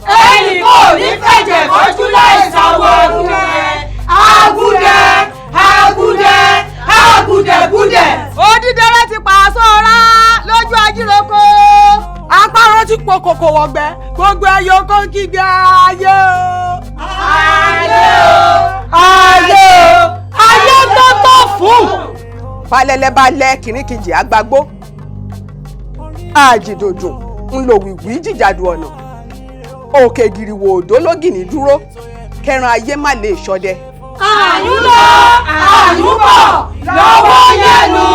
ẹnì kò ní fẹ̀jẹ̀ kọjú láì sáwọ́ àgùdẹ̀. Odídẹrẹ́ ti pàṣọ ọ̀rá lójú ajíroko. Apárọ̀ ti po kòkò wọ̀gbẹ́ gbogbo ẹyọ kó ń kígbe ayé o. Ayé tó tó fún. Balẹ̀lẹ̀ balẹ̀ kìrìkìjì àgbàgbó. Àjìdòdò ń lo wìwì jìjàdù ọ̀nà. Òkè gìrìwò òdó lógìní dúró kẹran ayé má lè ṣọdẹ. Àyùn lọ àyùn bọ̀ lọ́wọ́ yẹnu.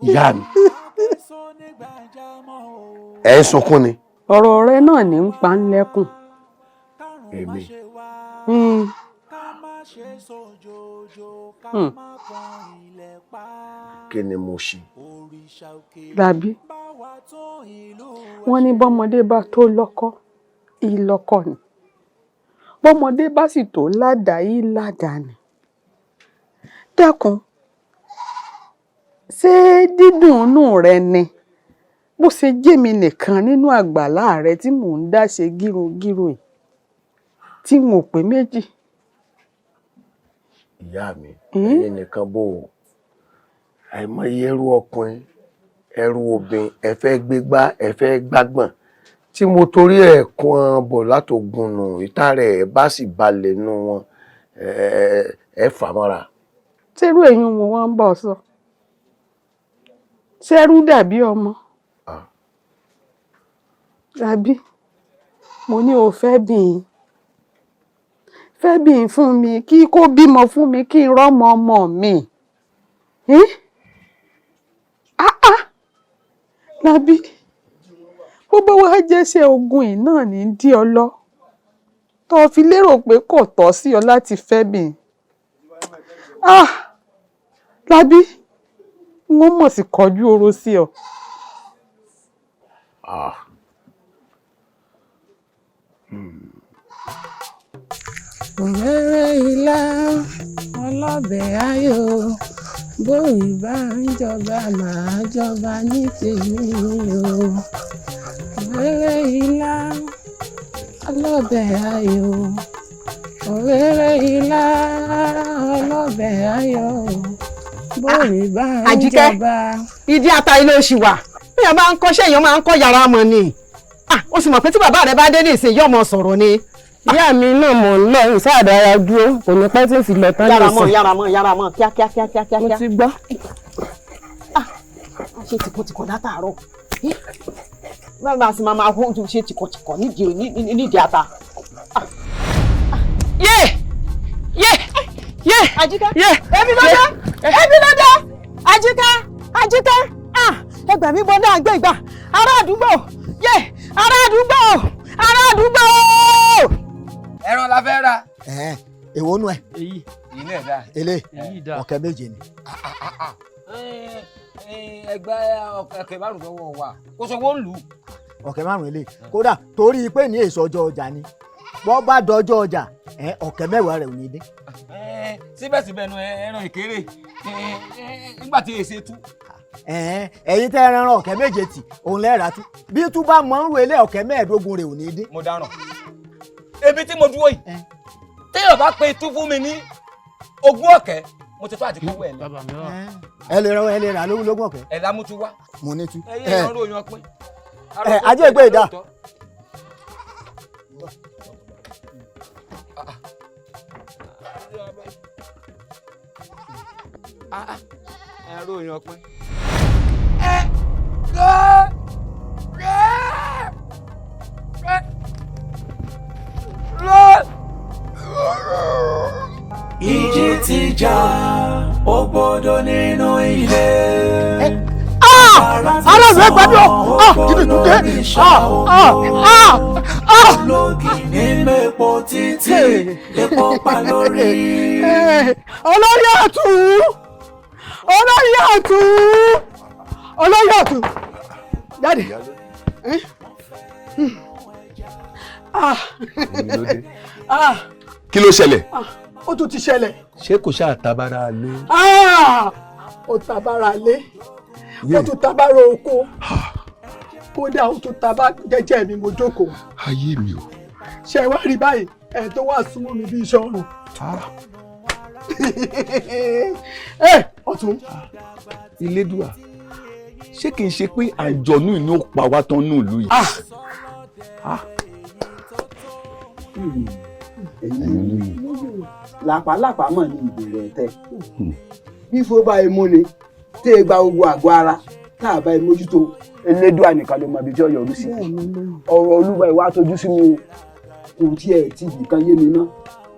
Ìyá mi, ẹ ń sunkún ni. Ọ̀rọ̀ rẹ náà ní ń pa ń lẹ́kùn. Èmi. Kí ni mo ṣe? Dàbí wọ́n ní bọ́mọdé bá tó lọ́kọ ìlọ́kọ ni, bọ́mọdé bá sì tó ládàá ìládàá ni. Dákun, ṣé dídùn inú rẹ ni bó ṣe jẹ́ mi nìkan nínú àgbàlá rẹ tí mò ń dá ṣe gírogíro yìí? tí n ò pé méjì. ìyá mi ẹ̀yin nìkan bò ó àìmọye ẹrú ọkùnrin ẹrú obìnrin ẹ fẹ́ gbégbá ẹ fẹ́ gbágbọ̀n tí mo torí ẹ̀ kún ọ bọ̀ látògùn nù ìta rẹ̀ bá sì balẹ̀ nù wọn ẹ fà mọ́ra. ṣerú èyí mo wá ń bọ̀ sọ ṣerú dàbí ọmọ tàbí mo ní o fẹ́ bìn fún mi kí kó bímọ fún mi kí n rọ́mọ ọmọ mi. Lábí gbogbo wa jẹ́sẹ̀ ogun yìí náà ní dí ọ lọ tó fi lérò pé kò tọ́ sí ọ láti fẹ́ bìn. Lábí wọ́n mọ̀ sí kọjú oró sí ọ. Òréré ilá ọlọ́bẹ̀ ayọ̀ bóyì bá ń jọba màá jọba ní tèmi o. Òréré ilá ọlọ́bẹ̀ ayọ̀ òréré ilá ọlọ́bẹ̀ ayọ̀ bóyì bá ń jọba. ìdí ata ilé oṣù wà bí ẹ bá ń kọ́ṣẹ́ èèyàn máa ń kọ́ yàrá mọ̀ ni ó sì mọ̀ pé tí bàbá rẹ bá dé ní ìsìn yóò mọ sọ̀rọ̀ ni. ìyá mi náà mọ̀ ń lọ ìsáàdára dúró kò ní pẹ́ tí ń fi lọ tán lè sìn. yára mọ́ kíákíá. mo ti gbọ́. ṣe tìkọ̀tìkọ̀ látàárọ̀ bàbá sì máa hó ojú ṣe tìkọ̀tìkọ̀ nídìí ata. yé Àjíkẹ́ ẹbí ló dé Àjíkẹ́ ẹ gbà mí bọ́ náà gbé ìgbà ará àdúgbò ará àdúgbò. ẹran la fẹ́ ra. èwo nù ẹ. èyí náà dá. ele ọ̀kẹ́ méje ni. ẹgbẹ́ ọ̀kẹ́ márùn-ún lọ́wọ́ wa kó sọ wọ́n lù ú. ọ̀kẹ́ márùn-ún ele kódà torí pé ní èso ọjọ́ ọjà ni wọ́n bá dọjọ́ ọjà ọ̀kẹ́ mẹ́wàá rẹ̀ ò ní dé. síbẹ̀síbẹ̀ nu ẹran ìkéré nígbà tí èsè tú. ẹ̀yin tẹ́ ẹran ọ̀kẹ́ méje tì òun lẹ́ẹ̀rà tú bí tú bá mọ̀ ń ro ilé ọ̀kẹ́ mẹ́ẹ̀ẹ́dógún rẹ̀ ò ní dé. mo dáràn ebi tí mo dúró yìí téèyàn bá pe tú fún mi ní ogún ọ̀kẹ́ mo ti tó àti kówó ẹ̀ lọ. ẹ lè rà lógún ọ̀kẹ́. ẹ̀ lámútú wá. mo ní tú. ẹ̀yin ọ̀rọ̀ òyìn ọpin. ajé ìgbé ìdá. ẹ̀rọ òyìn ọpin. Ìjì ti jà ó gbọ́dọ̀ nínú ilé. ara rẹ̀ gbàdúrà kìdí tún dé. Lókì ní mẹ́pọ̀ títí epo pa lórí. Olórí àtú jáde. kí ló ṣẹlẹ̀. Ó tún ti ṣẹlẹ̀. ṣé kò ṣáà tabara lé. Ó tabara lé ó tún tabara oko kódà ó tún tabá jẹ́jẹ́ mi mo jókòó. ayé mi o. ṣé wá rí báyìí ẹ̀ tó wà súnmọ́ mi bí iṣẹ́ ọ̀run. Ọ̀tún. Elédùà ṣé kìí ṣe pé àjọ̀nú ìní ó pa wá tán nù ìlú yìí. làpálàpá mọ̀ ní ìbẹ̀rẹ̀ ẹ̀tẹ́ fífó bá imú ni tẹ́ ẹ gba gbogbo àgọ́ ara tá a bá mójútó Elédùà nìkan ló mọ ibi tí ó yọrí sí. ọ̀rọ̀ Olúwa ìwà tójú sí mi kò tiẹ̀ tí nǹkan yé mi ná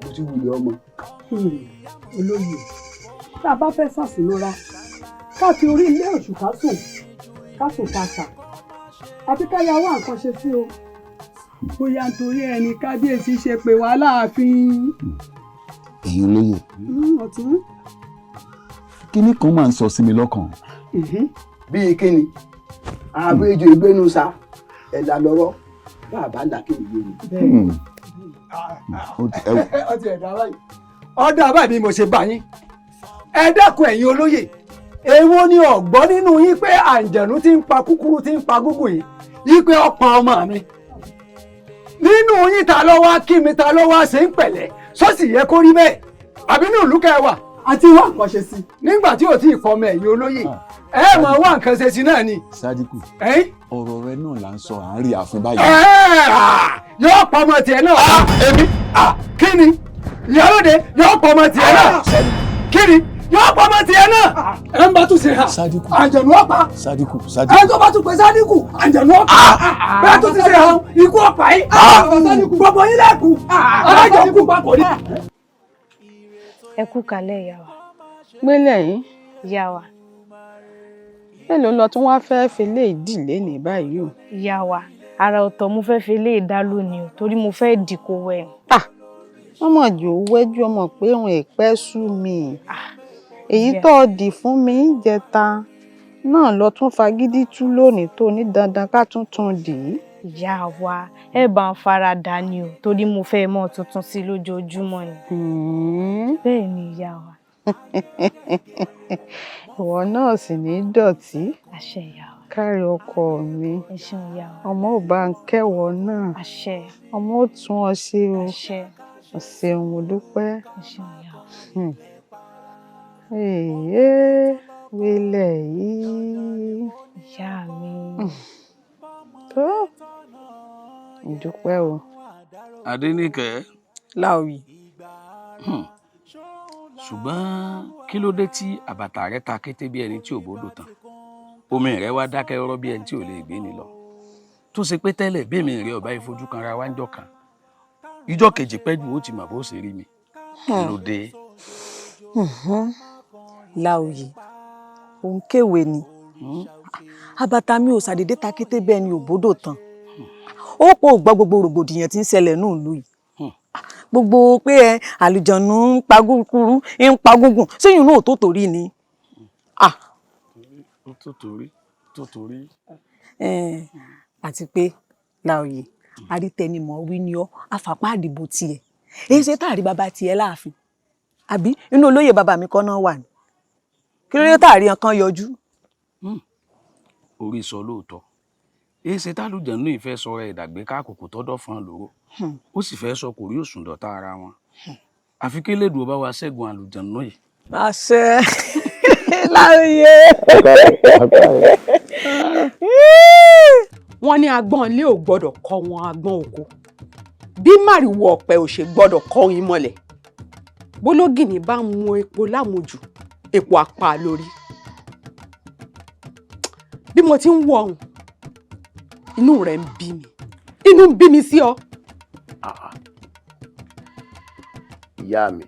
mo ti wulẹ̀ ọmọ. Olóyè tá a bá fẹ́ sàṣìlóra ká fi orí ilé òṣù ká sùn pàṣà àti ká yà wá nǹkan ṣe sí o bóyá nítorí ẹni kábíyèsí ṣe pé wá láàfin. ẹ̀yin olóyè Ọ̀tún. kíní kan máa ń sọ sí mi lọ́kàn. bíi kíni ààbò ejò ìgbénu sa ẹ̀dà lọ́rọ́ bàbá làkèyè mi. ọtí ẹ̀dá báyìí ọ̀dà báyìí bí mo ṣe bá yín ẹ dákun ẹ̀yin olóyè èwo ni ọ̀gbọ́n nínú yín pé àǹjẹ̀nú ti ń pa kúkúrú ti ń pa gúgù yìí pé ó pa ọmọ mi nínú yín ta ló wá kí mi ta ló wá ṣe ń pẹ̀lẹ́ sọ́ọ̀sì yẹ kó rí bẹ́ẹ̀ àbí ní ìlú kẹwàá. àti wá nǹkan ṣe sí. nígbà tí ò tí ì fọmọ ẹ̀yìn olóyè ẹ máa wá nǹkan ṣe sí náà ni. Sádíkù ọ̀rọ̀ rẹ náà là ń sọ à ń rí àfin báyìí. yóò pọ̀ ọmọ tiẹ̀ náà. èmi kí ni ìyálóde yóò pọ̀ ọmọ tiẹ̀ náà. kí ni yóò pọ̀ ọmọ tiẹ̀ náà. ẹ ń bá tún ṣe hà. Sádíkù àǹjẹ̀nú ọ̀pá. Sádíkù ẹ tó bá tún pè Sádíkù àǹjẹ̀nú ọ̀pá. bẹ́ẹ̀ tó ti ṣe hà ikú ọ̀pá yìí. gbogbo yín lẹ́kùn. alájọ kú papọ̀ ni. ẹ kú kalẹ̀ ìyá wa. gbélé yìí ìyá wa. mélòó lọ tí wọ́n fẹ́ẹ́ fi lé ìdílé ní báyìí o. ìyá wa ara ọ̀tọ̀ mo fẹ́ fi lé ìdá lónìí o torí mo fẹ́ dìkò wẹ̀. wọ́n mọ̀ jù ú wẹ́jú ọmọ pé òun èpẹ́ sú mi. èyí tó dì fún mi ń jẹta náà lọ tún fagídí tú lónìí tó ní dandan ká tuntun dì í. ìyá wa ẹ bá ń fara dà ní o torí mo fẹ́ mọ̀ tuntun sí lójoojúmọ́ ni. bẹ́ẹ̀ ni ìyá wa. ìwọ náà sì ní dọ̀tí. àṣẹ ìyá wa. kárí ọkọ mi. ẹ ṣeun ìyá wa. ọmọ ò bá ń kẹ́wọ̀ náà. àṣẹ. ọmọ ò tún ọ ṣe o. àṣẹ. o ṣeun mo dúpẹ́. ẹ ṣeun ìyá wa. èyí wílẹ̀ yìí. ìyá mi. tó ìdúpẹ́ o. Adéníkẹ́. Láòyì. ṣùgbọ́n kí ló dé tí àbàtà rẹ ta kété bí ẹni tí ò bódò tán omi rẹ wá dákẹ́ rọ́rọ́ bí ẹni tí ò lè gbé ni lọ tó ṣe pé tẹ́lẹ̀ bí èmi rẹ ọba ìfojú kan ra wá ń jọ kan ìjọ kejì pẹ́jù ó ti mà bó ṣe rí mi kí ló dé. Láòyì òun kéwèé ni àbàtà mi ò ṣàdédé ta kété bẹ́ẹ̀ ni ò bódò tán ó pọ̀ gbọ́ gbogbo rògbòdìyàn tí ń ṣẹlẹ̀ náà lù yìí gbogbo pé àlùjọ̀nù ń pa gúrúkúrú ń pa gúngùn séyìn náà tó torí ni. tó torí. àti pé Láòyì arítẹnimọ̀ wí ni ọ́ àfàpá àdìbò tiẹ̀ èyí ṣe táàrí bàbá tiẹ̀ láàfin àbí inú olóyè bàbá mi kọ́ náà wà ní kí ló dé táàrí ọkàn yọjú. orí sọ lóòótọ́ èyí ṣe tálùjọ̀nù ìfẹ́ sọ rẹ̀ ìdàgbé káàkùkù tọ́dọ̀ fún lóró ó sì fẹ́ sọ kò rí òsùn dọ̀tá ara wọn àfi kí Elédùà bá wa ṣẹ́gun àlùjọ̀nù yìí. àṣẹ Láòyè. wọ́n ní agbọ́n ilé ò gbọ́dọ̀ kọ́ wọn agbọ́n oko bí màrìwò ọ̀pẹ ò ṣe gbọ́dọ̀ kọ́ yín mọ́lẹ̀ bólógìní bá mu epo lámujù epo apá lórí bí mo ti ń wọ ọ̀hún inú rẹ̀ ń bí mi inú ń bí mi sí ọ. ìyá mi.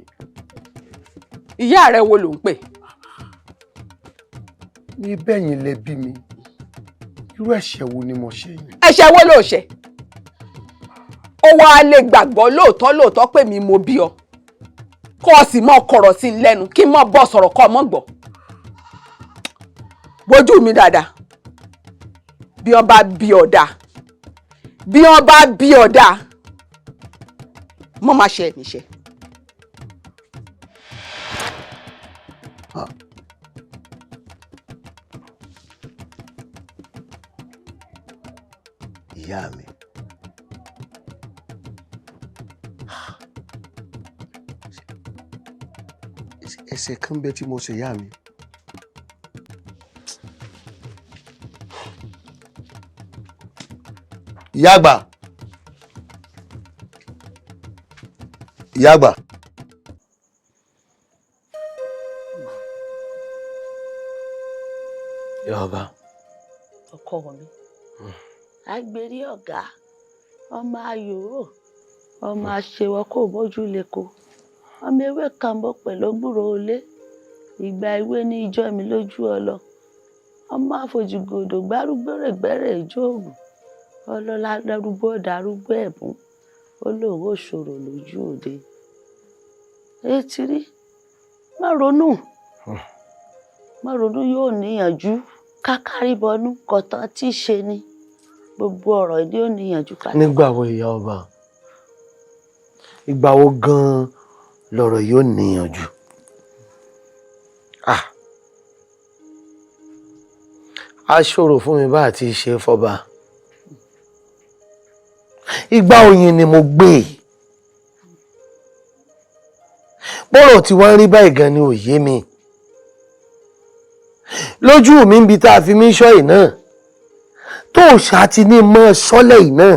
ìyá rẹ wo ló ń pè. ní bẹ́yìn lẹ bí mi irú ẹ̀ṣẹ̀ wo ni mo ṣe yìí. ẹ̀ṣẹ̀ wo ló ṣẹ̀ ó wàá lè gbàgbọ́ lóòótọ́ pé mi mo bí ọ kó o sì mọ kọ̀rọ̀ sí i lẹ́nu kí n mọ bọ́ sọ̀rọ̀ kọ́ ọ mọ́ gbọ́ bójú mi dáadáa bí wọ́n bá bí ọ̀dà bí wọ́n bá bí ọ̀dà mọ́ máa ṣe ẹ̀mí ṣe. ìyá mi. ẹ̀ṣẹ̀ kan bẹ tí mo ṣe ìyá mi. ìyá àgbà. ìyá àgbà. ìyá ọba. ọkọ mi agbèrè ọ̀gá ọmọ ayòrò ọmọ àṣewọ kò bójú leko ọmọ ewé kan bọ pẹ̀lú gbúrò olé ìgbà ìwé ní ìjọ mi lójú ọlọ ọmọ àfojúgòdò gbárùgbẹrẹgbẹrẹ ìjóògùn ọlọlá darúgbó darúgbó ẹbùn olówó ṣòro lójú òde etí rí má ronú yóò níyànjú kákárí bọnú kọtán tí í ṣe ni gbogbo ọ̀rọ̀ ìdí ò níyànjú ká. nígbà wo ìyá ọba ìgbà wo gan-an lọ̀rọ̀ yóò níyànjú. a ṣòro fún mi bá àti ṣe fọba Ìgbà oyin ni mo gbé. Bọ́rọ̀ tí wọ́n rí báyìí gan ni ò yé mi. Lójú mi ń bi tá a fi mí ṣọ́ yìí náà. Tó ṣá ti ní mọ́ ṣọ́lẹ̀ yìí náà.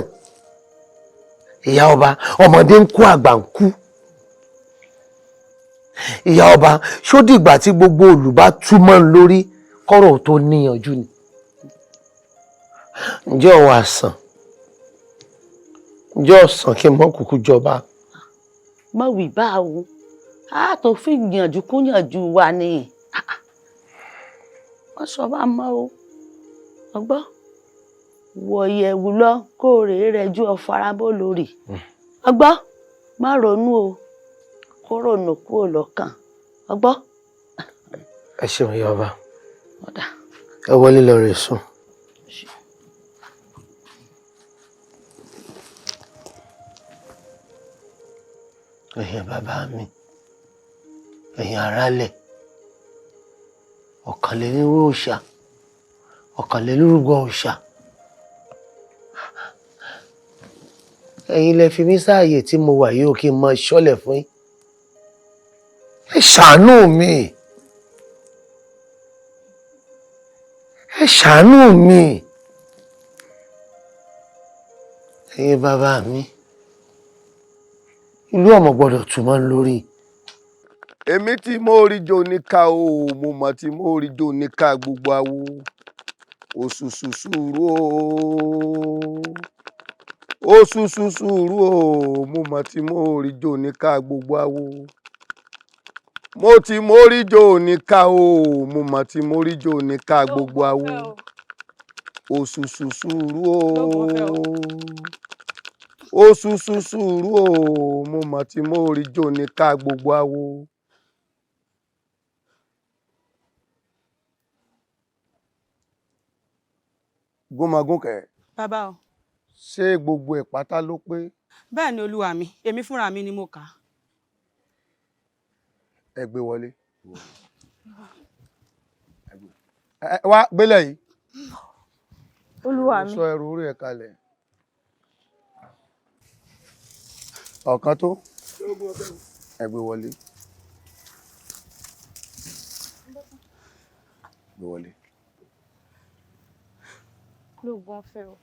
Ìyá ọba, ọmọdé ń kú àgbà ń kú. Ìyá ọba, ṣó dìgbà tí gbogbo olùbá túmọ̀ lórí kọ́rọ̀ tó níyanjú ni. Ǹjẹ́ ọ̀wọ́ àsàn? Ǹjẹ́ ọ̀sán kí n mọ́ kúkú jọba? Má wí bá o, a tó fi gbìyànjú kúnyànjú wa ni. Wọ́n sọ bá mọ́ o, ọgbọ́n wọ ìyẹ̀wù lọ kó rèé rẹ ju ọ̀farabó lórí. Ọgbọ́n má ronú o, kó ronú kúrò lọ́kàn. Ọgbọ́n. Ẹ ṣeun ìyá ọba. Ẹ wọlé lọ rè sùn. Ẹ̀yin bàbá mi, ẹ̀yin arálẹ̀, ọ̀kànlélúrú òòṣà, ọ̀kànlélúrúgbọ̀ òòṣà. Ẹ̀yin lẹ fi mí sáàyè tí mo wà yìí ó kí n máa ṣọ́lẹ̀ fún yín. Ẹ ṣàánú mi. Ẹ ṣàánú mi. Ẹ̀yin bàbá mi, ìlú ọmọ gbọ́dọ̀ túmọ̀ lórí. Èmi tí mo rí jò níka o, mo mọ̀ tí mo rí jò níka gbogbo awo. Òṣùṣù sùúrù o. Òṣùṣù sùúrù o, mo mọ̀ tí mo rí jò níka gbogbo awo. Mo ti mo rí jò níka o, mo mọ̀ tí mo rí jò níka gbogbo awo. Òṣùṣù sùúrù o. Òṣùṣù sùúrù o, mo mọ̀ tí mo rí jò níka gbogbo awo. Gómagúnkẹ́. Bàbá o. Ṣé gbogbo ẹ̀ pátá ló pé? Bẹ́ẹ̀ ni olúwa mi, èmi fúnra mi ni mo kà á. Ẹ gbé wọlé. Wá gbélé yìí. Olúwa mi. Sọ ẹrù orí ẹ̀ kalẹ̀. Ọ̀kan tó. Ẹ gbé wọlé. Gbé wọlé. Lóògùn ọ̀fẹ́ o.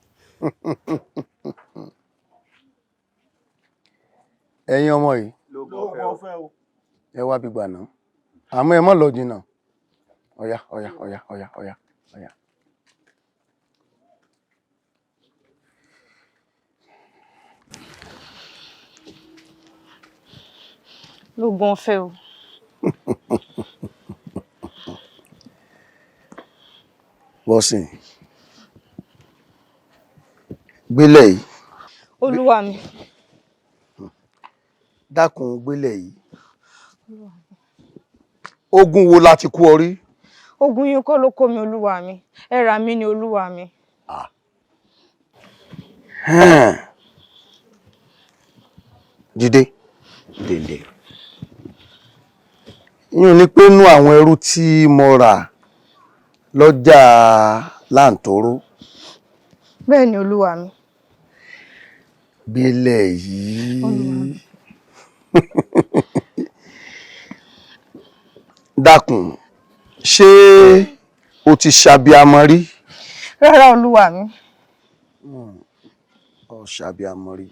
Ẹ̀yin ọmọ yìí. Lóògùn ọ̀fẹ́ o. Ẹ wá bí gbà náà. Àmọ́ ẹ má lọ jìnnà. Ọ̀yá, ọ̀yá, ọ̀yá, ọ̀yá, ọ̀yá, ọ̀yá. Lóògùn ọ̀fẹ́ o. Bọ́sìn. Gbélé yìí. Olúwa mi. Dákun gbélé yìí. Ogun wo la ti kú ọ rí? Ogun yín kọ́ ló kó mi olúwa mi. Ẹ rà mí ni olúwa mi. Jídé. Dèndé. Yín ni pé nú àwọn ẹrú tí mo rà lọ́jà Láǹtóró. Bẹ́ẹ̀ ni olúwa mi. Gbélé yìí. Dákun, ṣé o ti ṣàbíamọ rí? Rárá olúwa mi. Ó ṣàbíamọ rí.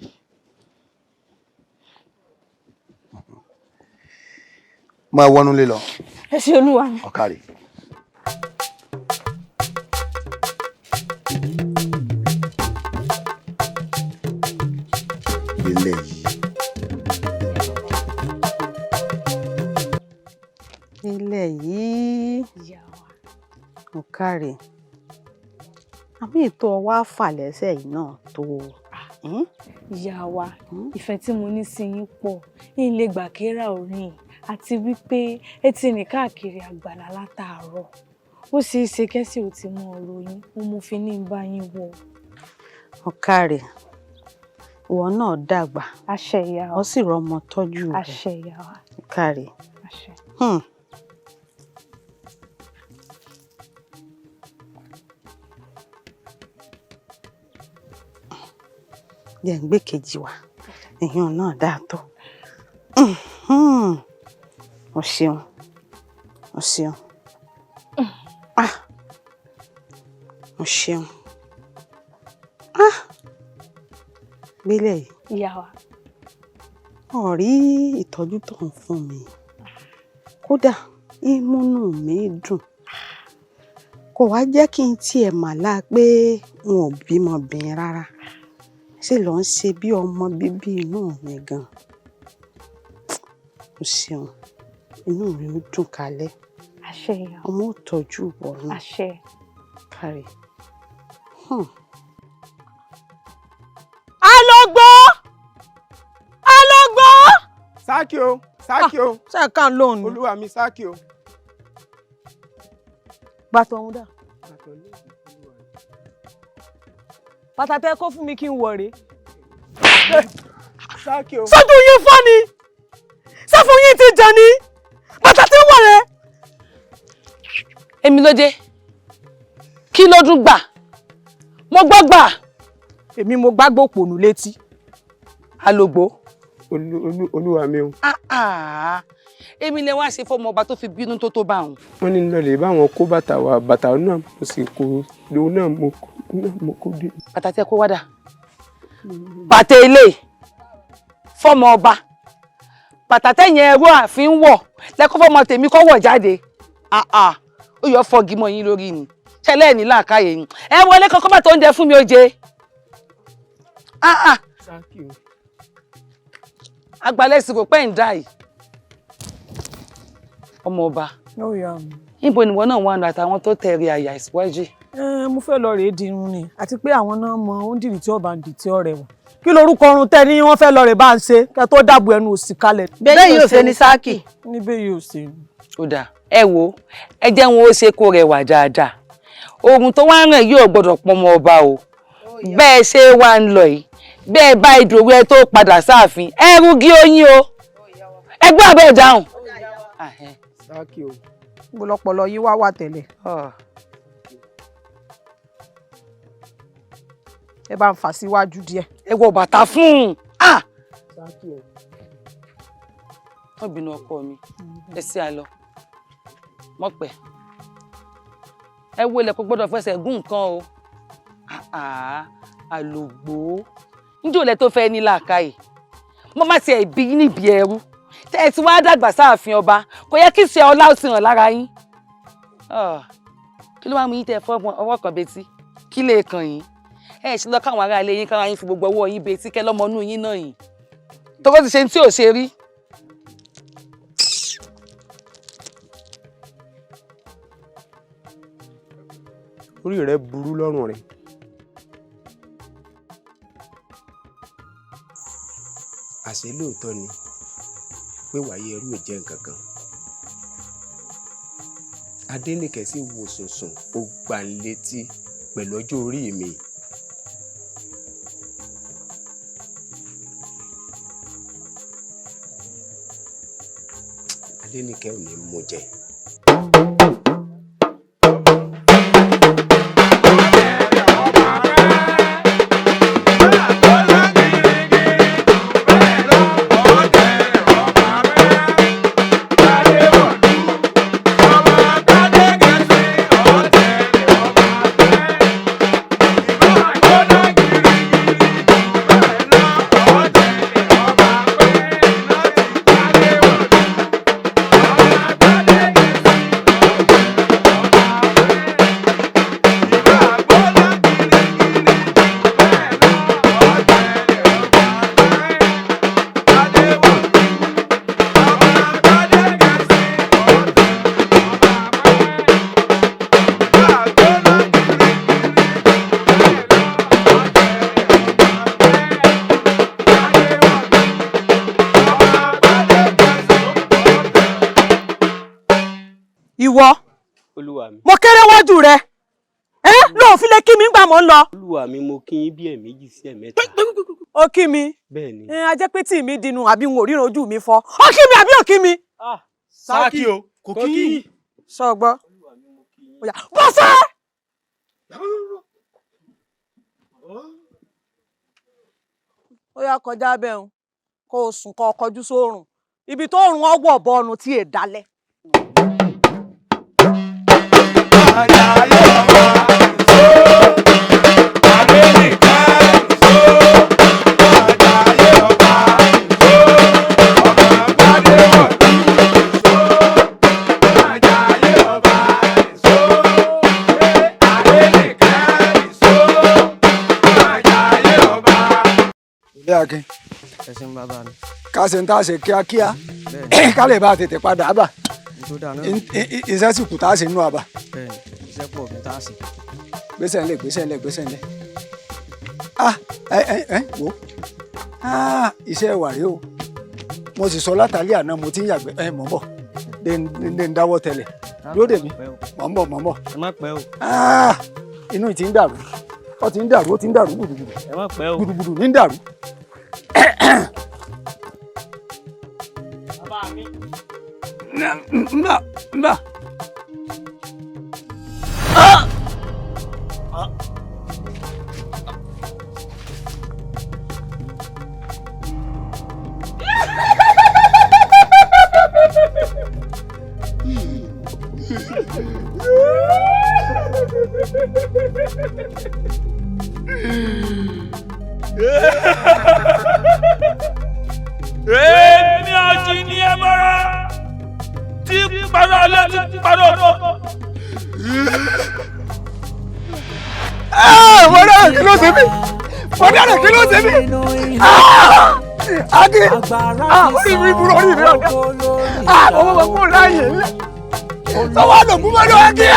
Máa wọnú lé lọ. Ẹ ṣé olúwa mi. Ọ̀kàrí. Gbélé yìí. Ilẹ̀ yìí ò káre. Àmì ètò ọwọ́ àfà lẹ́sẹ̀ yìí náà tó. Ìyá wa, ìfẹ́ tí mo ní sí yín pọ̀, yín lè gbà kéra orin àti wípé ẹ ti rìn káàkiri àgbàlá látàárọ̀. Ó ṣe é ṣe kẹ́sì ò ti mọ ọ̀rọ̀ yín, mo fi ní bá yín wọ̀. Ò káre. Ìwọ náà dàgbà. Àṣẹ ìyá wa. Ó sì rọmọ tọ́jú rẹ̀. Àṣẹ ìyá wa. Ò káre. Àṣẹ. jẹ́ ń gbé kejì wá èèyàn náà dáa tó. o ṣeun o ṣeun o ṣeun gbélé yìí. ìyá wa. ó rí ìtọ́jú tó ń fún mi kódà ìmúnú mi dùn kò wá jẹ́ kí n tiẹ̀ màlá pé n ò bímọbìnrin rárá ṣe ló ń ṣe bí ọmọ bíbí inú mi gan. o ṣeun inú mi ó dùn kálẹ̀. àṣẹ ìyá. ọmọ ò tọ́jú ìwọ náà. àṣẹ. kárí. alógbó alógbó. sáàkì o sáàkì o. ṣe é kàn lóhùn. olúwa mi sáàkì o. bàtà ọ̀hún dà. bàtà tẹ kó fún mi kí n wọ̀ rè. sáàkì o. sójú yín fọ́ ni sẹ́fún yín ti jẹ ni bàtà tí ń wọ̀ rè. èmi ló dé kí ló dún gbà mo gbọ́ gbà. èmi mo gbàgbọ́ òpònú létí. alógbó. olúwa mi o. èmi lè wá ṣe fọmọ ọba tó fi bínú tó bá òun. wọ́n ní lọ lè bá wọn kó bàtà wa bàtà náà mo sì kó lòun náà mo kó dé. bàtà tí ẹ kó wádà bàtà ilé fọmọ ọba bàtà tẹ̀yìn ẹrú àfin wọ̀ lẹ́kọ́ fọmọ tèmi kọ́ wọ̀ jáde ó yọ fọ́gi mọ́ yín lórí ni tẹ́lẹ̀ ní làákàyè yín ẹ wọlé kọ́kọ́ bàtà oúnjẹ fún mi ó jẹ. agbalẹ́sìn kò pẹ́ ń dà yìí. ọmọ ọba níbo ni wọn náà wà nù àtàwọn tó tẹ̀rí àyà ìsíwájú. mo fẹ́ lọ rèé dirun ni àti pé àwọn náà mọ oúndìrí tí ọba ń dì tí ọ̀rẹ́ wọn kí lorúkọ ọrùn tẹ ní wọ́n fẹ́ lọ rèé bá ń ṣe kẹ tó dàbò ẹnu òsì kalẹ̀. bẹ́ẹ̀ yóò ṣe ní sáàkì. níbẹ̀ yóò ṣe. ó dáa ẹ wo ẹ jẹ́ wọn ó ṣe kó rẹwà dáadáa oògùn tó wá ràn yóò gbọ́dọ̀ pọnmọ ọba o bẹ́ẹ̀ ṣe wá ń lọ yìí bẹ́ẹ̀ bá ìdòwú ẹ tó padà sáàfin ẹ rúgí oyin o ẹ gbọ́ àbẹ́ ìdáhùn. sáàkì o. gbọlọpọlọ yìí wá wà tẹ́lẹ̀. ẹ bá ń fà síwájú díẹ̀. ẹ wọ bàtà fún un. sáàkì o. wọ́n bínú ọkọ mi ẹ sí àlọ mọ́pẹ́ ẹ wo ilẹ̀ kó gbọ́dọ̀ fẹsẹ̀ gún nǹkan o àlògbó níjó ilẹ̀ tó fẹ́ ní làákàyè mo má tiẹ̀ bí níbi ẹrú tẹ́ ẹ ti wá dàgbà sáàfin ọba kò yẹ kí ṣe ọlá ó sì hàn lára yín kí ló wá mú yín tẹ́ fọ́ ọwọ́ kan betí kí lè kàn yín ẹ ṣe lọ káwọn ará ilé yín káwọn yín fi gbogbo ọwọ́ yín betí kẹ́ lọ́mọ inú yín náà yìí tó kó ti ṣe tí ò ṣe rí. orí rẹ burú lọ́rùn rẹ. àṣé lóòótọ́ ni pé wàyí ẹrú ò jẹ́ nǹkan kan. Adénìkẹ́ sì wò sùnsùn ó gbà ń létí pẹ̀lú ọjọ́ orí mi. Adénìkẹ́ ò ní mú jẹ. ìwọ mo kéré wájú rẹ lóò fi lè kí mi gbà mọ́ ń lọ. olúwa mi mo kí yín bí ẹ̀ẹ̀mejì sí ẹ̀ẹ̀mẹ́ta. ó kí mi. bẹ́ẹ̀ni. a jẹ́ pé tí mi dinu àbí n ò ríran ojú mi fọ́ ó kí mi àbí ò kí mi. sáàkì o kò kí yín. sọ gbọ́ bọ́sẹ̀. ó yá kọjá bẹ́ẹ̀ o kó o sùn kó o kọjú sóòrùn ibi tó rùn ọwọ́ bọ́ọ̀nù tí è dalẹ̀. Akin. Ẹ̀sìn bàbá mi. Ká ṣe ń tá a ṣe kíákíá ká lè bá a tètè padà bá. Iṣẹ́ sì kù tá a ṣe nínú àbá. Iṣẹ́ pọ̀ kí tá a ṣe. Gbèsè ńlẹ̀ gbèsè ńlẹ̀ gbèsè ńlẹ̀. Wo iṣẹ́ wà rí o. Mo sì sọ látàlí àná mo ti ń yàgbẹ́ mọ̀ bọ̀ dé ń dáwọ́ tẹ́lẹ̀ lóde mi mọ̀ ń bọ̀ mọ̀ ń bọ̀. Ẹ má pẹ́ o. Inú ì ti ń dàrú ó ti ń dàrú ó ti ń dàrú gbùdùgbùdù. Ẹ má pẹ́ o. Gbùdùgbùdù ní ń dàrú. Bàbá mi. Mbà. Èmi àti ní ẹ mọ́ra tí parọ́ alẹ́ tí parọ́ ọ̀dọ́. Mo dára kí ló ṣe mí? Mo dára kí ló ṣe mí? Akin! Orí mi burú orí mi ọ̀dọ́. Ọmọ bàbá mi láàyè mi. Sọ́wọ́ àdùnkún mọ́ lọ Akin!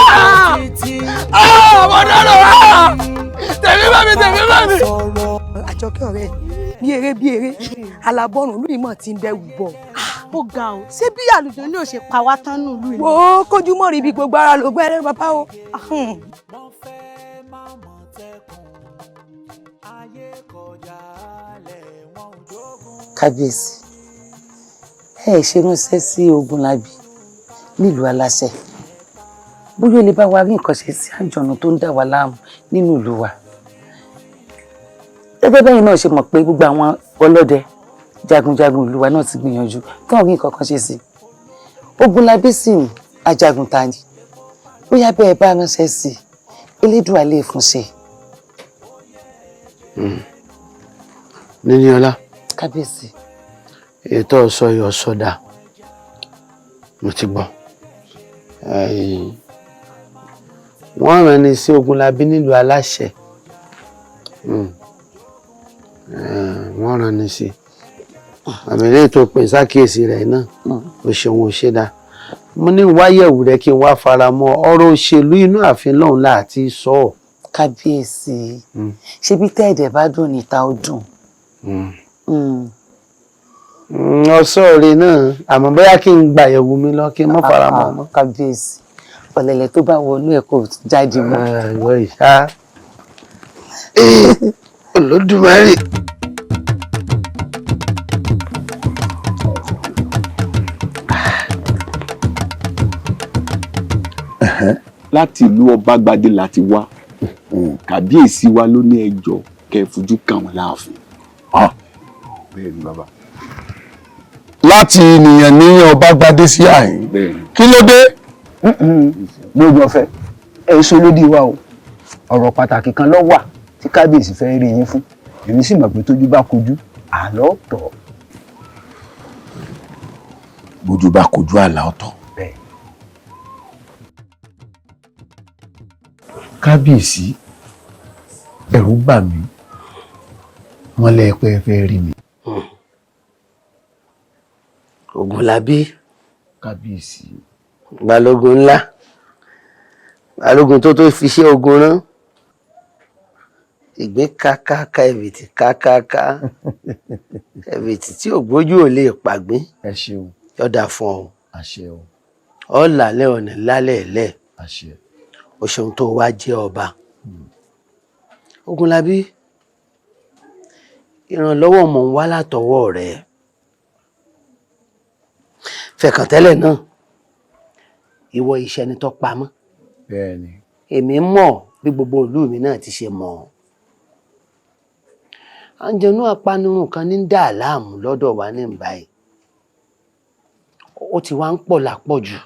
Mo dára! Tẹ̀mí bá mi tẹ̀mí bá mi. Àjọkẹ́ ọ̀rẹ́ bí eré alábọ́ọ̀nù ìlú ìmọ̀ tí ń bẹ́ẹ̀ wù bọ̀. Ó ga ọ ṣé bí àlùjọ ní òṣè pa wá tán nù ìlú ìlú. Wo kójú mọ́ rí ibi gbogbo ara ló gbẹ́rẹ́ bàbá o. Kábíyèsí ẹ ṣe ránṣẹ́ sí Ogunlábí nílùú Aláṣẹ bóyá ó lè bá wa rí nǹkan ṣe sí àjọ̀nù tó ń dà wá láàmú nínú ìlú wa. Gẹ́gẹ́ bẹ́yìn náà ṣe mọ̀ pé gbogbo àwọn ọlọ́dẹ jagunjagun ìlú wa náà ti gbìyànjú káwọn rí nǹkan kan ṣe sí. Ogunlábí sì ní ajagun ta ni bóyá bẹ́ẹ̀ bá ránṣẹ́ sí Elédùà lè fún ṣe. Níníọlá. Kábíyèsí. Ètò ọ̀sọ́ yọ sọ́dà mo ti gbọ́. Wọ́n rán ni sí Ogunlábí nílùú Aláṣẹ. Wọ́n rán ni sí. Àmì ilé tó pè sákìyèsí rẹ̀ náà ó ṣeun ò ṣe dá. Mo ní wáyẹ̀wù rẹ̀ kí n wá fara mọ́ ọ̀rọ̀ òṣèlú inú ààfin lọ́hùn láti sọ ọ́. Kábíyèsí ṣebí tẹ́ẹ̀dẹ̀ bá dùn níta ó dùn. Ọ̀sọ́ rẹ̀ náà àmọ́ bóyá kí n gba ìyẹ̀wù mi lọ kí n má fara mọ́ ọmọ. Kábíyèsí ọ̀lẹ̀lẹ̀ tó bá wọnú ẹ̀ kò jáde mọ́. Ìwọ ìṣá Olódùmarè. Láti ìlú Ọbágbadé láti wá kábíyèsí wa ló ní ẹjọ́ kẹ́ fojú kàn wọ́n láàfin. Bẹ́ẹ̀ ni bàbá. Láti ènìyàn ní Ọbágbadé sí àyín kí ló dé. Gbogbo ọ̀fẹ́ èso lódì wa o ọ̀rọ̀ pàtàkì kan ló wà tí kábíyèsí fẹ́ rí yín fún èmi sì mọ̀ pé tójú bá kojú àlọ́ tọ̀. Bójú bá kojú àlà ọ̀tọ̀. Kábíyèsí ẹ̀rù bà mí wọ́n lẹ́ẹ̀pẹ́ fẹ́ rí mi. Ogunlábí. Kábíyèsí. Balógun ńlá balógun tó fi ṣe ogun rán ìgbín kákáká ẹ̀bìtì kákáká ẹ̀bìtì tí ògbójú ò lè pàgbín. Ẹ ṣeun. Yọ̀dà fún ọ. Àṣẹ o. Ọ làlẹ́ ọ̀nà lálẹ́ ẹ̀lẹ́. Àṣẹ. O ṣeun tó wá jẹ́ ọba. Ogunlábí ìrànlọ́wọ́ mò ń wá látọwọ́ rẹ̀. Fẹ̀kàntẹ́lẹ̀ náà ìwọ iṣẹ́ ni tó pamọ́. Bẹ́ẹ̀ni. Èmi mọ̀ bí gbogbo ìlú mi náà ti ṣe mọ̀. àǹjẹ̀nú apanirun kan ní dà láàmú lọ́dọ̀ wa ní báyìí ó ti wá ń pọ̀ lápọ̀jù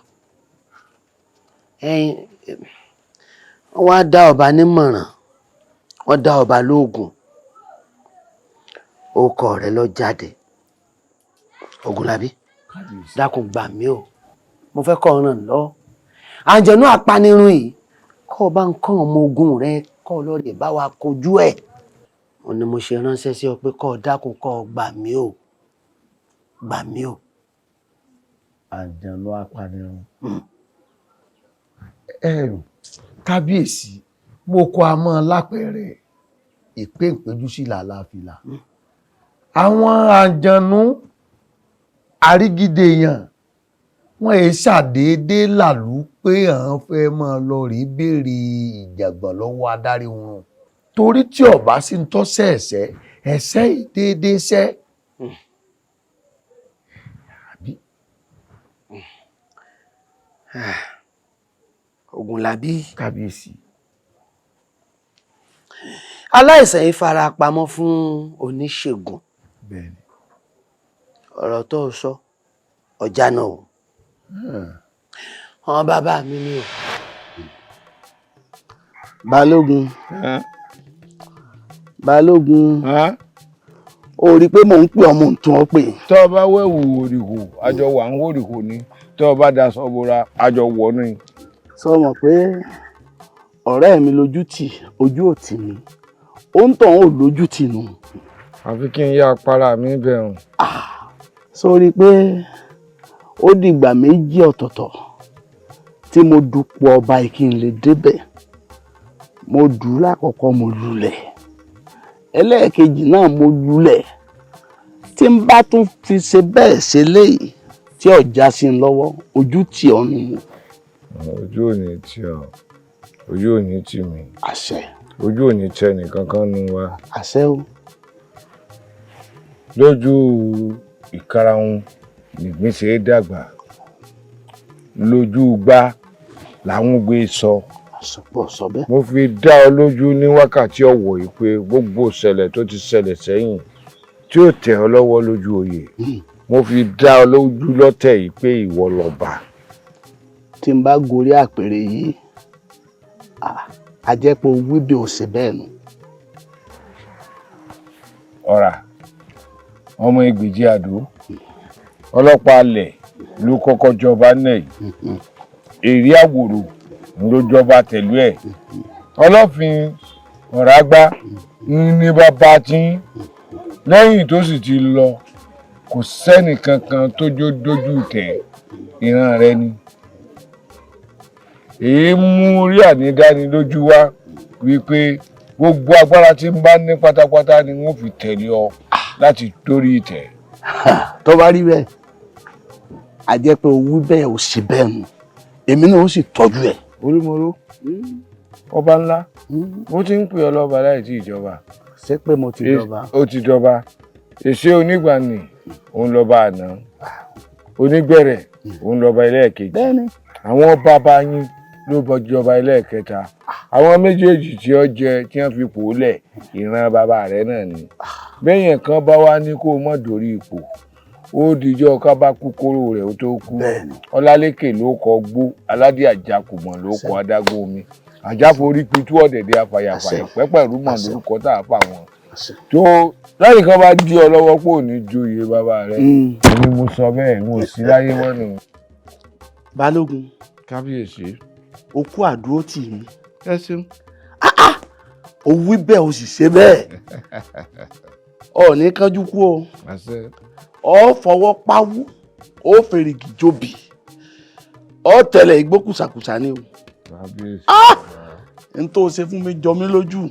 wọ́n wá dá ọba nímọ̀ràn wọ́n dá ọba lóògùn orúkọ rẹ̀ lọ jáde Ògúnlábí dákun gbà mí o mo fẹ́ kọ́ ọ̀ràn lọ àǹjẹ̀nú apanirun yìí kọ́ ọba nǹkan ọmọ ogun rẹ̀ kọ́ lọ́ọ̀rẹ́ bá wa kojú ẹ̀ wọ́n ní mo ṣe ránṣẹ́ sí ọ pé kọ́ ọ dákun kọ́ ọ gbà mí o gbà mí o. àǹjẹ̀nú apanirun kábíyèsí mo kọ àmọ́ lápẹẹrẹ ìpéǹpéjú sí làlàáfíà àwọn àǹjẹ̀nú àrígídèyàn wọn èé ṣàdédé làlú pé àwọn fẹ́ máa lọ rí béèrè ìjàgbọ̀n lọ́wọ́ adarí wọn torí tí ọba sì ń tọ́sẹ̀ ẹ̀sẹ̀ ìdéédéé sẹ́. Ògúnlábí kábíyèsí aláìsàn yìí fara pamọ́ fún oníṣègùn bẹ́ẹ̀ni ọ̀rọ̀ tó sọ ọjà náà o àwọn bàbá mi ni o. Balógun Balógun o rí i pé mò ń pè ọmọ tún ọ pé. tó o bá wẹ̀wù òrìhò àjọ wà ń wòrìhò ni tó o bá daṣọ bora àjọ wọ̀ ni. sọ mọ̀ pé ọ̀rẹ́ mi lójú tì ojú ò tì mí ó ń tàn ó lójú tì nù. àfi kí n yá para mi bẹ̀rùn. sórí pé ó dìgbà méjì ọ̀tọ̀ọ̀tọ̀ tí mo dupò ọba yìí kí n lè débẹ̀ mo dù ú lákọ̀ọ́kọ́ mo lulẹ̀ ẹlẹ́ẹ̀kejì náà mo lulẹ̀ tí n bá tún fi ṣe bẹ́ẹ̀ ṣe léyìí tí ọjà sí ń lọ́wọ́ ojú tì ọ́ nù. ojú ò ní tì ọ́ ojú ò ní tì mí. àṣẹ. ojú ò ní tẹ nìkankan nu wa. àṣẹ o. lójú ìkarahun nìgbín ṣe é dàgbà lójú gbá làwọn gbé sọ. àsopọ̀ sọ bẹ́ẹ̀. mo fi dá ọ lójú ní wákàtí ọ̀wọ̀ yìí pé gbogbo ìṣẹ̀lẹ̀ tó ti ṣẹlẹ̀ sẹ́yìn tí ó tẹ̀ ọ́ lọ́wọ́ lójú oyè mo fi dá ọ lójú lọ́tẹ̀ yìí pé ìwọ lọ́ba. tí n bá gorí àpèrè yìí a jẹ́ pé wíbí ò ṣe bẹ́ẹ̀ nù. ọ̀rà ọmọ Ègbèjì Àdó ọlọ́pàá alẹ̀ ló kọ́kọ́ jọba náà yìí èrè àwòrò ló jọba tẹ̀lú ẹ̀ ọlọ́fin Ọ̀rágbá ní bàbá tí lẹ́yìn tó sì ti lọ kò sẹ́nì kankan tó dójú tẹ̀ ìran rẹ ni èyí mú rí ànídánilójú wá wípé gbogbo agbára tí ń bá ní pátápátá ni wọ́n fi tẹ̀lé ọ láti dórí ìtẹ́. tó bá rí bẹ́ẹ̀ a jẹ́ pé owó bẹ́ẹ̀ ò sí bẹ́ẹ̀ nù èmi náà ó sì tọ́jú ẹ̀. Olúmọró ọba ńlá mo ti ń pè ọ lọ́ba láì tí ìjọba. ṣé pé mo ti jọba. ó ti jọba èṣe onígbànì òun lọ́ba àná onígbẹ̀rẹ̀ òun lọ́ba ẹlẹ́ẹ̀kejì àwọn bàbá yín ló bọ jọba ẹlẹ́ẹ̀kẹta àwọn méjèèjì tí ó jẹ tí wọ́n fi pò lẹ̀ ìran bàbá rẹ̀ náà ni bẹ́yẹn kan bá wá ní kó mọ̀ dórí ipò ó dijọ́ ká bá kú kóró rẹ̀ ó tó kú Ọlálékè ló kọ gbó aládé àjàkùmọ̀ ló kọ adágún omi àjáforí pitú ọ̀dẹ̀dẹ̀ afàyàfàyà pẹ́pẹ́rú mọ̀ lórúkọ tá a fà wọ́n tó lẹ́yìn kan bá di ọ lọ́wọ́ pò ní joyè bàbá rẹ̀ ni mo sọ bẹ́ẹ̀ n ò sí láyé mọ́ nù. Balógun kábíyèsí okú àdúró tì mí. ẹ ṣeun. ó wí bẹ́ẹ̀ ó sì ṣe bẹ́ẹ̀ ọ̀ọ́nì kánjú kú o ọ fọwọ́ pawú ó fèrègì jóbi ọ tẹ̀lé igbó kùsàkùsà ni o n tó ṣe fún mi jọ mí lójú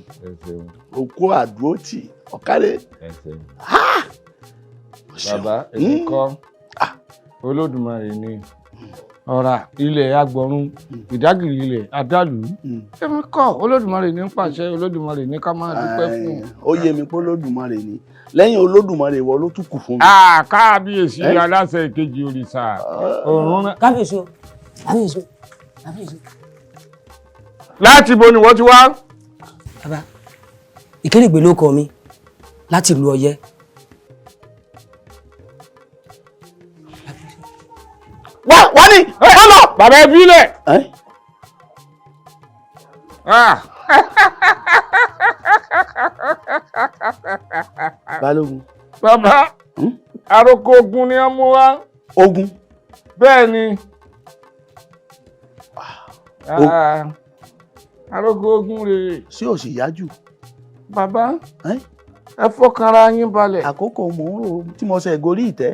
okú àdúró tì ọ̀kárẹ́. bàbá èmi kọ́ Olódùmarè ni ọ̀rà ilẹ̀ agbọ̀run ìdágìrì ilẹ̀ adálù èmi kọ́ Olódùmarè ní pàṣẹ Olódùmarè ní ká máa dúpẹ́ fún. ó yé mi pé Olódùmarè ni lẹ́yìn Olódùmarè ìwọ ló tún kù fún mi. kábíyèsí aláṣẹ ìkejì òrìṣà òrùn náà. kábíyèsí o kábíyèsí o kábíyèsí o. láti bo ni wọ́n ti wá. bàbá Ìkérègbè ló kọ mi láti ìlú Ọ̀yẹ́. wá ní ẹ lọ bàbá ẹ bílẹ̀. Balógun. Bàbá àròkọ ogun ni wọ́n mú wá. Ogun. Bẹ́ẹ̀ ni. Àròkọ ogun rèé. Ṣé ò sì yájú? Bàbá ẹ fọkànra yín balẹ̀. Àkókò mò ń rò tí mo ṣe gorí ìtẹ́.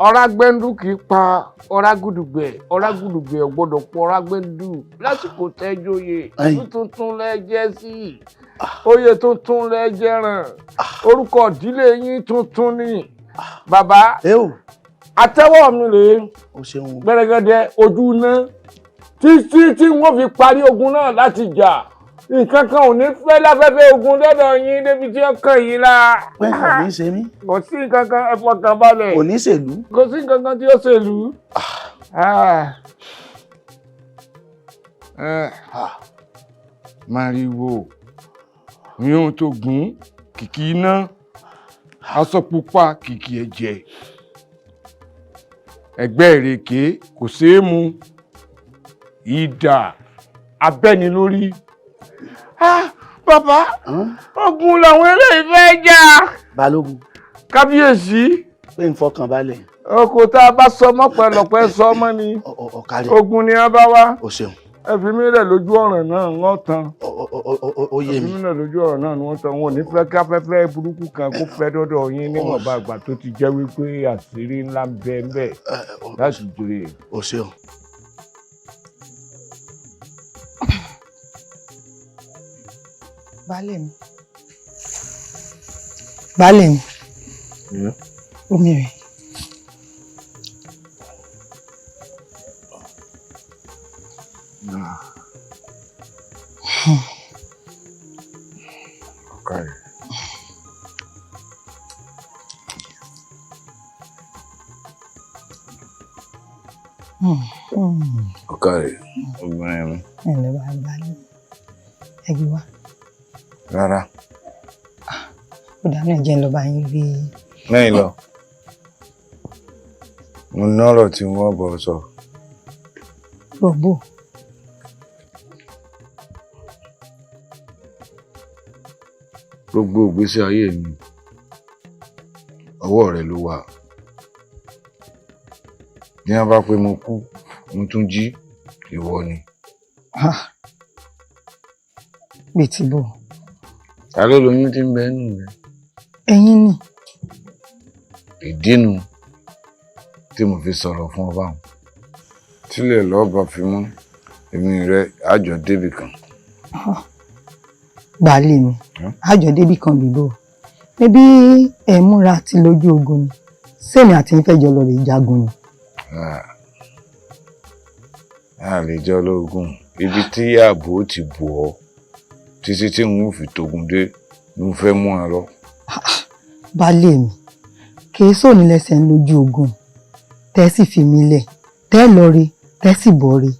Ọ̀rá gbẹ́ndú kì í pa ọ̀rá gùdùgbẹ̀ ò gbọ́dọ̀ pọ̀ ọ̀rá gbẹ́ndú lásìkò tẹ́jọ́yè ìlú tuntun lẹ́jẹ́ sí oyè tuntun lẹ́jẹ́ ràn orúkọ ìdílé yín tuntun ni bàbá àtẹ́wọ́ mi rèé gbẹ̀rẹ̀gẹ̀dẹ̀ ojú iná títí tí wọ́n fi parí ogun náà láti jà nǹkan kan ò ní fẹ́ láfẹ́fẹ́ ogun dọ́dọ̀ yín débi tí ó kàn yín la. pẹ́ kò ní ṣe mí. kò sí nǹkan kan ẹ fọkàn balẹ̀. kò ní ṣèlú. kò sí nǹkan kan tí ó ṣèlú. Màrìwò yóò tó gùn kìkì iná aṣọ pupa kìkì ẹ̀jẹ̀ ẹgbẹ́ ìrèké kò ṣeé mu idà abẹ́ni lórí. Bàbá ogun làwọn eléyìí fẹ́ jà. Balógun. Kábíyèsí. pé n fọkàn balẹ̀. Oko tá a bá sọ mọ́ pẹ̀lọ́pẹ́ sọ mọ́ ni. Ogun ni a bá wá. O ṣeun. Ẹ fi mí lẹ̀ lójú ọ̀ràn náà wọ́n tán. Ó yé mi. Ẹ fi mí lẹ̀ lójú ọ̀ràn náà ni wọ́n tán. Wọn ò ní fẹ́ kí afẹ́fẹ́ burúkú kan kó fẹ́ dọ́dọ̀ yín níwọ̀nba àgbà tó ti jẹ́ wípé àṣírí ńlá ń bẹ ń bẹ láti jèrè. O ṣeun. Baálé mi. Baálé mi. Omi rẹ̀. Okay. Okay. Obìnrin mi. Ẹ̀lẹ́ bá baálé. Ẹgbẹ́ wa. Rárá. Ó dáná jẹ́ lọ bá yín rí. Lẹ́yìn lọ. Mo ní ọ̀rọ̀ tí wọ́n bọ̀ sọ. Rọ̀bù. Gbogbo ìgbésí ayé mi, ọwọ́ rẹ ló wà. Bí wọ́n bá pé mo kú, mo tún jí, ìwọ ni. Bí ti bò. Ta ló lóyún tí ń bẹ nù rẹ? Ẹ̀yin ni. Ìdínú tí mo fi sọ̀rọ̀ fún ọba wọn. Tílẹ̀ lọ́ọ̀bà fi mọ́ èmi rẹ àjọ débì kan. Baálé mi, àjọ débì kan bìbò. Ẹbí ẹ̀ múra ti lójú ogun ni. Sẹ́mi àti ń fẹ́jọ lọ rè jagun ni. A lè jọ lógun. Ibi tí ààbò ti bò ọ́ títí tí n ò fi tógun dé ló fẹ́ mú ọ lọ. Baálé mi, kìí sóòní lẹ́sẹ̀ ń lójú ogun. Tẹ́ sì fi mí lẹ̀, tẹ́ lọ rí, tẹ́ sì bọ̀ rí.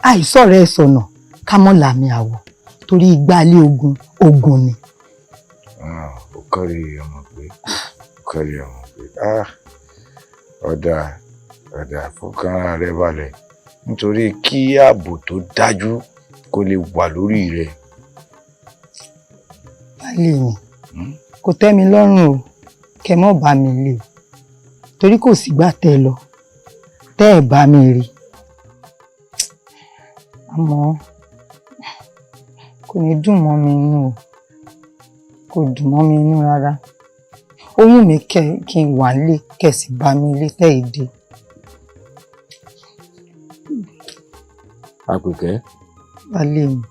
Àìsọ̀rọ̀ ẹ̀ sọ̀nà ká mọ́ làmì àwọ̀ torí ìgbàlẹ̀ ogun ogun ni. Ó kárí ọmọ pé ọ̀dà fọkànra rẹ balẹ̀ nítorí kí ààbò tó dájú kó lè wà lórí rẹ. Baálé mi, kò tẹ́ mi lọ́rùn o, kẹ́ mọ́ bá mi lé o, torí kò sígbà tẹ́ lọ, tẹ́ ẹ̀ bá mi rí. Àmọ́ kò ní dùn mọ́ mi inú o, kò dùn mọ́ mi inú rárá. Ó wù mí kí n wà lé kẹ́ sì bá mi lé tẹ́ èdè. Àpèkẹ́. Baálé mi.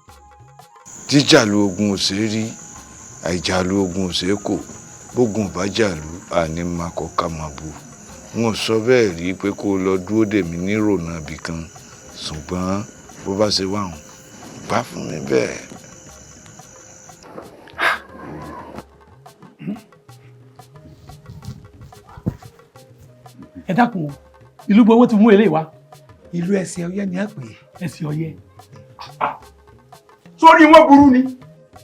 Jíjàlú ogun ò ṣeé rí, àìjàlú ogun ò ṣeé kò, bógun bá jàlú àní máa kọ ká máa bu. Wọn sọ bẹ́ẹ̀ rí pé kó lọ dúró dè mí ní rònà ibì kan, ṣùgbọ́n bó bá ṣe wà hàn bá fún mi bẹ́ẹ̀. Ẹ dákun ìlú gbowó ti mú eléyìí wá. Ìlú Ẹsẹ̀ Ọ̀yẹ́ ni a pè é. Ẹsẹ̀ Ọ̀yẹ́. Sórí wọn burú ni.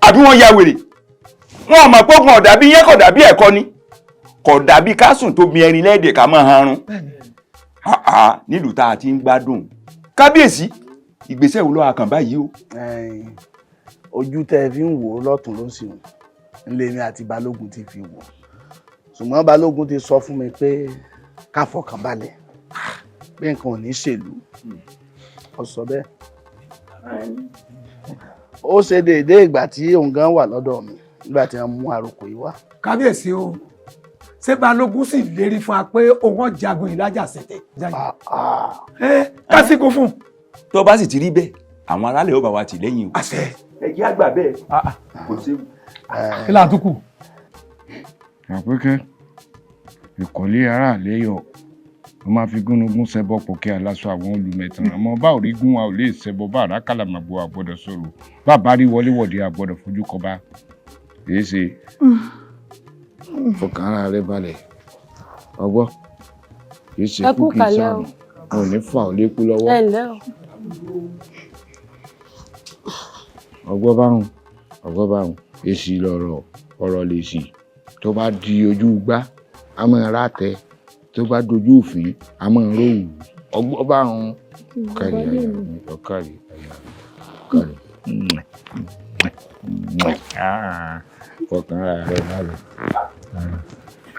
Àbí wọn ya wèrè. wọn ò mọ̀ pé ogun ọ̀dà bí yẹn kò dàbí ẹ̀kọ́ ni kò dàbí ká sùn tó mi ẹrin lẹ́ẹ̀dẹ̀ ká máa harun nílùú tá a ti ń gbádùn kábíyèsí ìgbésẹ̀ wo ló wà kàn báyìí o. ojú tẹ́ ẹ fi ń wò ó lọ́tún ló sì ń lèmi àti balógun ti fi wò ṣùgbọ́n balógun ti sọ fún mi pé ká fọkàn balẹ̀ pé nǹkan ò ní ṣèlú ó sọ bẹ́ẹ̀ ó ṣe déédéé ìgbà tí òun gan wà lọ́dọ̀ mi nígbà tí wọ́n mú àròkọ yìí wá. kábíyèsí o ṣé balógun sì lérí fún wa pé òun jagun ìlàjà ṣẹ̀tẹ̀. kásìkò fún. tó bá sì ti rí bẹ́ẹ̀ àwọn aráàlú ó bá wa tì lẹ́yìn o. àṣẹ. ẹ jẹ́ àgbà bẹ́ẹ̀ kò séwu. kí láà tún kù. àpékẹ́ ìkọ̀lé aráàlú yọ ló máa fi gúnugún ṣẹbọ pọ̀ kí aláṣọ àwọn olùmẹ̀tàn àmọ́ bá ò rí gún wa ò lè ṣẹbọ bá àrákàlà màbọ̀ àgbọ̀dọ̀ sọ̀rọ̀ bá bá rí wọléwọ̀de àgbọ̀dọ̀ fojú kọ bá èé ṣe fọkàn ara rẹ balẹ̀ ọgbọ́ kì í ṣe kú kì í sàrùn ò ní fà ó lékú lọ́wọ́ ọgbọ́ bárùn èsì lọ̀rọ̀ ọ̀rọ̀ lè sì tó bá di ojú gbá a máa rà tẹ tó bá dojú òfin a máa róòwù ọgbọ́ bárùn kárí àyà mi ọ̀kárí àyà kárí fọkàn ara rẹ balẹ̀.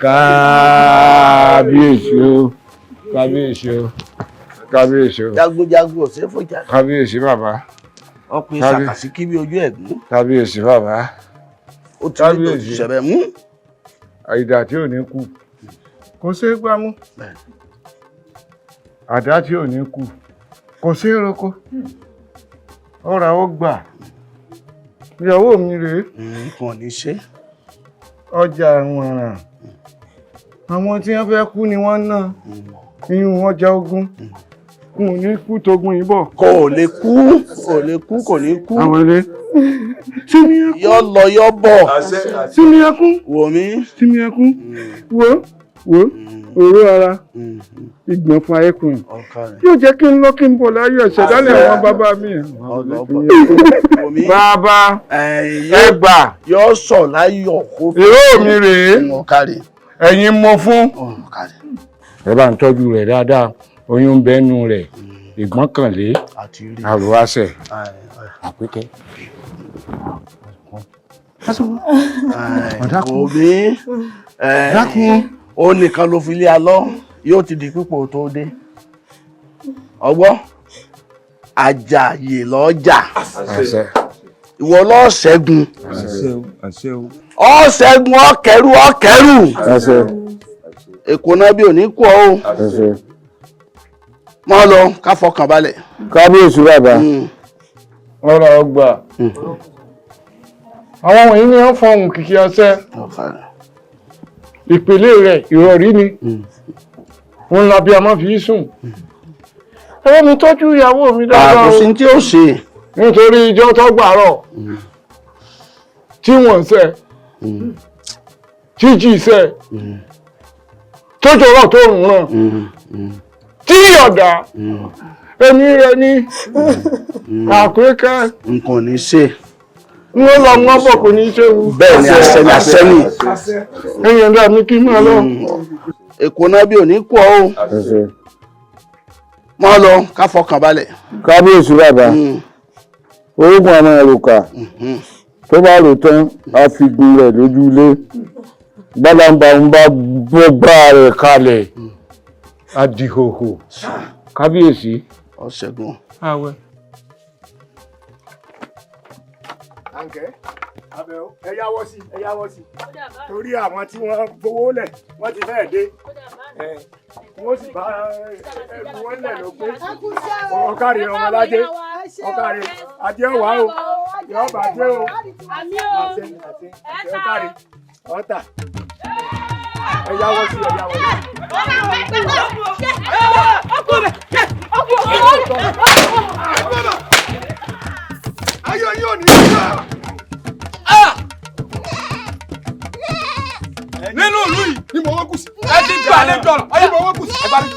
Kábíyèsí o kábíyèsí o kábíyèsí o. jagunjagun ò ṣe é fòjà. kábíyèsí bàbá. ọkùnrin ṣàkàsí kí bí ojú ẹ̀gún. kábíyèsí bàbá. ó ti ní tó ti ṣẹ̀bẹ̀ mú. àìdá tí ò ní kú kò ṣeé gbámú. àdá tí ò ní kú kò ṣeé roko. ọ̀rọ̀ ó gbà ìyàwó mi rèé. nǹkan ò ní ṣe. ọjà àwọn aràn àwọn tí wọ́n fẹ́ kú ni wọ́n ná iyún ọjà ogun n ò ní kú togun yìí bọ̀. kò lè kú kò ní kú. àwọn ilé sími ẹkún yọ lọ yọ bọ̀. sími ẹkún wò mí. sími ẹkún wo òró ara ìgbọ̀n fún ayékùn yóò jẹ́ kí n lọ kí n bọ̀ láyé ìṣẹ̀dálẹ̀ àwọn bàbá mi. bàbá ẹgbà yóò sọ láyọ̀ kó fi. ìró mi rèé ẹ̀yin mo fún. ẹ bá ń tọ́jú rẹ̀ dáadáa oyún bẹ́nu rẹ̀ ìgbọ́kànlé àrùwáṣẹ̀ àpékẹ́. òbí ó nìkan ló fi lé alọ́ yóò ti di pípò tó dé ọgbọ́ àjàyè lọ́jà ìwọ lọ́ọ́ ṣẹ́gun ọ̀ṣẹ́gun ọ̀kẹ́rù èkó náà bí òní kú ọ o mọ́ lọ ká fọkàn balẹ̀. kábíyèsí bàbá ọ̀rọ̀ ọgbà àwọn wọ̀nyí ni wọ́n fọhùn kìkì ọṣẹ ìpele rẹ̀ ìrọ̀rí ni òun làbí a máa fi sùn ẹ̀rọ mi tọ́jú ìyàwó mi dáadáa o. àkùsí tí ó ṣe. nítorí ìjọ tó gbàrọ̀ tí wọ́n ṣe tí jì ṣe tó jọrọ̀ tó rùn ràn tí ọ̀dà ẹni rẹ̀ ní àpékẹ́. nǹkan ò ní ṣe. n ó lọ mọ́ bọ̀ kò ní ṣe wù. bẹ́ẹ̀ ni àṣẹ ni. ẹ̀yìn ẹ̀dá mi kí n máa lọ. èkó náà bí òní kú ọ o. mọ́ lọ ká fọkàn balẹ̀. kábíyèsí bàbá orúkún ọmọ ẹ̀rùkà tó bá rò tán á fi gun rẹ̀ lójú ilé gbádàmbà ń bá bọ́gbà rẹ̀ kalẹ̀ adìhòhò kábíyèsí. ọ̀ṣẹ́gun. àwẹ̀. àǹkẹ́ abẹ́ o ẹ yáwọ́ sí torí àwọn tí wọ́n fowó lẹ̀ wọ́n ti fẹ́ẹ̀ dé wọ́n sì bá ẹ̀kú wọn lẹ̀ ló pé ọ̀kárí ọmọlájé ọ̀kárí ajé wà o yọ̀ọ́ bàjẹ́ o àti ọ̀kárí ọ̀tà ẹ yáwọ́ sí. ayọ̀ yóò ní ìgbà. nínú ìlú yìí ni mo wọ́n kù sí. ẹ ti gbà lẹ́jọ́ ọ̀rọ̀ ọ̀yà mo wọ́n kù sí. ẹ bá mi.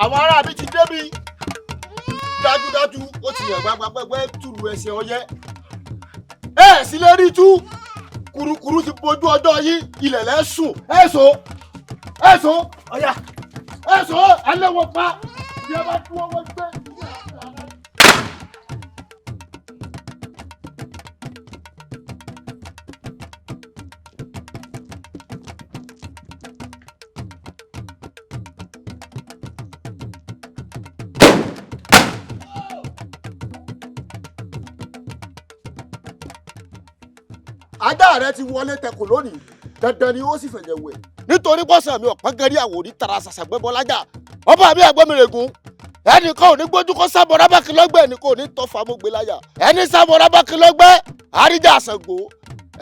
àwọn ará mi ti débi dájúdájú ó ti yàn gbagba pẹ́pẹ́ túlù ẹsẹ̀ ọyẹ́ ẹ sì lè rí tú kùrukùru ti bójú ọjọ́ yìí ilẹ̀ lẹ́sùn ẹ̀sùn ọ̀yà ẹ̀sùn alẹ́ wọn pa bí ẹ bá tú ọwọ́ gbé. ajá rẹ ti wọlé tẹkùn lónìí dandan ni ó sì fẹ̀jẹ̀ wẹ̀ nítorí bọ́sàn mi ọ̀pá gẹ́rí àwòrí tara ṣàṣàgbẹ́bọ lájà ọba mi àgbọ̀mìrègùn ẹnìkan ò ní gbójú kó sábọ̀ rábàkìlọ́gbẹ́ ẹnìkan ò ní tọ́ famógbé láyà ẹni sábọ̀ rábàkìlọ́gbẹ́ àríjà àṣàngó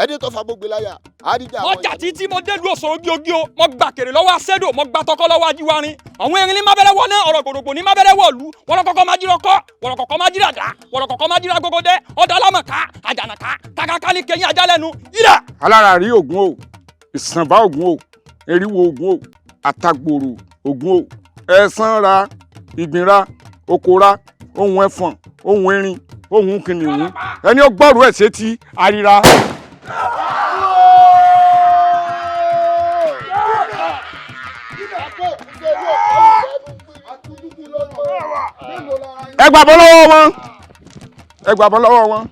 ẹni tọ́ famógbé láyà àríjà àwọn. ọjà títí mo dé lu òṣòro gíogí o mo gbà kèrè lọ́wọ́ aṣẹ́dò mo gbà tọkọ lọ́wọ́ ajíwárin àwọn erin ní mábẹ́rẹ́ wọlé ọ̀rọ̀ gbòdògbò ní mábẹ́rẹ́ wọ̀lú wọ́lọ́kọ́kọ́ májírọ́kọ́ wọ́lọ́kọ́kọ́ májíràdá wọ́lọ́kọ́kọ́ májírà gbogbo ọ̀dà alámọ̀ká àjànàká kàkàkà ní kẹyìn ajá lẹ́nu yíra. alára rí ògùn o ìsànbá ògùn o eriwo ògùn o àtàgbòrò ògùn o ẹ̀sán ra ìgbìnra okòra ohun ẹ̀fọ̀n ohun erin ohun kìnìún ẹni ó gbọ́rù ẹ̀ sétí àríra. ẹ gbàbọ́ lọ́wọ́ wọn ẹ gbàbọ́ lọ́wọ́ wọn.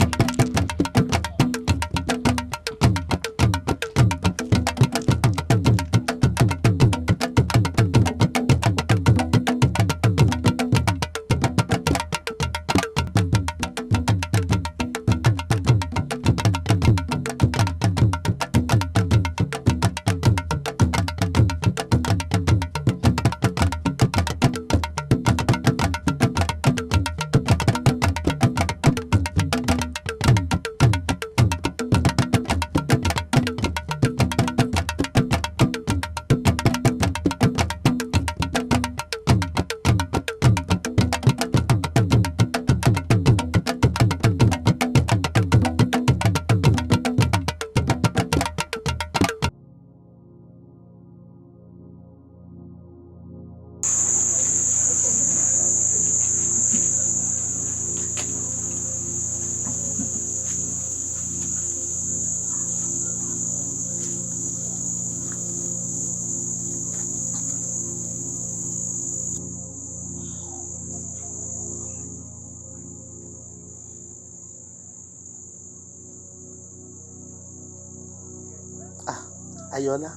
Ayọ̀lá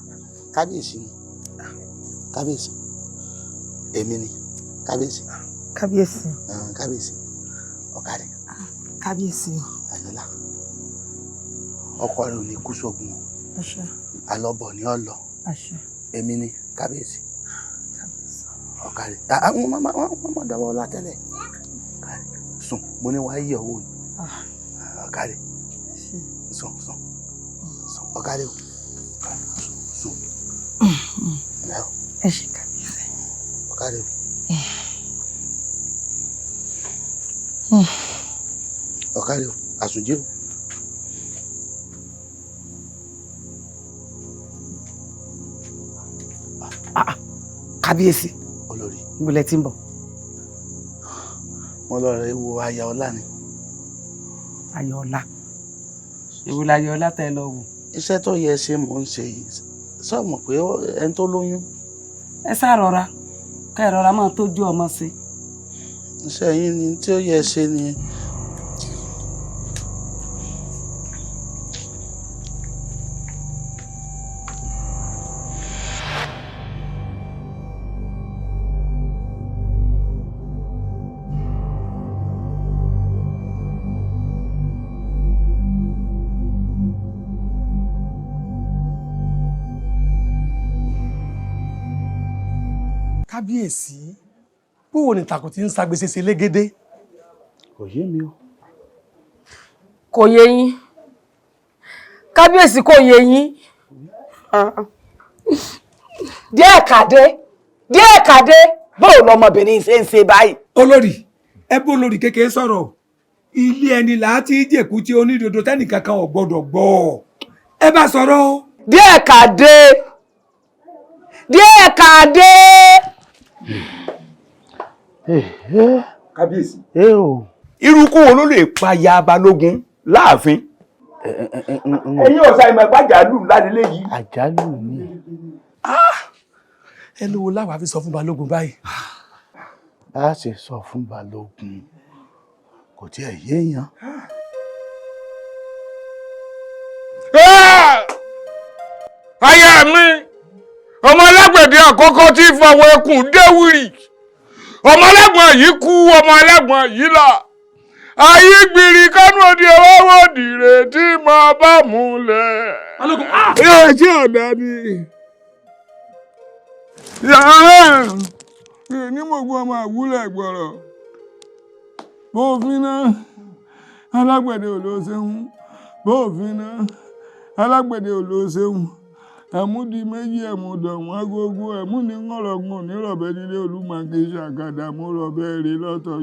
kábíyèsí ni kábíyèsí èmi ni kábíyèsí. kábíyèsí. kábíyèsí ọ̀kadì. kábíyèsí. Ayọ̀lá ọkọ rẹ ò ní kú sógun o. àṣẹ. alọ́bọ̀ ni ọ lọ. àṣẹ. èmi ni kábíyèsí. ọ̀kadì àwọn ọmọ dọwọ́ látẹ̀lẹ̀ sùn mo ní wàá yí ọwọ́ ni ọ̀kadì sùn ọ̀kadì o. ẹ ṣe kábíyèsí. ọ̀kadì o. ọ̀kadì o àsùnjẹ́ o. kábíyèsí. olórí. ìbùlẹ̀ tí ń bọ̀. mo lọ rẹ wo Ayọ̀ọ́lá ni. Ayọ̀ọ́lá ìwúlẹ̀ Ayọ̀ọ́lá tẹ́ ẹ lọ wò. iṣẹ́ tó yẹ ṣe mò ń ṣe yìí sọ mọ̀ pé ẹni tó lóyún. ẹ sá rọra ká ẹ rọra máa tójú ọmọ sí. iṣẹ́ yín ni tí ó yẹ ṣe ni. kábíyèsí bóò ní tàkùn tí ń ṣàgbéṣe ṣe légédé. kò yé mi o. kò yé yín kábíyèsí kò yé yín díẹ̀ kàdé bóò lọmọbìnrin ṣe ń ṣe báyìí. olórí ẹ bó olórí kékeré sọ̀rọ̀ ilé ẹni láti jẹ̀kú tí onídodo tẹ́nìkankan ò gbọ́dọ̀ gbọ́ ẹ bá sọ̀rọ̀. díẹ̀ kàdé. kábíyèsí. o. irúkú wo ló lè pa ya balógun láàfin. ẹ̀yin ọ̀sà ìmọ̀ ẹ̀pá àjálù ládélé yìí. àjálù ni. ẹ lówó láwàá fi sọ fún balógun báyìí. a ṣe sọ fún balógun kò tiẹ̀ yéèyàn. aya mi ọmọ alágbẹ̀dẹ àkọ́kọ́ tí fọwọ́ ẹkùn déwìrì ọmọ alágbọ̀n yìí kú ọmọ alágbọ̀n yìí là ayé gbìrì kánú òde ọwọ́ òdìrè tí mo bá mú lẹ̀. yóò ṣe ọ̀dà ni ní gbogbo ọmọ àwúlẹ̀ gbọ̀rọ̀ bófin náà alágbẹ̀dẹ ò ló ṣeun bófin náà alágbẹ̀dẹ ò ló ṣeun ẹ̀múdi méjì ẹ̀múdọ̀wọ́n agogo ẹ̀múni ńlọrọ̀gùn nírọ̀bẹ nílé olúmọ̀kì ṣàgàdà mú rọ̀bẹ rí lọ́tọ̀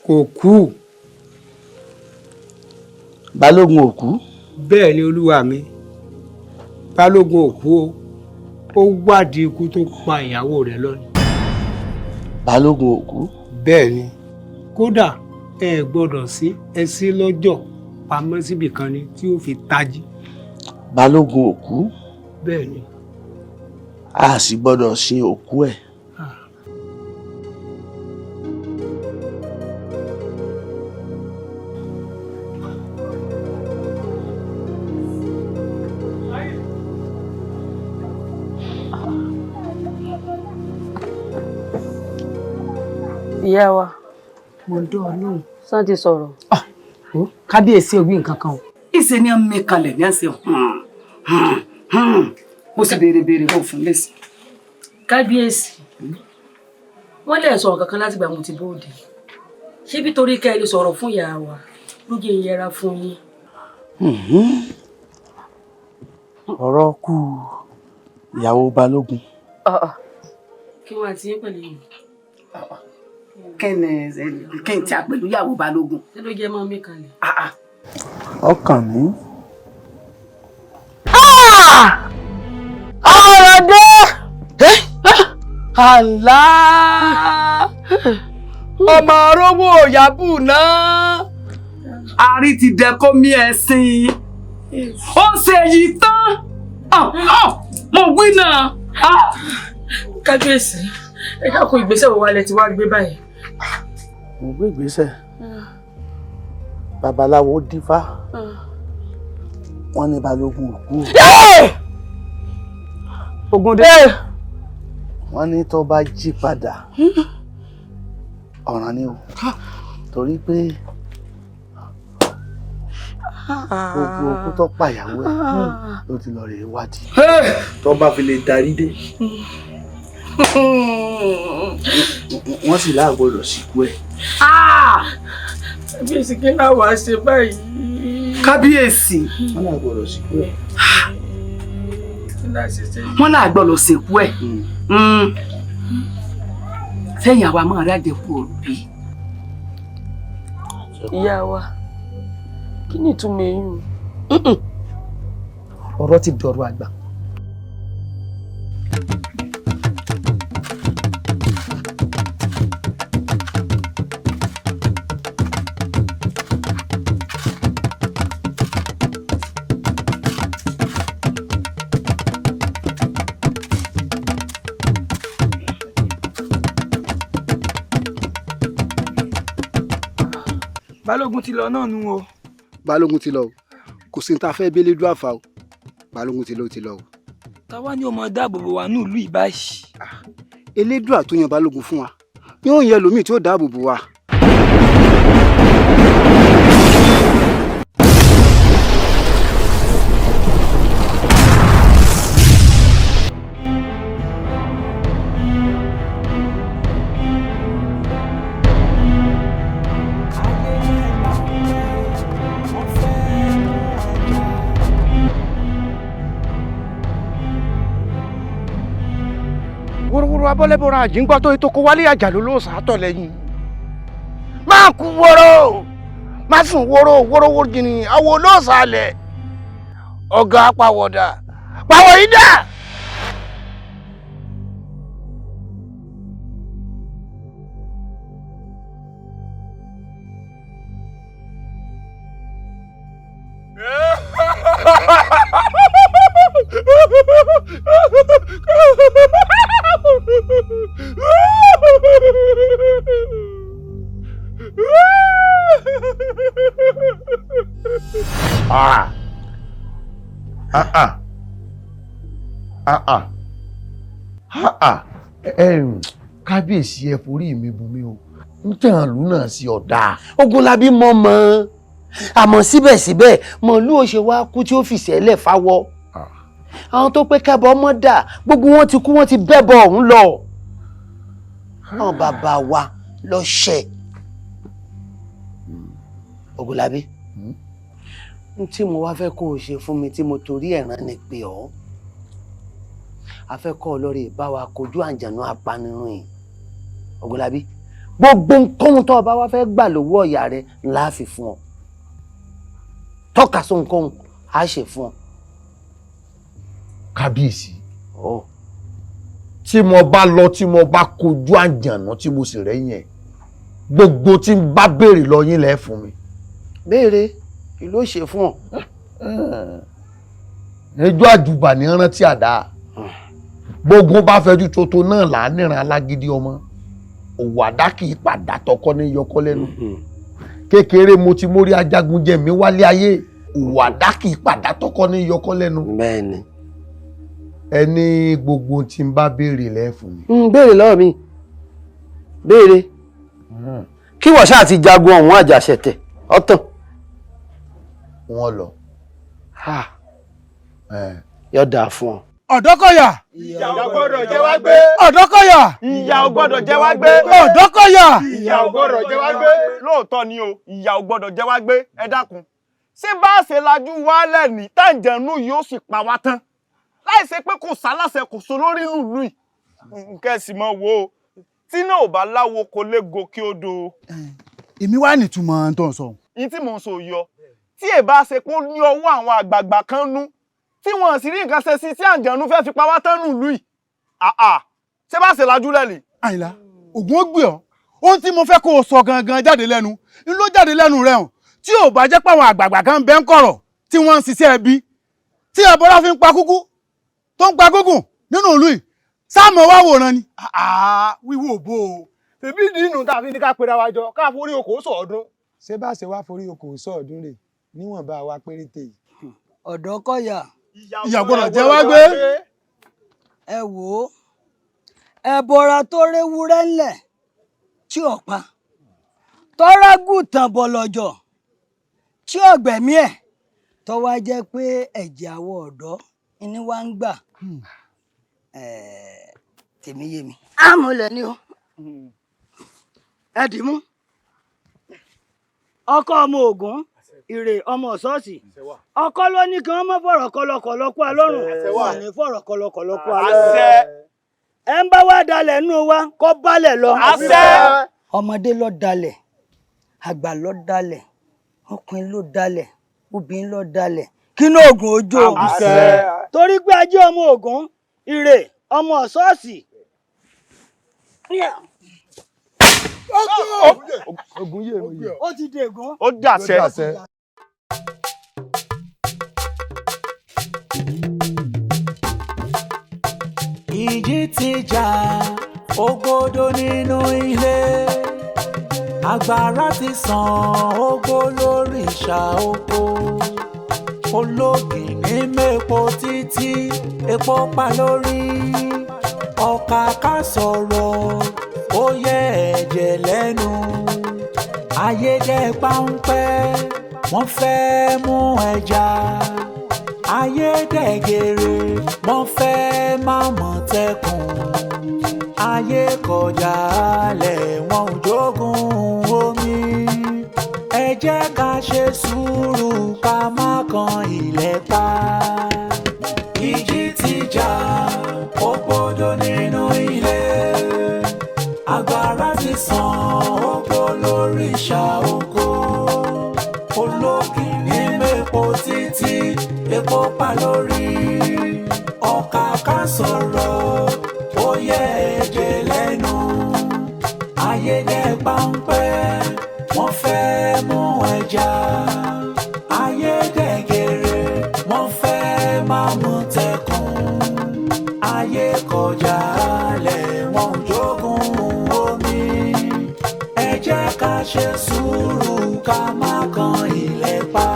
kò kú. balógun ò kú. bẹ́ẹ̀ ni olúwa mi balógun ò kú o ó wádìí ikú tó pa ìyàwó rẹ̀ lọ́nà. balógun ò kú. bẹ́ẹ̀ ni kódà ẹ gbọ́dọ̀ sí ẹ sí lọ́jọ́ pamọ́ síbì kan ni tí ó fi tají. balógun ò kú. bẹ́ẹ̀ ni. a sì gbọ́dọ̀ sin òkú ẹ̀. ìyá wa mo dán ọ lóhùn sàn ti sọ̀rọ̀. kábíyèsí òwì nǹkan kan o. ìṣe ni ọmọ mi kalẹ̀ ní àṣẹ mo sì béèrè mo fún lẹ́sì. kábíyèsí wọ́n lè sọ̀rọ̀ kankan láti gbà mo ti bóde ṣé bí torí ká ẹ lè sọ̀rọ̀ fún ìyá wa ló jẹ́ ìyẹra fún yín. ọ̀rọ̀ kú ìyàwó balógun. kí wọ́n àti yín pẹ̀lú yìí. kẹ́ni tí a pẹ̀lú ìyàwó balógun. ṣé ló jẹ́ mọ́ mi kalẹ̀. ọkàn mi. ọ̀rọ̀ dé. àlá ọmọ arówó òyàbù náà àrí ti dẹ́kọ́ mi ẹ̀sìn ó ṣe èyí tán mo wí náà. kábíyèsí ẹ dákun ìgbésẹ̀ wo wá lẹ ti wá gbé báyìí. mo gbé ìgbésẹ̀ babaláwo dífá wọ́n ní balógun òkú. Ògúndé. wọ́n ní tó bá jí padà ọ̀ràn ni o torí pé gbogbo okú tó pàyàwó ẹ̀ ló ti lọ rèé wádìí tó bá fi lè darí dé wọ́n sì láàgbọ́dọ̀ síkú ẹ̀. kábíyèsí kí náà wàá ṣe báyìí. kábíyèsí wọ́n láàgbọ́dọ̀ síkú ẹ̀. wọ́n láàgbọ́dọ̀ síkú ẹ̀. sẹ́yìn àwa máa rájẹ kú òbí. ìyá wa kí ni ìtumọ̀ eyín. ọ̀rọ̀ ti dọ̀rọ̀ àgbà. balógun ti lọ náà nù o. balógun ti lọ o kò sí ní ta fẹ́ bẹ́lẹ́ dún àfà o balógun ti lọ o. táwa ni ọmọ dáàbò bò wá ní ìlú ìbáyìí. elédùà tó yan balógun fún wa yóò yẹ lómi tí ó dáàbò bò wá. wa bọ́lẹ́bọ̀ra àjíngbọ́ tó kó wálé àjà ló sàátọ̀ lẹ́yìn. Máa kú wóró má sùn wóró jìnnì àwọn olóòsàlẹ̀ ọ̀gá pàwọ̀dà pàwọ̀ yìí dà. Kábíyèsí ẹ forí mi bù mí o ń tàn lù náà sí ọ̀dà. Ogunlabi mọ̀ àmọ́ síbẹ̀síbẹ̀ mọ̀lú ò ṣe wá kú tí ó fi ṣẹlẹ̀ fáwọ́. Àwọn tó pé kẹ́bọ mọ́ dà gbogbo wọn ti kú, wọn ti bẹ́bọ ọ̀hún lọ. Àwọn bàbá wa lọ ṣẹ̀. Ogunlabi n tí mo wá fẹ́ kó o ṣe fún mi tí mo torí ẹ̀ràn ni pé ọ́ a fẹ́ kọ́ ọ lórí bá wa kojú àǹjànú apanirun yìí. Ogunlabi gbogbo nǹkan tó o bá wá fẹ́ gbà lọ́wọ́ ọ̀yà rẹ ńlá fi fún ọ. Tọ́ka sóhun kóhun á ṣe fún ọ. Kábíyèsí tí mo bá lọ tí mo bá kojú àǹjànú tí mo sì rẹ́yìn ẹ̀ gbogbo tí n bá béèrè lọ yín lẹ́ fún mi. Béèrè kí ló ṣe fún ọ. ẹjọ́ àjùbà ní rántí àdá gbogbo bá fẹjú tótó náà là á níran alágídí ọmọ òwò àdá kì í padà tọkọ ní yọkọ lẹ́nu kékeré mo ti mórí ajagun jẹ mi wálé ayé òwò àdá kì í padà tọkọ ní yọkọ lẹ́nu. Bẹ́ẹ̀ni. Ẹni gbogbo tí n bá béèrè lẹ́ fún mi. Béèrè lọ́wọ́ mi béèrè kí wọ́n ṣáà ti jagun ọ̀hún àjàṣẹ̀tẹ̀ ọ̀tàn. Wọ́n lọ. Yóò dáa fún ọ. Ọ̀dọ́kọ̀yà. Ìyà ò gbọ́dọ̀ jẹ wá gbé. Ọ̀dọ́kọ̀yà. Ìyà ò gbọ́dọ̀ jẹ wá gbé. Ọ̀dọ́kọ̀yà. Ìyà ò gbọ́dọ̀ jẹ wá gbé. Lóòótọ́ ni o, ìyà ò gbọ́dọ̀ jẹ wá gbé. Ẹ dákun. Ṣé bá a ṣe lajú wálẹ̀ ní tàǹjẹ̀nú yóò sì pa wá tán? Láì ṣe pé kò sálàṣẹ kò so lórí ìlú yìí. Nǹkan sì mọ̀ wo o. Tí náà ò bá láwo kò lè gòkè odò. Èmi wá nìtumọ̀ tó ń sọ. Ìyí tí mò ń sọ yọ. Tí ẹ bá ṣe pé ó ní ọwọ́ àwọn àgbààgbà kan nú. Tí wọ́n sì rí nǹkan ṣe sí tí àǹjẹ̀nú fẹ́ fi pa wá tán nù lùí. Ṣé bá ṣe lajú lẹ́lì? Àyìnlá, ògùn ó gbé ọ. Ohun tí mo fẹ́ kó o sọ gangan jáde lẹ́nu, ń ló jáde lẹ́nu rẹ̀ hàn. Tí ò bá jẹ́ pé àwọn àgbààgbà kan bẹ́ ń kọ̀rọ̀ tí wọ́n ń ṣiṣẹ́ ẹbí. Tí ẹbọra fi ń pa kúkú tó ń pa gúngùn nínú ìlú yìí. Sáàmù wá wòran ni. Wíwò bó o. Tèmi dínú tá a fi ní ká pera wa jọ ká forí okòó sọ̀ọ́dún. Ṣé bá ṣe wá forí okòó sọ̀ọ́dún rè níwọ̀nba wa péréte yìí. Ọ̀dọ́kọ̀yà. Ìyà gbọ́dọ̀ jẹ wá gbé. Ẹ wò ó ẹbọra tó réwúrẹ́ ńlẹ̀ tí ò pa tọ́rágùtàn bọ̀lọ̀jọ̀ tí ọ̀gbẹ̀mí ẹ̀ tó wá jẹ́ pé ẹ̀jẹ̀ àwọ̀ ọ̀dọ́ ni wá ń gbà tèmi yé mi. Àmúlẹ̀ ni o ẹ dì mú ọkọ ọmọ Ògún Ìrè ọmọ ṣọ́ọ̀ṣì ọkọ ló ní kí wọ́n mọ́ fọ̀rọ̀ kọlọkọlọ kú alọ́rùn wọ́n ní fọ̀rọ̀ kọlọkọlọ kú alọ́rùn. Ẹ ń bá wá dalẹ̀ nínú wa kó balẹ̀ lọ. Ọmọdé ló dalẹ̀ àgbà ló dalẹ̀ ọkùnrin ló dalẹ̀ obìnrin ló dalẹ̀ kí ní Ògún ojú torí pé ajé ọmọ Ògún Ìrè ọmọ ṣọ́ọ̀ṣì. Ògún yé mi. Ó ti dègún. Ó dàṣẹ. Ìjì ti jà ògbódò nínú ilé agbára ti sàn ògbó lórí ìṣà oko ológì ní mẹ́po títí epo pa lórí ọkà ká sọ̀rọ̀ ó yẹ ẹ̀jẹ̀ lẹ́nu ayédè páńpẹ́ wọ́n fẹ́ mú ẹja ayédègèrè wọ́n fẹ́ má mọ̀tẹ́kùn ayé kọjá alẹ̀ wọn ò jogún omi ẹ jẹ́ ká ṣe sùúrù ká má kan ilẹ̀ pa ìjì ti jà ó gbódò nínú ilé. ṣá oko olókìní mẹ́po títí epo pa lórí ọkà ká sọ̀rọ̀ ó yẹ ẹ̀jẹ̀ lẹ́nu ayédè páńpẹ́ wọ́n fẹ́ mú ẹja ayédè gèrè wọ́n fẹ́ máa mú tẹkùn ayé kọjá lẹ̀ wọ́n jogún omi ẹ jẹ́ ká ṣe sùúrù ká má kan ilẹ̀ pa.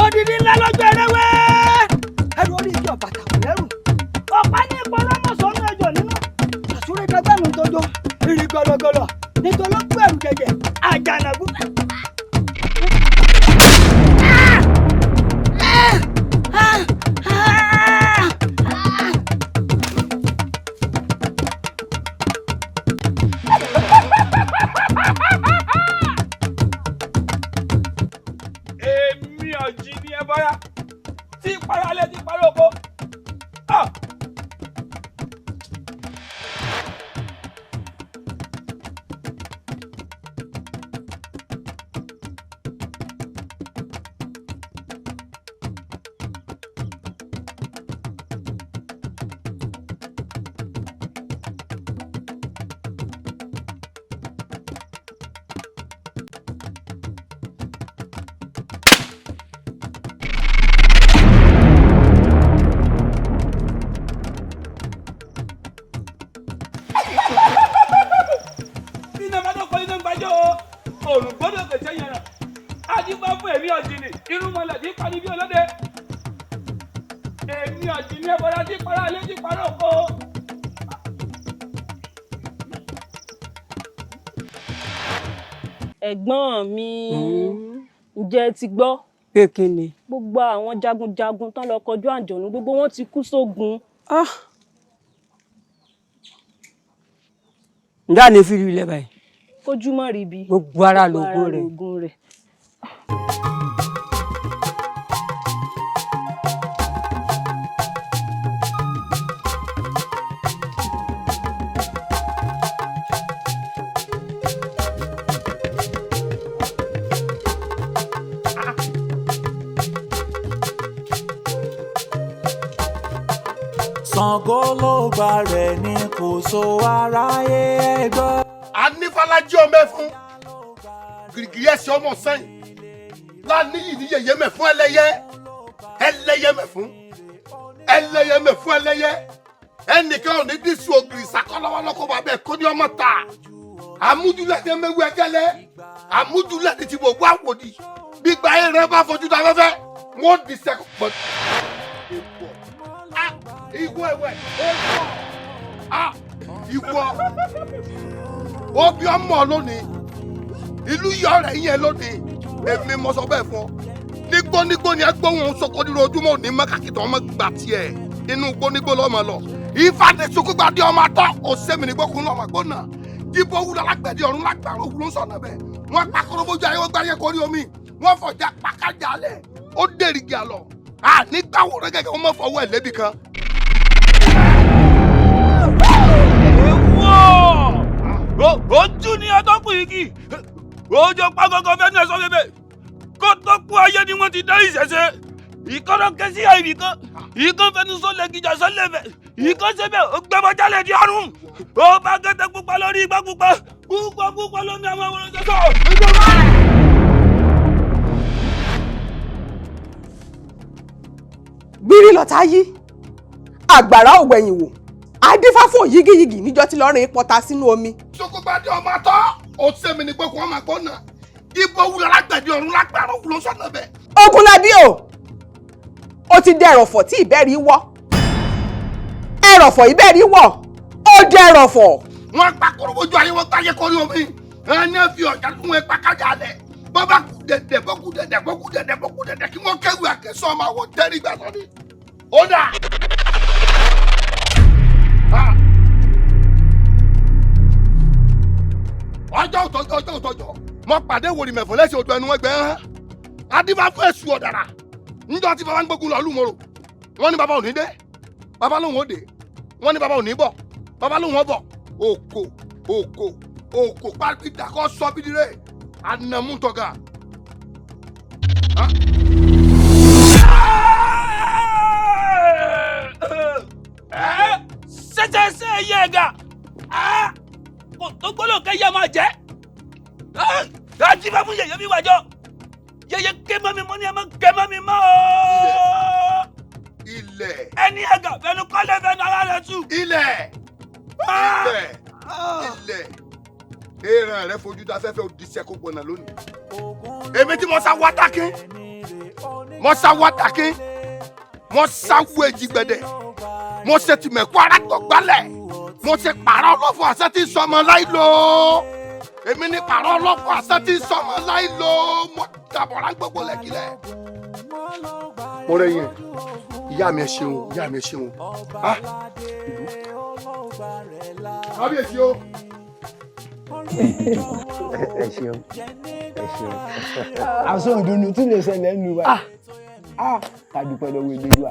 Odidi ńlá lọ́jọ́ ẹrẹ́wẹ́ ẹrù orí ìjọ bàtà kò lẹ́rù ọ̀pá ní ipò ọlọ́mọ̀sọ́nù ẹjọ́ nínú àsúré dọ́gbẹ́nu tọjọ́ ìrì gọlọgọlọ nítorí ó gbẹ̀rù gẹ̀gẹ̀ àjànàkú. Èmi ọ̀jì ni ẹ bọ́ra tí paralẹ́ ti parí oko. Òrùn gbọ́dọ̀ kẹ̀kẹ́ yẹn rà. Adífá fún èmi ọ̀jìnì, irúnmọlẹ̀ tí pa ní bí olóde. Èmi ọ̀jìnì ẹ̀bọ̀ra tí para ilé tí para oko. Ẹ̀gbọ́n mi, ǹjẹ́ ẹ ti gbọ́? Pé kí ni? Gbogbo àwọn jagunjagun tán lọ kọjú àjọ̀nú, gbogbo wọn ti kú sógun. Ǹjẹ́ àní fi rí ilẹ̀ báyìí? Kójúmọ́ ríbi. Gbogbo ara lògùn rẹ̀. Ṣàngó ló gbà rẹ̀ ní kò so aráyé ẹgbọ́. Anífàlájí ọmọ ẹfun gìrìgìrì ẹsẹ ọmọ sẹ́yìn láníyì ní yẹyẹ mẹfún ẹlẹ́yẹ mẹfún ẹlẹ́yẹ mẹfún ẹlẹ́yẹ ẹnìkan ò ní dísù ògiri sàkọlọwọlọkọ bàbá ẹ kó ní ọmọ ta àmúdúlẹ̀dẹ mẹwú ẹgẹlẹ àmúdúlẹ̀dẹ ti gbogbo àwòdì gbígba ẹrẹ bá fojú da fẹ́fẹ́ wọn di sẹkọ pọ ìwọ ẹwẹ ìwọ obi ọmọ lónìí ìlú yọ rẹ yẹn lónìí èmi mọ sọ bẹ́ẹ̀ fún ọ nígbónígbó ni ẹgbóhùn sọkọdúró ojúmọ́ òní mẹkàkìtàn ọmọ gbà tiẹ̀ inú gbónígbó lọmọ lọ ìfàdé sukugbadé ọmọ atọ òsèmi nígbókun lọmọ gbóná jíbó wúlọ lágbẹdẹ ọrùn lágbàrún òwúrò sọnà bẹ́ẹ̀ wọn pàkọrọ bójú ayé wọn gbáyé kórí omi wọn fọjá pàkájà alẹ ó dèrìgì àlọ nígbàwó rẹ gẹ́gẹ́ wọn mọ fọwọ́ ẹ lébi kan. Ojú ni atọ́kùn igi ojú pàgọ́gọ́ fẹ́ ní ẹ̀sọ́ bèbè kó tó kú ayé ni wọ́n ti dá ìṣẹ̀ṣẹ̀ ìkọ́nà kẹ́sí àìbì kan ìkọ́ fẹnu sọ́lẹ̀ gíjà sọ́lẹ̀ fẹ́ ìkọ́ sẹ́bẹ̀ ó gbẹ́bọ̀ jálẹ̀ di ọ̀run ó bá gẹ́tẹ́ pupa lórí igbá pupa púpọ̀ lómi àwọn ọmọ ìṣẹ̀ṣọ́ ìjọba. gbírí lọ́tà yí àgbàrá òwẹ̀yìn wò àdífá fún yigiyigi níjọ́ tí lọ́rìn pọta sínú omi. Sokogbadé ọmọ atọ́ ó sẹ́mi ní pé kó wọ́n máa gbọ́ náà ibo wúlò lágbẹ̀dẹ ọ̀run lágbàrọ̀ wúlò sọ̀nà bẹ̀. Ogunlabi o ti dẹrọ̀fọ̀ tí ìbẹ́rí wọ́ ẹrọ̀fọ̀ ìbẹ́rí wọ̀ ó dẹrọ̀fọ̀. wọ́n pa korobojú ayé wọn gbáyé kórí omi ẹni fi ọ̀jà fún ẹ pàkájà lẹ̀ bọ́bá kù dẹ̀dẹ̀ bọ́kù dẹ̀dẹ̀ bọ́kù dẹ̀dẹ̀ bọ́kù dẹ̀dẹ̀ kí wọ́n kéwì àkẹ́sọ́ ọmọ àwọn tẹ́rì gbà sọ́ni. ó dà. ọjọ́ òtọ́jọ́ mo pàdé wòlíì mẹ̀fọ́ lẹ́sẹ̀ odò ẹnu ẹgbẹ́ hàn adífá fún èṣù ọ̀dàrà níjọ́ tí bàbá ń gbógun lọ lùmọ̀rọ̀ wọ́n ní bàbá ò ní dé bàbá lòun ò dé wọ́n ní bàbá ò ní bọ̀ bàbá lòun ò bọ̀ òkò pàdé kọ́ sọ bídìrẹ́ anamúntọ́gà. ṣẹṣẹ yẹ ga tó gbọ́dọ̀ kẹ́ yẹ máa jẹ́ dájú bá fún yẹyẹ mi wájọ yẹyẹ ké mọ́ mi mọ́ ní ẹ má ké mọ́ mi mọ́ o. ilẹ̀. ẹni ẹ̀gà fẹnu kọ́lé fẹnu ara rẹ̀ tù. ilẹ̀. èèrà rẹ fojú da fẹ́fẹ́ òdìṣẹ́ kó gbọ́nà lónìí. èmi tí mo sá wá dákín mo sá wá dákín mo sá wú èjì gbẹ̀dẹ̀ mo ṣe tìmẹ̀kú ara tó gbálẹ̀ mo ṣe pààrọ̀ ọlọ́fọ̀ àṣẹ tí sọmọ láì lò èmi ní pààrọ̀ ọlọ́fọ̀ àṣẹ tí sọmọ láì lò mo dàbọ̀rà gbogbo lẹ́kìlẹ̀. mo rẹ yẹn ìyá mi ẹ ṣeun ìyá mi ẹ ṣeun kábíyèsí o. ẹ ṣeun ẹ ṣeun. aṣọ ìdùnnú tí lè ṣẹlẹ̀ nínú wa ká dúpẹ́ lọ́wọ́ Elédùà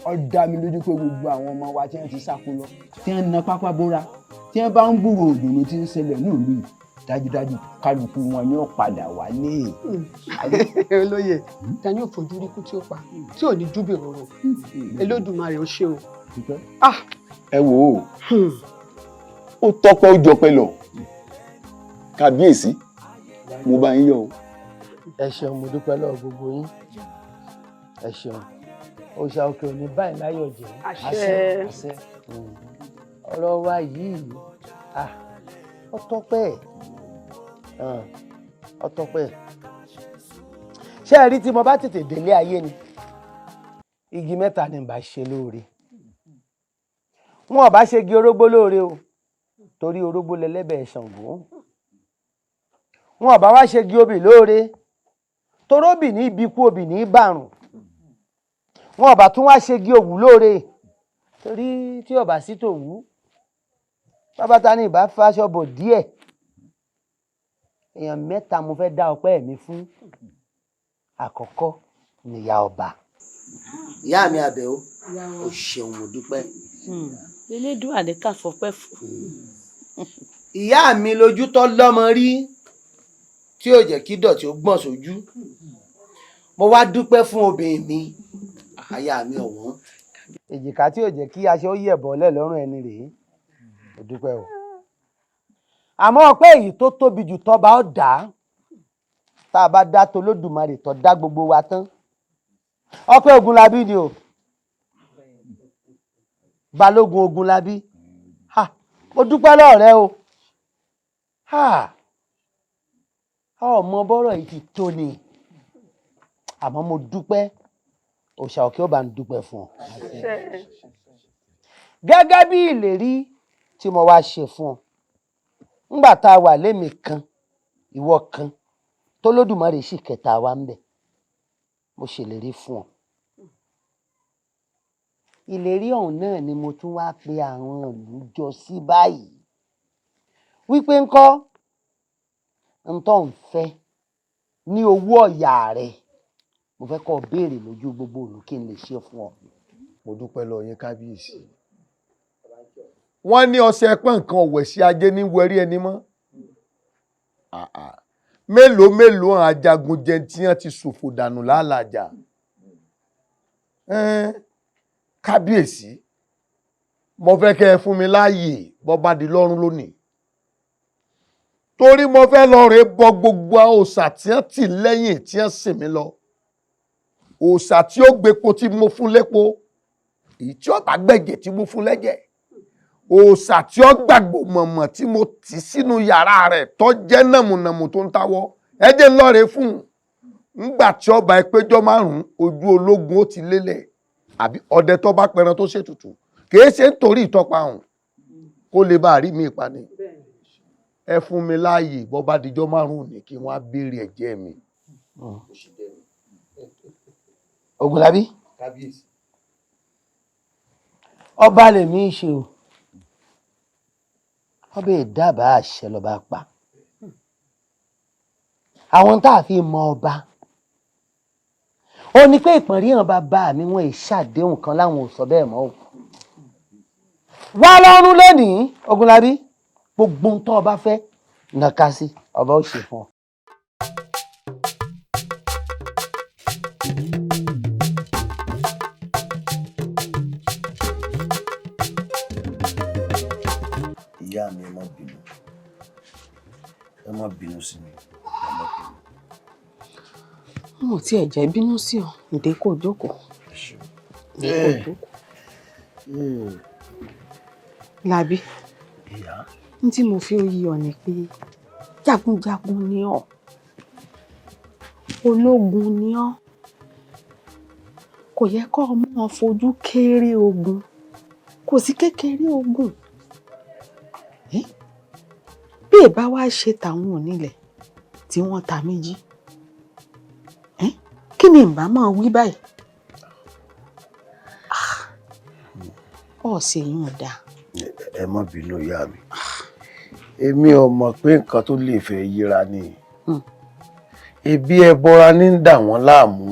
ó dá mi lójú pé gbogbo àwọn ọmọ wa tí wọ́n ti sáko lọ tí wọ́n na pápá bóra tí wọ́n bá ń gbúrò ìdùnnú tí ń ṣẹlẹ̀ ní ìlú yìí dájúdájú kálukú wọn ni ó padà wálé. olóyè ta ni ó fojú rí kú tí ó pa tí ò ní júbì rọrùn Olódùmarè ó ṣe o. ẹ wò ó tọ́pẹ́ ó jọpẹ́ lọ kábíyèsí mo bá yín yọ̀ o. ẹ ṣeun mo dúpẹ́ lọ́wọ́ gbogbo yín ẹ ṣeun òòṣà òkè òní báyìí láyọ̀ jẹ́ àṣẹ ọ̀rọ̀ wa yìí ọtọ́pẹ́ ṣé ẹ rí tí mo bá tètè délé ayé ni igi mẹ́ta ni bá ṣe lóore wọn ò bá ṣe igi orógbó lóore o torí orógbó lẹlẹ́bẹ̀ Ṣàngó wọn ò bá wá ṣe igi obì lóore toróbì ní ibi kú obì ní bàrùn wọn ò bá tún wá ṣe igi òwú lóore torí tí ò bá sí tòwú bàbá ní ìbá fáṣọ bò díẹ̀ èèyàn mẹ́ta mo fẹ́ dá ọpẹ́ mi fún àkọ́kọ́ níyà ọba ìyá mi Àbẹ̀ó o ṣeun mo dúpẹ́. Elédùà àdé ká fọpẹ́ fún. ìyá mi lójú tó lọ́mọ rí tí ò jẹ́ kí dọ̀tí ó gbọ̀n sójú mo wá dúpẹ́ fún obìnrin mi aya mi ọ̀wọ́n èjìká tí ò jẹ́ kí aṣọ yẹ̀ bọ́lẹ̀ lọ́rùn ẹni rèé mo dúpẹ́ o àmọ́ ọpẹ́ èyí tó tóbi jù tọ́ba ó dá tá a bá dá t'Olódùmarè tó dá gbogbo wa tán ọpẹ́ Ògúnlábí ni o Balógun Ògúnlábí mo dúpẹ́ lọ́wọ́ rẹ o ọmọ bọ́rọ̀ yìí ti tó ni àmọ́ mo dúpẹ́ òòṣà òkè ó bá ń dúpẹ́ fún ọ gẹ́gẹ́ bí ìlérí tí mo wá ṣe fún ọ ńgbà tá a wà lémi kan ìwọ kan t'Olódùmarè sì kẹta wa ń bẹ mo ṣèlérí fún ọ ìlérí ọ̀hún náà ni mo tún wá pe àwọn ìlú jọ sí báyìí wípé ńkọ́ ntọ́ ń fẹ́ ní owó ọ̀yà rẹ mo fẹ́ kọ́ béèrè lójú gbogbo ìlú kí n lè ṣe fún ọ. mo dúpẹ́ lọ yín kábíyèsí wọ́n ní ọṣẹ pọ́n nǹkan ọ̀wẹ̀ sí ajé ní wẹrí ẹni mọ́ mélòó mélòó ajagun jẹ tí wọ́n ti ṣòfò dànù lálàjà kábíyèsí mo fẹ́ kẹ́ ẹ fún mi láàyè bọ́ bá di lọ́rùn lónìí torí mo fẹ́ lọ rè bọ gbogbo òòṣà tí wọ́n tì lẹ́yìn tí wọ́n sìn mí lọ òòṣà tí ó gbépo tí mo fún lépo èyí tí ó bá gbẹ̀jẹ̀ tí mo fún lẹ́jẹ̀ òòṣà tí ó gbàgbó mọ̀mọ̀ tí mo tì sínú yàrá rẹ̀ tó jẹ́ nàmùnàmù tó ń tawọ́ ẹ jẹ́ ń lọ́ọ̀rẹ́ fún un ńgbà tí ọba ìpéjọ́ 5 ojú ológun ó ti lélẹ̀ àbí ọdẹ tó bá pẹran tó ṣètùtù kìí ṣe nítorí ìtọ́pa ọ̀hún kó lè bá rí mi ìpani ẹ fún mi láàyè bọ́ bá dijọ́ 5 ní kí wọ́n á béèrè ẹ̀jẹ̀ mi. Ògúnlábí kábíyèsí ọba lèmi ṣe o ọba ìdábàá àṣẹ lọba pa àwọn tá a fi mọ ọba ó ní pé ìpọ̀nríhàn bàbá mi wọn ìṣàdéhùn kan láwọn ò sọ bẹ́ẹ̀ mọ́ o wá lọ́rùn lónìí Ògúnlábí gbogbo ohun tó ọba fẹ́ nàka sí ọba ó ṣe fún ọ. ìyá mi ẹ má bínú sí mi mo ti ẹ̀ jẹ́ bínú sí ọ ǹdẹ́ kò jókòó. Lábí n tí mo fi yí ọ ni pé jagunjagun ni ọ ológun ni ọ kò yẹ kó o máa fojú kéré ogun kò sí kékeré ogun bí ìbá wá ṣe tàwọn onílẹ̀ tí wọ́n ta méjì kí ni ìbá máa wí báyìí ọ̀sẹ̀ yìí ò dáa. ẹ má bínú ìyá mi èmi ò mọ̀ pé nǹkan tó lè fẹ́ yíra ni ebi ẹbọra ní ń dà wọ́n láàmú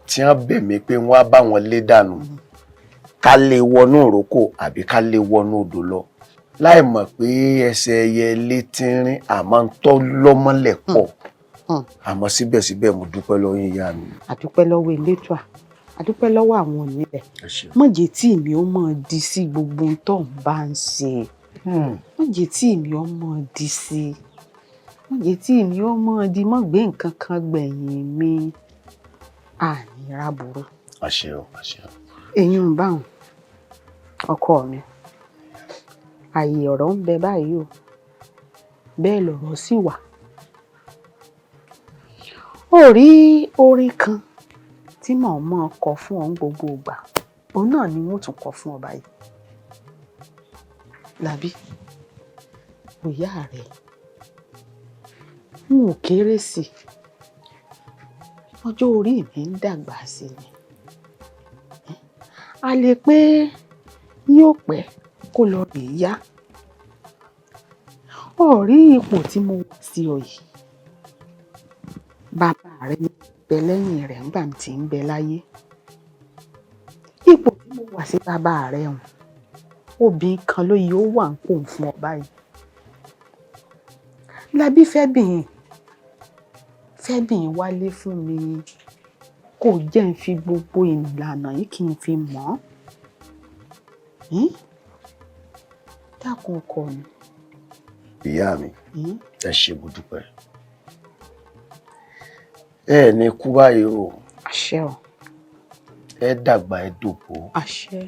tí wọ́n bẹ̀ mí pé wọ́n á bá wọn lé dànù ká lè wọnú ìrókò àbí ká lè wọnú odò lọ láì mọ̀ pé ẹsẹ̀ ẹyẹ létí rín àmọ́ ń tọ́ lọ́mọ́lẹ̀ pọ̀ àmọ́ síbẹ̀síbẹ̀ mo dúpẹ́ lọ́wọ́ ìyá mi. àdúpẹ́ lọ́wọ́ elétùà àdúpẹ́ lọ́wọ́ àwọn onílẹ̀ mọ̀jẹ̀ tí mi ó mọ̀ di sí gbogbo tó ń bá ń ṣe mọ̀jẹ̀ tí mi ó mọ̀ di sí mọ̀jẹ̀ tí mi ó mọ̀ di mọ̀ gbé nǹkan kan gbẹ̀yìn mi àníra burú. àṣẹ o àṣẹ o. èyí ń báwọn ọkọ mi ààyè ọ̀rọ̀ ń bẹ báyìí o bẹ́ẹ̀ lọ̀rọ̀ sì wà. ó rí orin kan tí màá mọ̀ kọ fún ọ gbogbo ìgbà òun náà ni wọ́n tún kọ fún ọ báyìí. Lábí òyà rẹ̀ n ò kéré sí i ọjọ́ orí mi ń dàgbà sí ni a lè pé yóò pẹ́ kó lọ rè é yá ó rí ipò tí mo wà sí ọ yìí bàbá rẹ ní bẹ lẹ́yìn rẹ̀ ńgbà tí ń bẹ láyé ipò tí mo wà sí bàbá rẹ hàn obìnrin kan ló yẹ ó wà ń pò fún ọ báyìí. Lábí fẹ́bìyìn wálé fún mi kò jẹ́ ń fi gbogbo ìlànà yìí kí n fi mọ̀ ọ́ dákun ọkọ mi. ìyá mi ẹ ṣé mo dúpẹ́ ẹ ní kú báyìí o. àṣẹ o. ẹ dàgbà ẹ dòpò. àṣẹ.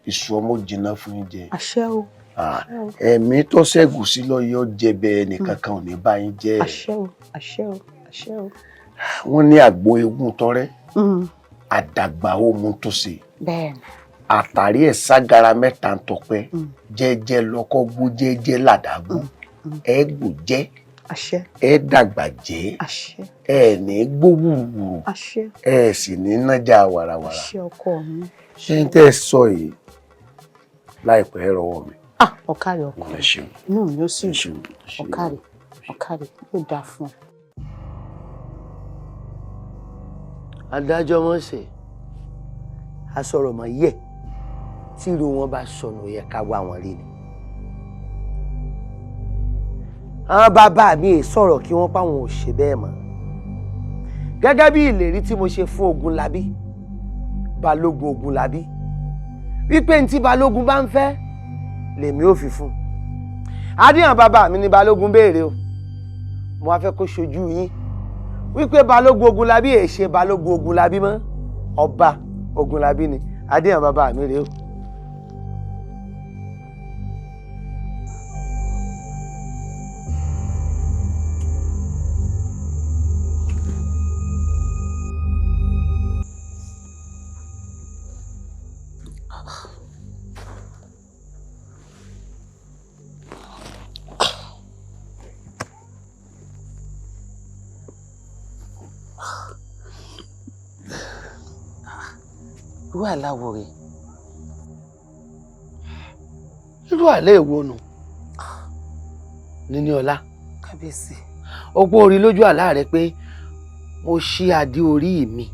ìṣù ọmọ jìnnà fún yín jẹ. àṣẹ o. ẹ̀mí tó ṣẹ́gun sí lọ́yọ́ jẹ bẹ́ẹ̀ nìkan kan ò ní bá yín jẹ́. àṣẹ o àṣẹ o àṣẹ o. wọ́n ní àgbo eégún tọrẹ àdàgbà òmu tó ṣe. bẹ́ẹ̀ni. àtàrí ẹ̀ ságara mẹ́ta ń tọpẹ́ jẹ́jẹ́ lọ́kọ́ gbó jẹ́jẹ́ làdágbó ẹ gbò jẹ́ àṣẹ ẹ dàgbà jẹ́ àṣẹ ẹ ní gbówùwù àṣẹ ẹ sì ní nájà wàràwàrà. àṣẹ ọkọ mi. ṣé n tẹ́ sọ yìí láìpẹ́ rọwọ́ mi. ọ̀kàrẹ̀ ọkọ inú mi ó sì dùn ọ̀kàrẹ̀ yóò dáa fún ọ. adájọ́ mọ̀ọ́sẹ̀ asọ̀rọ̀ mọ̀ yẹ tí irú wọn bá sọnù yẹ ká wá wọn rí ni. àwọn bàbá mi sọ̀rọ̀ kí wọ́n pa wọn ò ṣe bẹ́ẹ̀ mọ́ gẹ́gẹ́ bí ìlérí tí mo ṣe fún Ògúnlábí balógun Ògúnlábí wípé ní tí balógun bá ń fẹ́ lèmi ò fi fún adéhàn bàbá mi ní balógun béèrè o mo wá fẹ́ kó ṣojú yín wípé balógun Ògúnlábí èè ṣe balógun Ògúnlábí mọ́ ọba Ògúnlábí ni adéhàn bàbá mi rèé o. irú àláwọ̀ rẹ̀ irú àlẹ́ èwo nù níní ọlá kábíyèsí ọgbọ́n orí lójú àlá rẹ pé mo ṣí adé orí mi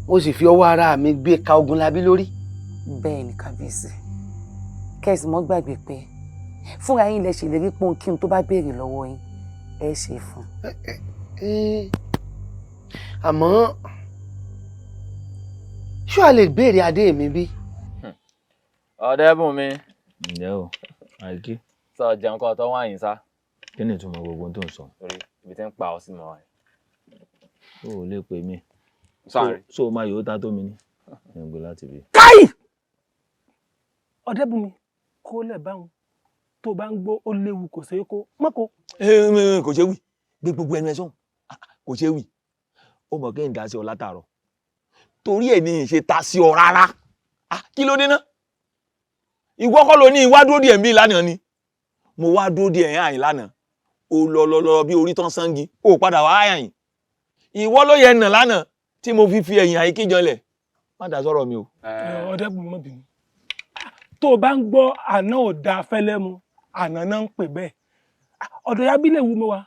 mo sì fi ọwọ́ ara mi gbé ka Ogunlabí lórí. bẹ́ẹ̀ ni kábíyèsí kẹ́sì mọ́ gbàgbé pé fúnra yín lẹ ṣèlérí pé ohun kí n tó bá béèrè lọ́wọ́ yín ẹ ṣe fún. àmọ́ ṣé a lè béèrè adé mi bí. Ọ̀dẹ́bùnmi. ǹjẹ́ o àìkí sọ jẹun kọ́ tó wáyìn sá. kí ni ìtumọ̀ gbogbo tó ń sọ. torí ibi tí ń pa ọ sí mọ́ wa. o ò lè pè mí. sáré so máa yòó ta tó mi ní. ẹ̀ ń gbé láti bí. káyì Ọ̀dẹ́bùnmi kó lẹ̀ báwọn tó bá ń gbọ́ ó léwu kò ṣeé kó mọ́kò. kò ṣe wí gbé gbogbo ẹnu ẹ sọ́hùn kò ṣe wí ó mọ̀ kí n dá sí ọ látàárọ̀ torí ẹ̀ ní ìṣe ta sí ọ rárá kí ló dé ná ìwọ kọ́ ló ní ìwá dúró díẹ̀ mí lánàá ni mo wá dúró díẹ̀ yẹn àyìn lánàá ó lọ bí orí tán sangi ó padà wá àyìn ìwọ ló yẹ nà lánàá tí mo fi ẹ̀yìn àyíkí janlẹ̀ má dá sọ̀rọ̀ mi o. Ọ̀dẹ́bùnmi má bínú tó o bá ń gbọ́ àná ò da fẹ́lẹ́ mu àná náà ń pè bẹ́ẹ̀ ọ̀dọ̀ ya bíléwu mo wà.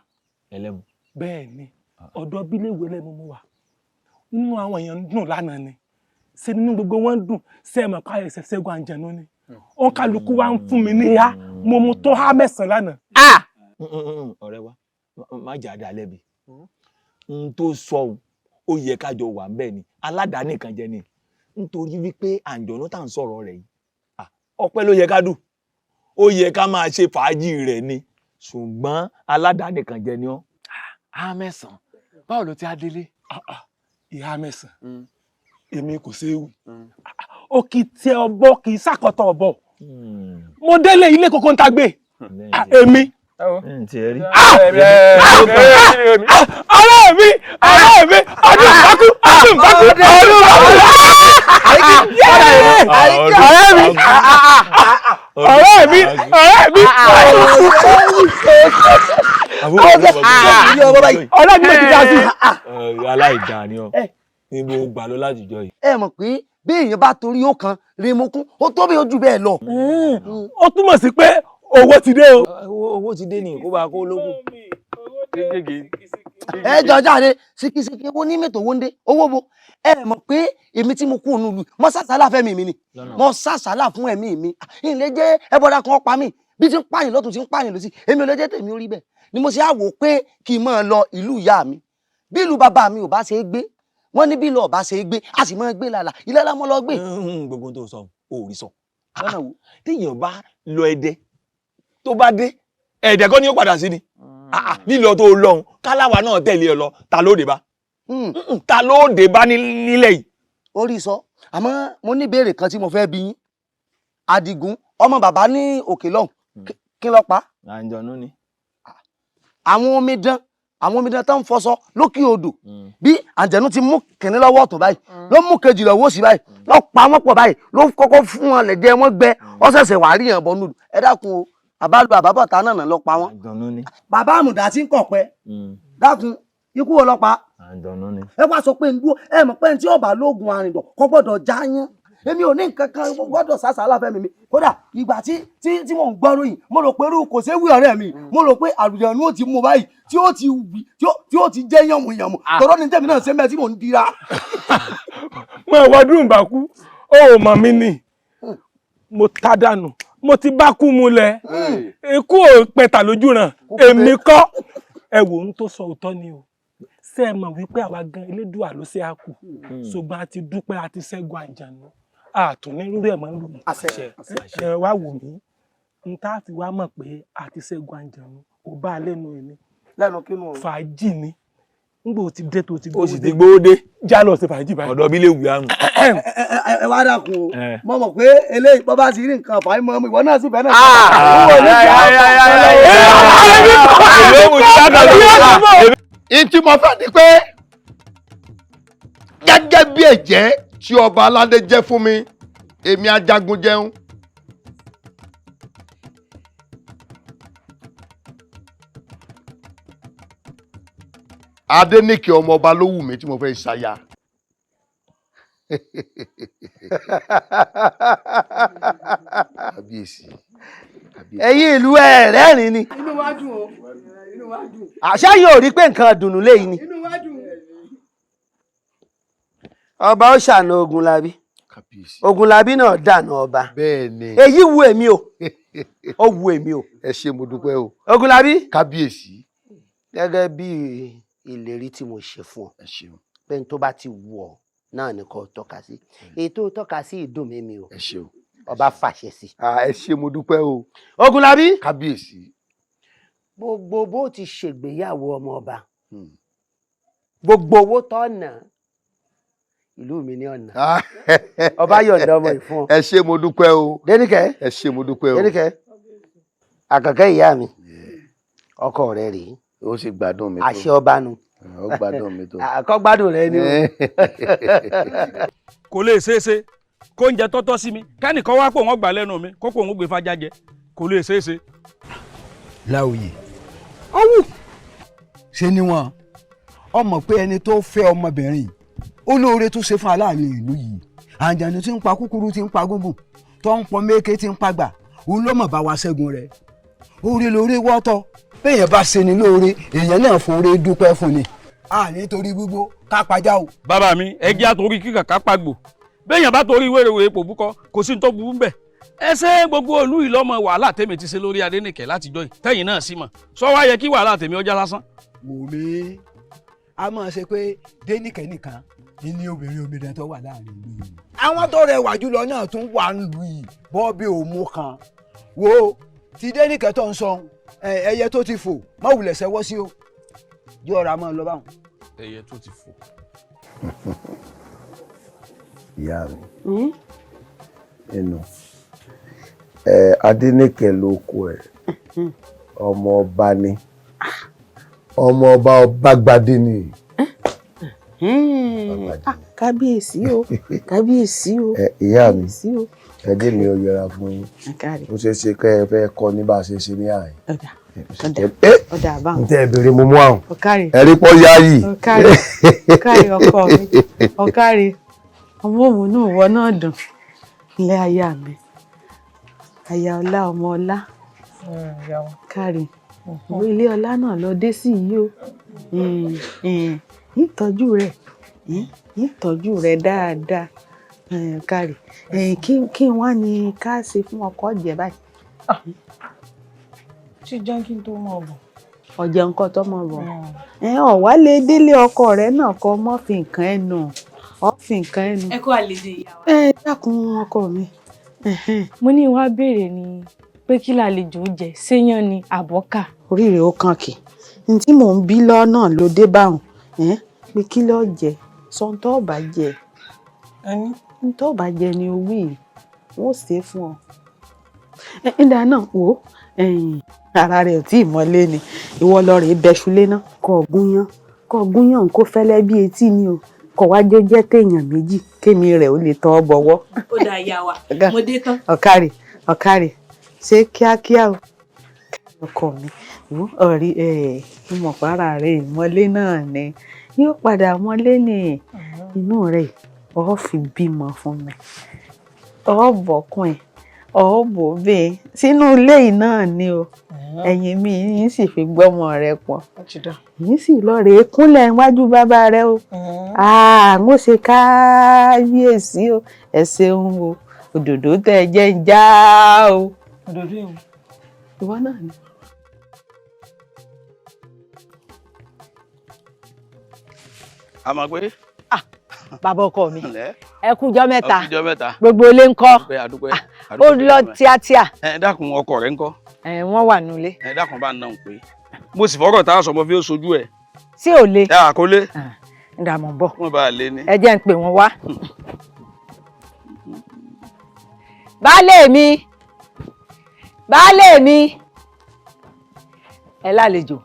ẹlẹ́mu. bẹ́ẹ̀ ni ọ̀dọ̀ bíléwu ẹlẹ́mu mo wà nínú àwọn èèyàn dùn lánàá ni ṣe nínú gbogbo wọn dùn ṣe mọ̀ ká ẹsẹ̀ ṣẹ́gun àjẹnú ni òun kálukú wa ń fún mi níyà mo mu tó há mẹ́sàn-án lánàá. ọ̀rẹ́ wa má jà dá lẹ́bi n tó sọ ó yẹ kájọ wà ń bẹ́ẹ̀ ni aládàáni kan jẹ ni nítorí wípé àǹjọ̀nú tá à ń sọ̀rọ̀ rẹ̀ yìí ọpẹ́ ló yẹ ká dù ó yẹ ká máa ṣe fàájì rẹ̀ ni ṣùgbọ́n aládàáni kan jẹ ni ọ́. Àmẹ́sàn báwo ló ti á délé. ìhà mẹ́sàn èmi kò séwu ó kì í tẹ ọbọ kì í sàkọtọ ọbọ mo délé ilé kókó ń ta gbé èmi. ọ̀rẹ́ mi ọdún ìbákú ọ̀rẹ́ mi ọlọ́dún méjì dá sí. aláìdáa ni ọ ni mo gbà lọ láti jọ yìí. ẹ mọ̀ pé bí èèyàn bá torí ó kan rí mo kún ó tó bí ojú bẹ́ẹ̀ lọ. ó túmọ̀ sí pé owó ti dé o. owó ti dé ní kó bá kó lókun. ẹ jọjá rẹ sikisiki wo ní mẹ́tò owó ń dé owó bo ẹ mọ̀ pé èmi tí mo kú òun lù mọ sàṣàlà fẹ́mi mi ni mọ sàṣàlà fún ẹ̀mí mi ilé jẹ́ ẹbọra kan pa mí bí ti ń pààyàn lọ́tún ti ń pààyàn lọ́sí èmi ò lè jẹ́ tèmi orí bẹ́ẹ̀ ni mo ṣe á wò pé kí n máa lọ ìlú ìyá mi bí ìlú bàbá mi ò bá ṣe é gbé wọ́n ní bí ìlú ọba ṣe é gbé a sì máa gbé lálà ilé lámọ́ lọ gbé. gbogbo tó sọ ò rí sọ téèyàn bá lọ Ẹdẹ tó bá dé Ẹdẹ kọ́ ni ó padà sí ni lílọ tó lọ́hùn káláwa náà tẹ̀lé ẹ lọ ta ló dé bá ta ló dé bá nílẹ̀ yìí. orí sọ àmọ́ mo ní ìbéèrè kan tí mo fẹ́ bi yín Àdìgún ọmọ bàbá ní òkè lọ́hùn kí ló pa. àǹjọ̀nú ni. àwọn omidan tó ń fọṣọ lókè odò bí àǹjẹ̀nú ti mú kìnní lọ́wọ́ ọ̀tún báyìí ló mú kejì lọ́wọ́ sí báyìí ló pa wọ́n pọ̀ báyìí ló kọ́kọ́ fún wọn lẹ́jẹ̀ wọn gbẹ ó ṣẹ̀ṣẹ̀ wàá rí yàn bọ́ nùdù ẹ dákun o àbálù àbábọ̀tá náà ló pa wọ́n. àǹjọ̀nú ni. bàbá àmùdá tí ń kọ̀ pẹ́ dákun ikú wo ló pa. àǹjọ̀nú ni. ẹ wá sọ pé ń dúró ẹ mọ̀ pé ní tí ó bá lóògùn àrìndọ̀ kò gbọ́dọ̀ já yán èmi ò ní nǹkan kan gbọ́dọ̀ sàṣàlà fẹ́mi mi kódà ìgbà tí mò ń gbọ́ ròyìn mo rò pé irú kò séwì ọ̀rẹ́ mi mo rò pé àlùjànnú ó ti mú báyìí tí ó ti jẹ́ yànmùyànmù tọ́rọ́ ní tẹ̀mí náà sẹ́mbẹ́ tí mò ń dira. mo ìwọ dùn bá kú ó mọ̀ mí ni mo tá dànù mo ti bá kú mu lẹ̀ ikú ò pẹ̀tà lójú ràn èmi kọ́ ẹ wò ń tó sọ òótọ́ ni o ṣé ẹ mọ̀ wípé àwa gan elédùà ló ṣe á kù ṣùgbọ́n a ti dúpẹ́ a ti ṣẹ́gun àjànú àtúnirúurú ẹ̀ máa ń lò mí. ẹ wá wò mí n tá a fi wá mọ̀ pé a ti ṣẹ́gun àjànú ò bá a lẹ́nu ẹ̀mí. lẹ́nu kí nù. fàájì ni ngbò ó ti dé tó ti gbówó dé. ó sì ti gbówó dé. já lọ sí fàájì báyìí. ọ̀dọ̀ bí lè wù yánu. ẹ wá dàkún o mo mọ̀ pé eléyìí bọ́ bá ti rí nǹkan fàáyì mọ́ ìwọ náà sì bẹ́ẹ̀ náà. ìtì mo fẹ́ ni pé gẹ́gẹ́ bí ẹ̀jẹ́ tí ọba aládé jẹ́ fún mi èmi ajagun jẹun. Adéníkẹ́ ọmọ ọba ló wù mí tí mo fẹ́ ṣaya. Kábíyèsí. ẹ̀yin ìlú ẹ̀ rẹ́rìn ni. inú wa dùn o inú wa dùn. àṣà yóò rí pé nǹkan dùnú léyìí ni. inú wa dùn. ọba ó ṣàna Ogunlabi. Ogunlabi náà dànù ọba. bẹ́ẹ̀ni. èyí wu èmi o ó wu èmi o. ẹ ṣé mo dúpẹ́ o. Ogunlabi. Kábíyèsí. gẹ́gẹ́ bí ìlérí tí mo ṣe fún ọ. ẹ ṣeun. pé n tó bá ti wù ọ náà ni kò tọ́ka sí. èyí tó tọ́ka sí ìdùn mímí o. ẹ ṣeun. ọba fàṣẹ sí. ẹ ṣé mo dúpẹ́ o. Ogunlabi. Kábíyèsí. gbogbo bó ti ṣègbéyàwó ọmọ ọba gbogbo owó tó ná ìlú mi ní ọ̀nà ọba yọ̀ǹda ọmọ ìfún. ẹ ṣé mo dúpẹ́ o. Dénìkẹ́. ẹ ṣé mo dúpẹ́ o. Dénìkẹ́. àkàkẹ́ ìyá mi ọkọ rẹ rèé. ó sì gbádùn mi tó. àṣẹ ọba nu. ó gbádùn mi tó. àkọ́ gbádùn rẹ ni o. kò lè ṣeé ṣe kó ń jẹ tọ́tọ́ sí mi kẹ́nìkan wá pò wọ́n gbà lẹ́nu mi kó pò wọ́n gbé fájá jẹ kò lè ṣeé ṣe. Láòyè ọwù ṣe ni wọn ọmọ pé ẹni tó fẹ́ ọmọbìnrin olóore tó ṣe fún aláàánú ìlú yìí àǹjànú tí ń pa kúkúrú tí ń pa gúngùn tó ń pọn méke tí ń pa gbà òun ló mọ̀ bá wa ṣẹ́gun rẹ̀ oore lóore wọ́tọ̀ bẹ́ẹ̀ bá ṣe ni lóore èèyàn náà fòore dúpẹ́ fún ni a nítorí gbogbo ká pajá o. bàbá mi ẹ jẹ́ àtòrí kíkà ká pàgbò béèyàn bá torí wéréwé pò búkọ kò sí ní tó burú bẹ́ẹ̀ ẹ ṣe gbogbo olú ìlọmọ wàhálà tèmi ti ṣe lórí Adéníkẹ́ látijọ́ yìí tẹ̀yin náà sì mọ̀ sọ wá yẹ kí wàhálà tèmi ọjà lásán. wòlé a máa ṣe pé Dénìkẹ́ nìkan ní obìnrin tó wà láàrin ìlú yìí àwọn tó rẹwà jùlọ náà tún wà nílùú yìí bọ́ọ̀bì òmu kan wo ti Dénìkẹ́ tó ń sọ ẹyẹ tó ti fò má wulẹ̀ ṣẹ́wọ́ sí o jẹ́ ọ̀rọ̀ a máa lọ báwọn. ẹyẹ tó ti fò. ìyá mi inú Adéníkẹ́ ló kó ẹ ọmọ ọba ni ọmọ ọba Ọbágbadé ni. kábíyèsí o kábíyèsí o. ìyá mi ẹdí mi ò yẹra fún yín ó ṣeé ṣe kẹ́ ẹ fẹ́ kọ́ ní bá a ṣe ṣe ní àyè. ọ̀dà àbáwọn. ntẹ́ ẹ béèrè mo mú àwọn ọ̀kárì ẹ̀rí pọ́ yáyì. ọ̀kárì ọkọ mi ọ̀kárì ọmọ òmùnú ìwọ náà dùn ilé aya mi aya ọlá ọmọ ọlá kárí ìwé ilé ọlá náà lọ dé sí yìí o ìtọ́jú rẹ̀ ìtọ́jú rẹ̀ dáadáa kárí kí wọ́n ní ká ṣe fún ọkọ jẹ báyìí. ṣé jẹ́ kí n tó mọ̀ bọ̀. ọ̀jẹ̀ nǹkan tó mọ̀ bọ̀ ọ̀wá lè délé ọkọ rẹ̀ náà kọ́ mọ́ fi nǹkan ẹnu ọ́ fi nǹkan ẹnu. ẹ kó àlejò ìyàwó. dákun ọkọ mi. mo ní wàá béèrè ni pé kí làlejò jẹ séyàn ni àbọ́kà. orí rẹ̀ ó kàn kì í tí mò ń bí lọ́nà ló dé báwọn pé kí lọ́ọ́ jẹ sọ́ńtọ́ ọ̀bà jẹ ntọ́ ọ̀bà jẹ ni owó yìí wọ́n ṣe é fún ọ. ìdá náà wò ó ara rẹ̀ ò tí ì mọ́lé ni ìwọ lọ rèé bẹ́ṣulé náà kọ́ gúnyàn kó fẹ́lẹ́ bí etí ni o kọ̀ wá jẹ́ téèyàn méjì kémi rẹ̀ ó lè tọ́ ọ bọ̀wọ́. ó dà yà wá mo dé tán. ọ̀kárì ṣé kíákíá o ọkọ mi ọ̀rí ìmọ̀pára rẹ̀ ìmọ̀lé náà ni yóò padà mọ́lé ní inú rẹ̀ ọ̀ fi bímọ fún mi ọ̀ bọ̀kùn ẹ̀ ọ̀ bò bẹ́ẹ̀ sínú ilé yìí náà ni o ẹ̀yìn mi yín sì fi gbọ́mọ rẹ̀ pọ̀ yín sì lọ rèé kúnlẹ̀ níwájú bàbá rẹ̀ o mo ṣe kábíyèsí o ẹ ṣeun o òdòdó tẹ ẹ jẹ́ ń já o. òdòdó ìwọ. ìwọ náà ni. àmọ́ pé. bàbá ọkọ mi ẹ kújọ́ mẹ́ta mẹ́ta gbogbo ilé ńkọ́ ó lọ tíátíà. ẹ dákun ọkọ rẹ ńkọ́. wọ́n wà nulẹ̀. ẹ dákun bá ń náà pé mo sì fọ́rọ̀ tá a sọ mo fi ó sojú ẹ̀. sí ò le. ẹ àkólé. ń dà mọ̀ bọ̀. wọ́n bá a lé ní. ẹ jẹ́ ń pè wọ́n wá. baálé mi ẹ lálejò.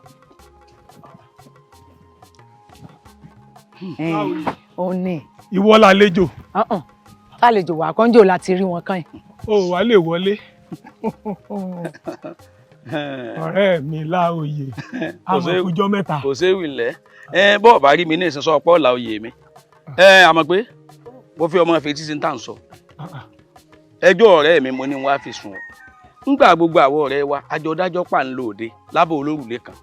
òun ni. ìwọ lálejò. lálejò wà kọ́njò láti rí wọn kàn yín. o wà lè wọlé. ọ̀rẹ́ mi Láòyè àmọ́ fújọ́ mẹ́ta. kò séwì ńlẹ̀ bọ́ọ̀ bá rí mi ní ìsinsọ́ ọ̀pọ̀ Láòyè mi àmọ́ pé mo fi ọmọ fetí sí ń tà ń sọ ẹjọ́ ọ̀rẹ́ mi mo ní wá fi sùn ńgbà gbogbo àwọn ọ̀rẹ́ wa àjọ dájọ́ pà ń lò dé lábọ̀ olórùlé kan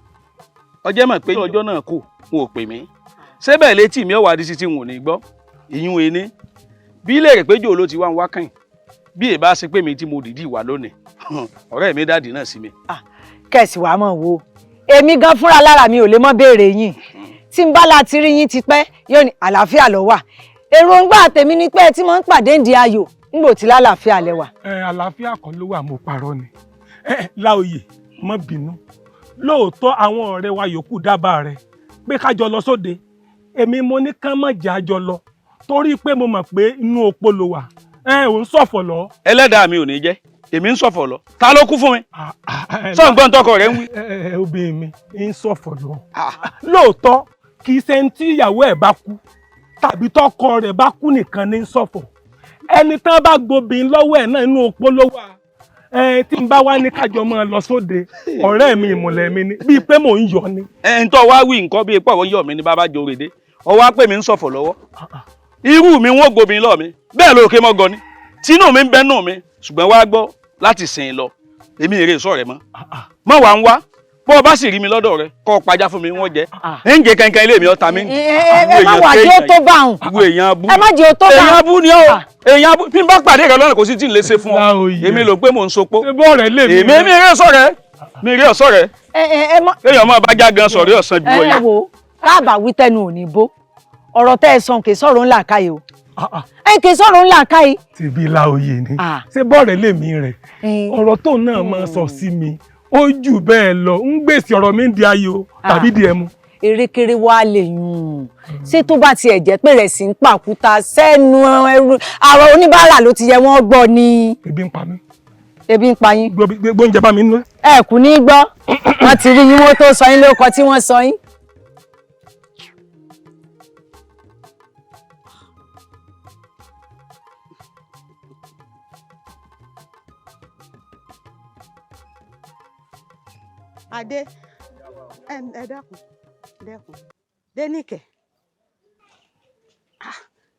ọjọ́ mọ̀ pé ọjọ́ náà kù wọn ò pè mí sébẹ̀ létí mi ọ̀wà dísí tí wọn ò ní gbọ́ ìyún ẹni bí ilé rẹ̀ péjọ ló ti wá ń wá kàn bí èbá ṣe pé mi tí mo dìdí wà lónìí ọ̀rẹ́ mi dádì náà sí mi. kẹ̀sì wàá mọ̀ wo èmi gan fúnra lára mi ò lè mọ́ béèrè yín tí ń bá láti rí yín ti pẹ́ yóò ní àlàáfíà ló wà èròǹgbà tèmi ni pé tí mo ń pàdé ń di ayò nígbò tí lálàáfíà lẹ wà. àlàáfíà kan ló wà mo parọ́ ni Láòyè má bínú lóòótọ́ àwọn ọ̀rẹ́ wa yòókù dábàá rẹ̀ pé ká jọ lọ sóde èmi mo ní ká má jẹ́ àjọ lọ torí pé mo mọ̀ pé inú opó ló wà ò ń ṣọ̀fọ̀ lọ. ẹlẹ́dàá mi ò ní jẹ́ èmi ń ṣọ̀fọ̀ lọ ta ló kú fún mi sọ̀ǹgbọ́n tọkọ rẹ̀ ń wí. obìnrin mi ń ṣọ̀fọ̀ lọ lóòótọ́ kì í ṣe tí ìyàwó ẹ̀ bá kú tàbí tọkọ rẹ̀ bá kú nìkan ní ṣọ̀fọ̀ ẹni tán bá gbobìn lọ́wọ́ ẹ̀ náà inú opó ló wà tí n bá wá ní kájọ máa lọ sóde ọ̀rẹ́ mi ìmùlẹ̀ mi ni bíi pé mò ń yọ ni. ń tọ́ wá wí nǹkan bíi pọ̀ wọ́n yọ̀ mí ní bàbá jòrèdé ọwọ́ á pè mí ń ṣọ̀fọ̀ lọ́wọ́ irú mi wọ́n gbobìn lọ́ mi bẹ́ẹ̀ ló ké mọ́ gan ni tínú mi ń bẹ́ nù mi ṣùgbọ́n wá gbọ́ láti sìn lọ èmi èrè sọ rẹ mọ́ wà ń wá bọ́ ọ bá sì rí mi lọ́dọ̀ rẹ kọ́ pajá fún mi wọ́n jẹ́ ń jẹ kankan ilé mi ọ̀tá mi. ẹ má wà jẹ́ ó tó bá òun ẹ má jẹ́ ó tó bá òun. èèyàn abú ni ó èèyàn abú bí n bá pàdé rẹ lọ́nà kò sí tí n lè ṣe fún ọ èmi ló pé mò ń sopó èmi èrè ọ̀sọ́ rẹ mi èrè ọ̀sọ́ rẹ èèyàn máa bá já gan sọ̀rí ọ̀sán ju ọ̀yà. ẹ wo káàbà wí tẹnu ò ní bó ọ̀rọ̀ tẹ́ ẹ sọ kì í sọ̀rọ̀ ńlá káyé o kì í sọ̀rọ̀ ńlá káyé. tèbi Láòyè ni ṣé bọ́ọ̀rẹ́ lèmi rẹ̀ ọ̀rọ̀ tó náà máa sọ sí mi ó jù bẹ́ẹ̀ lọ ń gbèsè ọ̀rọ̀ mi di ayò tàbí di ẹmu. erékeré wa lè yùn ṣé tó bá tiẹ̀ jẹ́ pé rẹ̀ sì ń pàkúta sẹ́nu ẹrù àwọn oníbàárà ló ti yẹ wọ́n gbọ́ ni. ebi ń pa mí. ebi ń pa yín. gbóúnjẹ bá mi nú. ẹ kú ní gbọ́ wọ́n ti rí yín wọ́n tó sọ yín lóko tí wọ́n sọ yín. Adé ẹ dákun Dénìkẹ́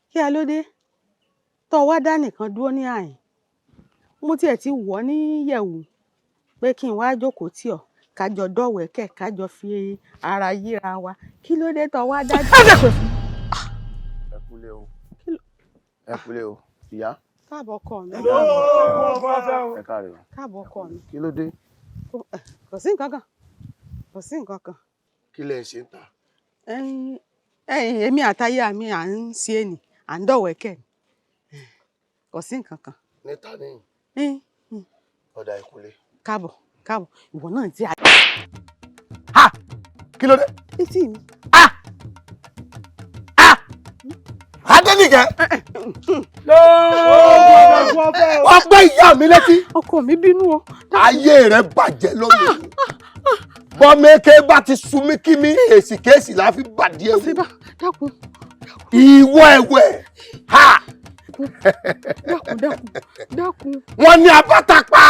kí a ló dé tó wá dá nìkan dúró ní àyìn mo tiẹ̀ ti wọ̀ ní yẹ̀wù pé kí n wá jókòó tì ọ́ kájọ dọ̀wẹ́kẹ̀ kájọ fi ara yíra wa kí ló dé tó wá dá dúró. ẹ kúlẹ̀ o ìyá. káàbọ̀ ọkọ mi. ẹ káàárọ̀. káàbọ̀ ọkọ mi. kí ló dé. kò sí nǹkan kan. kí lẹ ṣe ń ta. èmi àtayá mi à ń ṣe é nì à ń dọ̀wẹ́kẹ̀ kò sí nǹkan kan. níta ni. ọ̀dà ìkúlẹ̀. káàbọ̀ ìwọ náà ti. kí ló dé. etí mi. Adénìkẹ́. wọ́n gbé ìyá mi létí. ọkọ mi bínú o. ayé rẹ̀ bàjẹ́ lónìí. bọ́mẹ́kẹ́ bá ti sun mí kí mi èsì kéèsì la fi bàdí ẹ̀wù. dákun. ìwọ ẹ̀wẹ̀ ha. dákun. wọ́n ní abátapá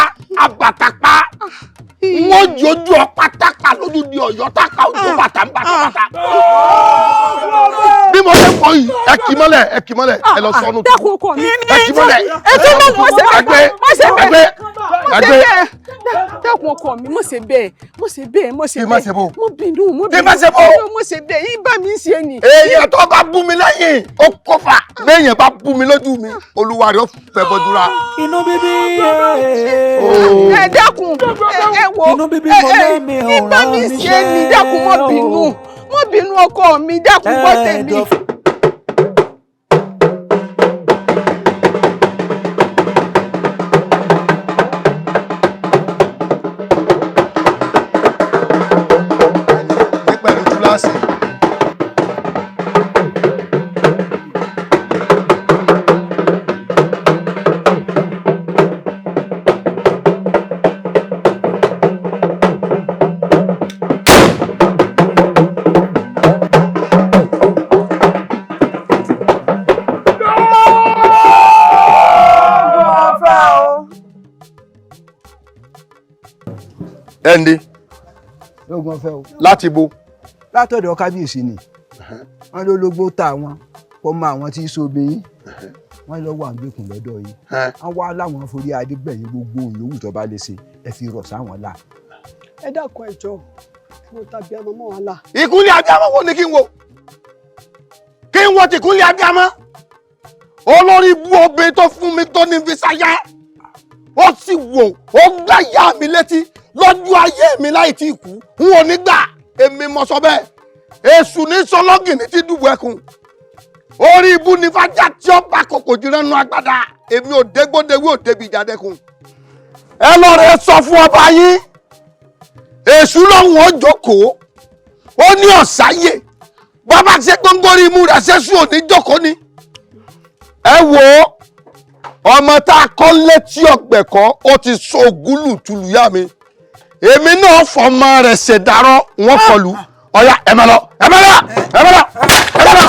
wọ́n jojú ọ pátápá lójú di Ọ̀yọ́ tápá ojú bàtà ń bàtà. bí mo ṣe kọ yìí ẹ kì í mọ́lẹ̀ ẹ lọ sọnù tó ẹ kì í mọ́lẹ̀ ẹgbẹ́. dákun ọkọ mi mo ṣe bẹ́ẹ̀ mo bínú yín bá mi ṣe ni. èèyàn tó bá bú mi lẹ́yìn ó kófà béèyàn bá bú mi lójú mi olúwa rẹ̀ ó fẹ́ bọ́dúrà. inú bíbí ẹ dákun ẹ wo ẹ bá mi ṣe ni dákun mo bínú ọkọ mi dákun gbọ́ tèmi. Bẹ́ẹ̀ni. lóògùn ọ̀fẹ́ o. Láti bo. látọ̀dọ̀ kábíyèsí ni wọ́n ló lógbó ta wọn kó mọ àwọn tí í sobe yín wọ́n lọ wà ń gbẹ̀kùn lọ́dọ̀ yìí wọ́n wá láwọn forí adégbẹ̀yìn gbogbo òyìnbó tó bá lè ṣe ẹ fi rọ̀ sáwọn là. ẹ dákun ẹ jọ̀ọ́ mo tàbí ọmọ mọ́ wọn là. Ìkúnlẹ̀ abiyamọ wo ni kí n wo? Kí n wo tìkúnlẹ̀ abiyamọ? Olórí ibú obìnrin tó fún mi tó ní fi ṣayá. Ó sì wò ó gbá ìyá mi létí lọ́jọ́ ayé mi láì tí ì kú. N ò ní gbà èmi mọ̀ sọ bẹ́ẹ̀. Èṣù ní sọlọ́gìnì tí dùbò ẹkùn. Orí ibú ni fájá tí ó bá kòkò jìnnà nù agbada. Èmi ò dégbòdéwé ò débi ìjà dẹ́kun. Ẹ lọ rẹ sọ fún ọba yín. Èṣù lọ́hùn ó jókòó. Ó ní ọ̀sáyè. Bàbá ṣe gbóngbórí imú rẹ̀ ṣe sùn òní jókòó ni. Ẹ wò ó. Ọmọ tá a kọ́ létí ọ̀gbẹ̀kọ́ ó ti so ògúlù tùlùyà mi. Èmi náà fọmọ rẹ̀ ṣèdárọ́ wọn kọlù. Ọ̀yá ẹ máa lọ ẹ máa lọ ẹ máa lọ ẹ máa lọ.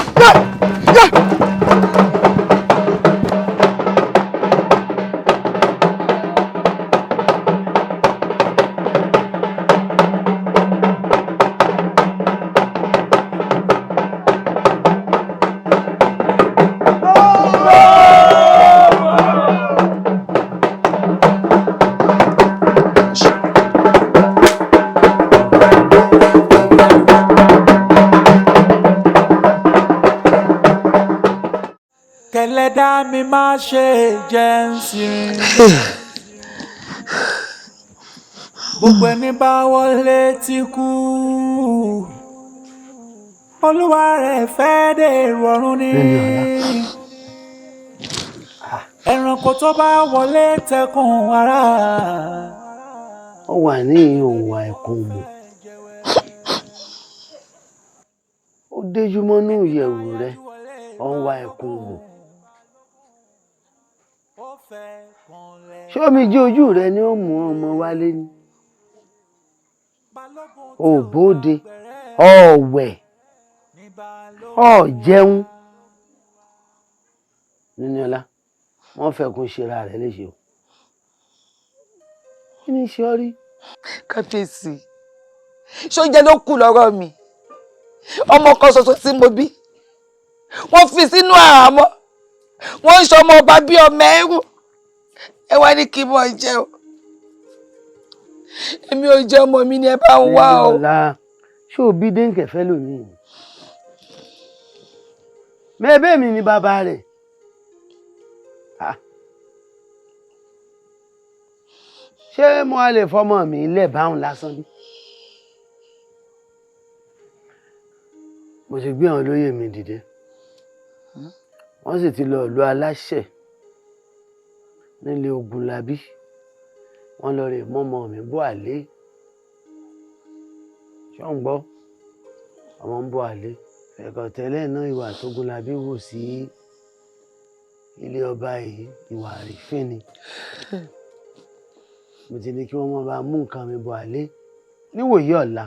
Kẹlẹ́dá mi má ṣe jẹ́ ń sirin. Gbogbo ẹni bá wọlé tí kú. Olúwa rẹ̀ fẹ́ dé ìrọ̀rùn ni. Ẹranko tó bá wọlé tẹkùn ara. Ó wà ní òwà ẹ̀kún mu. Ó déjú mọ́nú ìyẹ̀wù rẹ̀, ó ń wá ẹ̀kún mu. Ṣé omijé ojú rẹ ni ó mú ọmọ wálé ni? Ò bóde, ò wẹ̀, ò jẹun. Níníọlá, wọ́n fẹ̀kún ṣera rẹ̀ léṣe o. Kí ni ṣe ọ́ rí? Kábíyèsí, ṣóúnjẹ ló kù lọ́rọ̀ mi. Ọmọ kan ṣoṣo tí mo bí. Wọ́n fi sínú àhámọ́. Wọ́n ń ṣọmọ ọba bí ọmọ ẹrú. Ẹ wá ní kí n mọ̀ jẹ́ o. Èmi ò jẹ́ ọmọ mi ni ẹ bá ń wá o. Níníọlá, ṣé o bí déǹkẹ̀ fẹ́ lòmíì? Mẹ́bẹ́ mi ni bàbá rẹ̀. Ṣé mo á lè fọmọ mi lẹ̀ báhùn lásán bí? Mo ti gbé àwọn olóyè mi dìde. Wọ́n sì ti lọ ìlú aláṣẹ nílé Ògúnlábí. Wọ́n lọ rè mọ́mọ́ mi bọ́ àlé. Ṣé ń gbọ́? Ọmọ ń bọ́ àlé. Ẹ̀kọ́ tẹ́lẹ̀ náà ìwà tógúnlábí wò sí ilé ọba yìí ìwà àrífín ni. Mo ti ní kí wọ́n máa bá mú nǹkan mi bọ́ àlé níwòyí ọ̀la.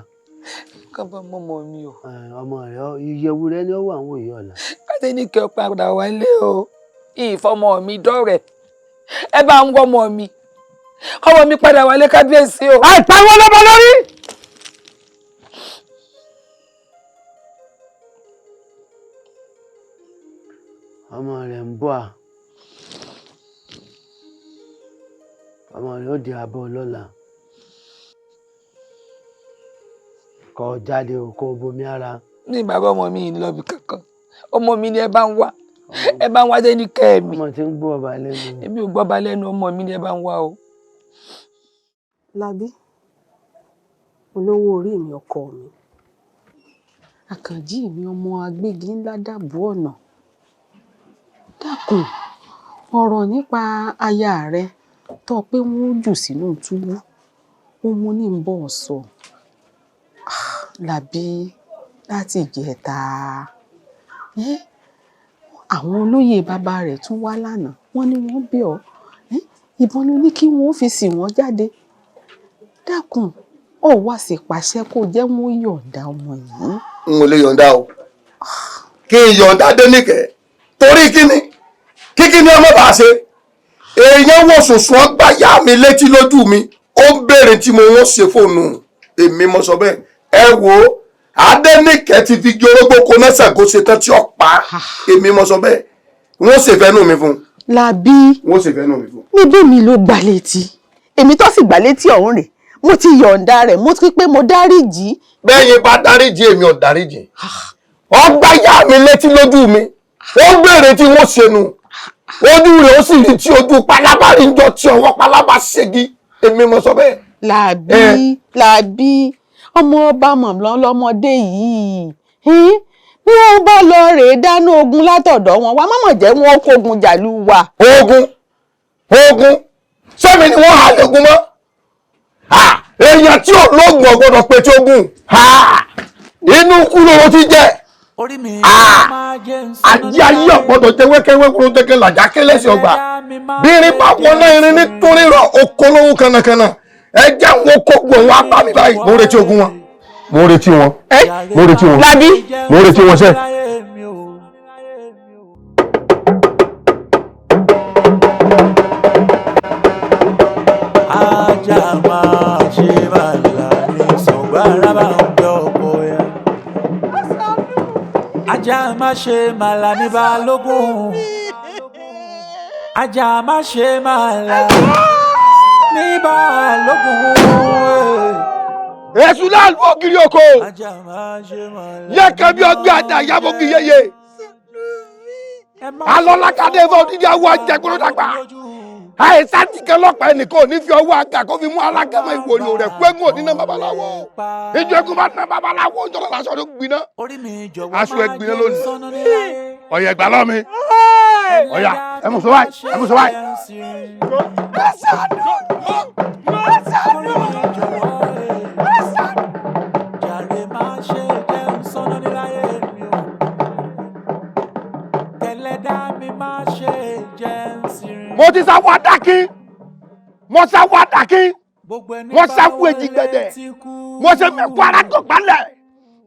Kábọ̀ mọ́mọ́ mi o. Ọmọ rẹ̀ ìyẹ̀wù rẹ̀ ni ó wà níwòyí ọ̀la. Káde ní kí ọ padà wálé o. Ìfọmọ mi dọ́rẹ̀. Ẹ bá ń wọ́mọ mi. Ọmọ mi padà wálé kábíyèsí o. Àìpariwo lọ́mọ lórí. Ọmọ rẹ̀ ń bọ̀ à. Ọmọ rẹ̀ ó di abọ́ lọ́la. Kó jáde o kó bomi ara. Ní bàbá ọmọ mi ń lọ bí kankan. Ọmọ mi ni ẹ bá ń wá. Ẹ bá ń wá dé ní kẹ́ẹ̀mí. Ọmọ tí ń gbọ́ ọba lẹ́nu. Èmi ò gbọ́ ọba lẹ́nu, ọmọ mi ni ẹ bá ń wá o. Lábí, olówó orí mi ọkọ mi. Àkànjí mi ọmọ agbégi ńlá dàbò ọ̀nà. Dákun, ọ̀rọ̀ nípa aya rẹ tó pé wọ́n jù sínú túbú. Ó mú ní ń bọ̀ sọ. Lábí, láti ìjẹta. Àwọn olóyè bàbá rẹ̀ tún wá lánàá. Wọ́n ní wọ́n bẹ̀ ọ́. Ìbọn ló ní kí wọ́n fi sìn wọ́n jáde. Dákun, ó wá sí pàṣẹ kó jẹ́ wọ́n yọ̀ǹda ọmọ yìí. N ò lè yọ̀ǹda o. Kí n yọ̀ǹda Dénìkẹ́. Torí kíni? Kíkí ni ọmọ bá ṣe. Èèyàn wo sùnsùn ọgbà yá mi létí lójú mi. ó ń béèrè tí mo wọ́n ṣe fóònù èmi mo sọ bẹ́ẹ̀ ẹ wo Adéníkẹ́ ti fi jorógbó kó mẹ́sàn kó ṣe tán tí ó pa èmi mo sọ bẹ́ẹ̀ wọ́n ṣe fẹ́nu mi fún. Làbí wọ́n ṣe fẹ́nu mi fún. níbí mi ló gbà létí èmi tó sì gbà létí ọ̀hún rẹ̀ mo ti yọ̀ǹda rẹ̀ mo ti pé mo dáríjì. bẹ́ẹ̀ yẹn bá dáríjì èmi ò dáríjì ọgbà yá mi létí lójú mi ó béèrè tí wọ́n ṣe nu ojú rẹ̀ ó sì rí tí ojú pálábá rí jọ tí ọwọ́ pálábá ṣégi èmi mo sọ bẹ́ẹ̀. Làbí ọmọ ọba mọ̀mọ́ lọ́mọdé yìí bí wọ́n bá lọ rèé dáná ogun látọ̀dọ̀ wọn wá mọ̀mọ̀ jẹ́ wọn kógun jàlú wa. ogun sẹ́mi ni wọ́n hà lẹ́gun mọ́ èèyàn tí ò lóògùn ọ̀gbọ́dọ̀ pé tí ogun inú kú lówó ti jẹ́ ajé ayé ọ̀gbọ́dọ̀ jẹ́ wẹ́kẹ́wẹ́ kúrò tẹ́kẹ́ làjá kẹ́lẹ́sì ọgbà bí irin bá wọná irin ní torí rọ okòólówó kanakana ẹ jẹ́ wọn kó gbọ̀n wọn apá mi báyìí mo retí ogun wọn. mo retí wọn. Làbí mo retí wọn sẹ́. ajá máa ṣe bàlá ní sọ̀gbára bá ń gbọ́ ọkọ ya. ajá máa ṣe màlà ní balógun. ajá máa ṣe màlà ní balógun. èṣù láàlú ògiri oko yẹ́kẹ́ bí ọgbẹ́ àdá ìyàbọ̀ kì í yeye alọ́lákadé fún odidi awọ ajẹgbọ́n dàgbà àìsàn ti kẹ́ lọ́pàá ẹnìkan ò ní fi ọwọ́ àgà kó fi mú alágẹ̀mọ́ ìwòrì rẹ̀ pẹ́ngùn òdínà babaláwo ìjọ ẹkún bá ná babaláwo ń jọlọ lásán ló gbiná aṣọ ẹgbiná lónìí ọ̀yẹ̀ gbà lọ́ mi ọ̀yà ẹ̀mú sọ báyìí ẹ̀mú sọ báyìí. mo ti sáwọ́ adákín mo sáwọ́ adákín mo sáwọ́ èjì gbẹ̀dẹ̀ mo ṣe mẹ́kọ́ ara tó gbalẹ̀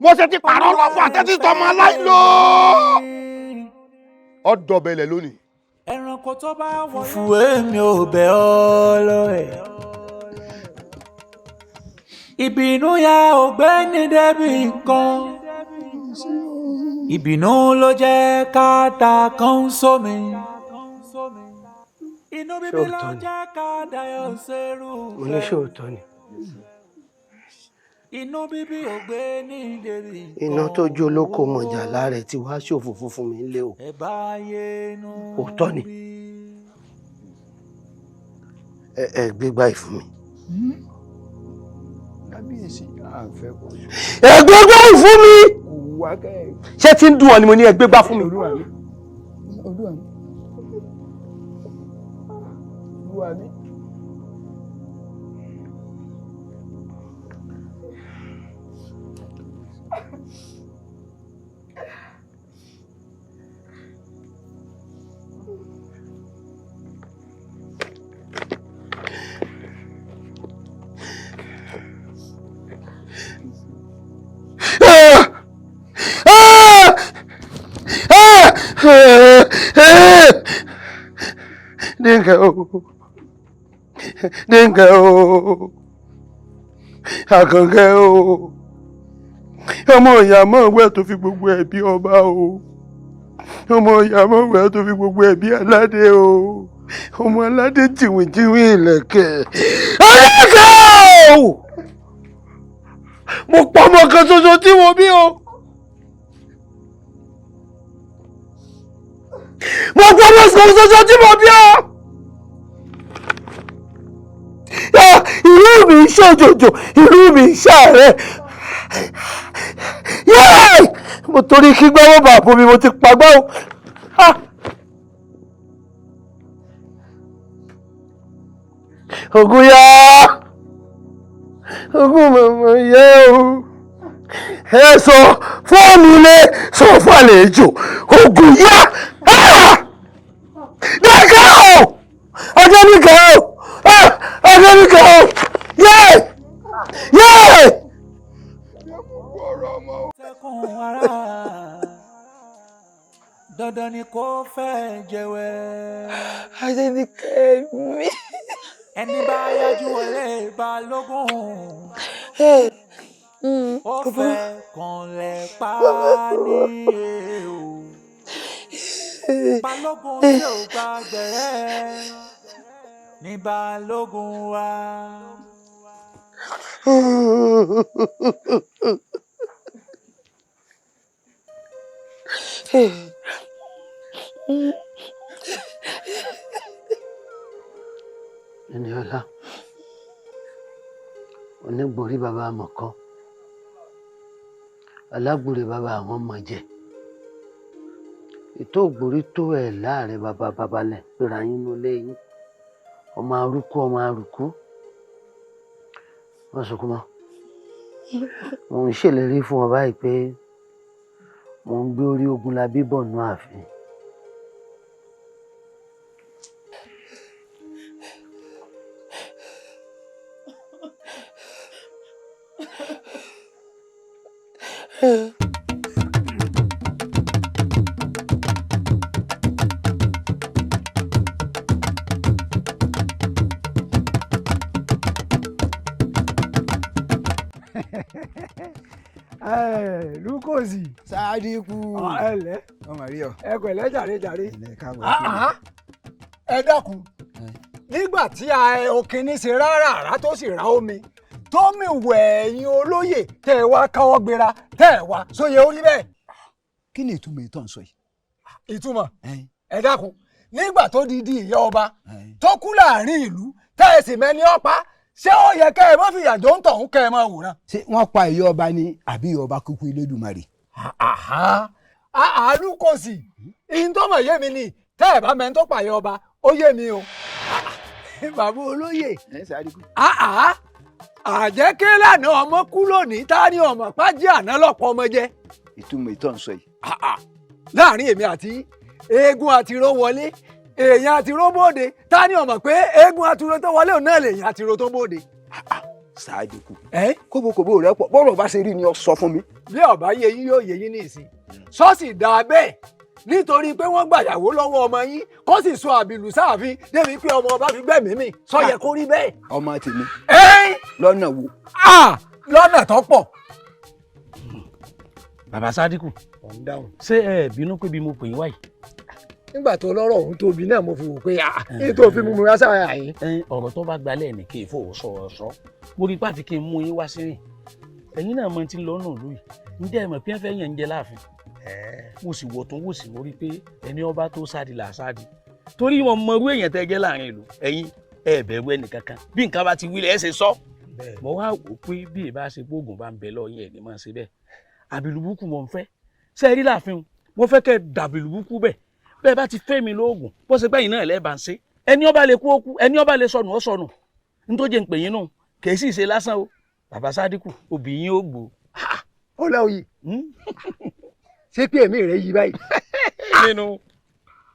mo ṣe ti pààrọ̀ ọlọ́fọ̀ àtẹ́tí tọmọ aláìlò ọ̀dọ̀ bẹ̀lẹ̀ lónìí. ẹranko tó bá wọlé. fún èmi ò bẹ̀ ọ́ lọ́wẹ̀. ìbínú ya ògbẹ́ni débi kan ìbínú ló jẹ́ ká ta kan sómi. inú bíbí ló jẹ́ ká dayọ̀ sẹ́rù fẹ́. oníṣòótọ́ ni. inú bíbí ògbẹ́ni débi kan. iná tó jó lóko mọ̀jà lára ẹ̀ tí wàá ṣòfò fún mi lé o. òótọ́ ni. ẹ gbégbá ìfún mi. kábíyèsí àfẹ́ kò. ẹ gbégbá ìfún mi. ṣé tí ń dùn ọ ni mo ní ẹ gbégbá fún mi. olúwa mi. Dínkẹ́ o, Dínkẹ́ o, Àkànkẹ́ o, ọmọ ìyá mọ̀wẹ́ tó fi gbogbo ẹ̀bí ọba o, ọmọ ìyá mọ̀wẹ́ tó fi gbogbo ẹ̀bí aládé o, ọmọ aládé jìwìjìwì ìlẹ̀kẹ̀. Àkànkẹ́ o, mo pa ọmọ kan ṣoṣo tí mo bí o. Mo gbọ́ ọmọ ṣoṣo tí mo bí ọ. Ìlú mi ń ṣòjòjò, ìlú mi ń ṣàárẹ̀. Mo torí kí gbọ́wọ́ bàbá mi mo ti pagbá o. Ògùn yá, ògùn mọ̀mọ́ yẹ o. Ẹ sọ fóònù ilé sọ fún àlejò, ògùn yá. Dínkẹ́ o! Ọjọ́ Dínkẹ́ o! Ọjọ́ Dínkẹ́ o! Yéè! Yéè! dandan ni kò fẹ́ jẹ́wẹ́. Adéníkẹ́ mi. ẹni bá yájú wọlé balógun ó fẹ́ kanlẹ̀ pa ní o balógun tí ò gba gbẹ̀rẹ́ ní balógun wa. Ẹniọlá onígbòrí bàbá àmọ̀kan alágbòrí bàbá àwọn ọmọ jẹ ètò ògbórí tó ẹ̀ láàrin bàbá babalẹ̀ pèrè ayínú lẹ́yìn ọmọ arúkú wọ́n sọkún mọ́ mo ń ṣèlérí fún ọ báyìí pé mo ń gbé orí Ogunlabí bọ̀ nú ààfin. Lukosi Sadiku ẹlẹ ẹ pẹ̀lẹ́ jàre ẹ dákun nígbà tí òkìní ṣe rárá tó sì ra omi tó mi wẹ̀ ẹ̀yin olóyè tẹ́ ẹ wá káwọ́ gbéra tẹ́ ẹ wá sóye orí bẹ́ẹ̀. kí ni ìtumọ̀ ìtàn sọ yìí. ìtumọ̀ ẹ dákun nígbà tó di ìyá ọba tó kú láàrin ìlú tẹ́ ẹ sì mẹ́ni ọ̀pá ṣé ó yẹ kẹ́ ẹ má fìyà jọ ń tọ̀hún kẹ́ ẹ máa wòran. ṣé wọ́n pa ìyá ọba ni àbí ìyá ọba kúkú Elédùmarè. Lukosi ìyíntọ́mọ̀ yé mi ni tẹ́ ẹ bá mẹ́ni tó pààyà ọba ó yé mi o. bàbá olóyè àjẹkẹ́ lànà ọmọ kú lónìí tá ní ọmọ pájí àná lọ́pọ̀ ọmọ jẹ́. ìtumọ̀ ìtàn sọ yìí. láàrin èmi àti eégún àtiró wọlé èèyàn àtiró bóde tá ní ọmọ pé eégún àtiró tó wọlé òun náà lèèyàn àtiró tó bóde. Sàdíkù kóbókóbó rẹ pọ̀ bọ́rọ̀ bá ṣe rí ni ọ sọ fún mi. bí ọba yé yín yóò yé yín ní ìsìn ṣọ́ọ̀ṣì dáa bẹ́ẹ̀ nítorí pé wọ́n gbàyàwó lọ́wọ́ ọmọ yín kó sì sọ àbìlù sáàfin débi pé ọmọ ọba fi gbẹ̀mí mi sọ yẹ kó rí bẹ́ẹ̀. ọmọ tèmi lọ́nà wo. lọ́nà tó pọ̀. bàbá Sádíkù ṣé ẹ bínú pé bí mo pè yín wáyìí. nígbà tó lọ́rọ̀ òun tóbi náà mo fi wò pé ètò òfin mímu rásá yín. ọ̀rọ̀ tó bá gbalẹ̀ ní kí n fòwò sọ̀rọ̀ mo rí pàtí kí n mú yín wá sírìn ẹ̀yin náà mọ ti ń lọ náà lóyè ǹjẹ́ ẹ mọ̀ pé ẹ fẹ́ yàn ń jẹ láàfin mo sì wò tó wò sí mo rí pé ẹni ọba tó sáàdì là sáàdì torí wọn mọ irú èèyàn tẹ́ jẹ́ láàrin ìlú ẹ̀yin ẹ bẹ̀rù ẹnìkankan bí nǹkan bá ti wílẹ̀ ẹ ṣe sọ mo wá wò pé bí ìbá ṣe gbóògùn bá ń bẹ lọ yẹn ni máa ṣe bẹ́ẹ̀ àbìlùbùkù mo ń fẹ́ ṣe rí láàfin mo fẹ́ kẹ́ dàbìlùbùkù bẹ́ẹ̀ bá ti fẹ́ mi lóògùn bó ṣe pẹ́yìn náà lẹ́ẹ̀bà ń ṣe ẹni ọba lè kú ó kú ẹni ọba lè sọnù ó sọnù nítorí jẹ́ ń pè yín nù kì í sì ṣe lásán o bàbá Sádíkù òbí yín ó gbó. ó láwùyí ṣé pé èmi rẹ yí báyìí nínú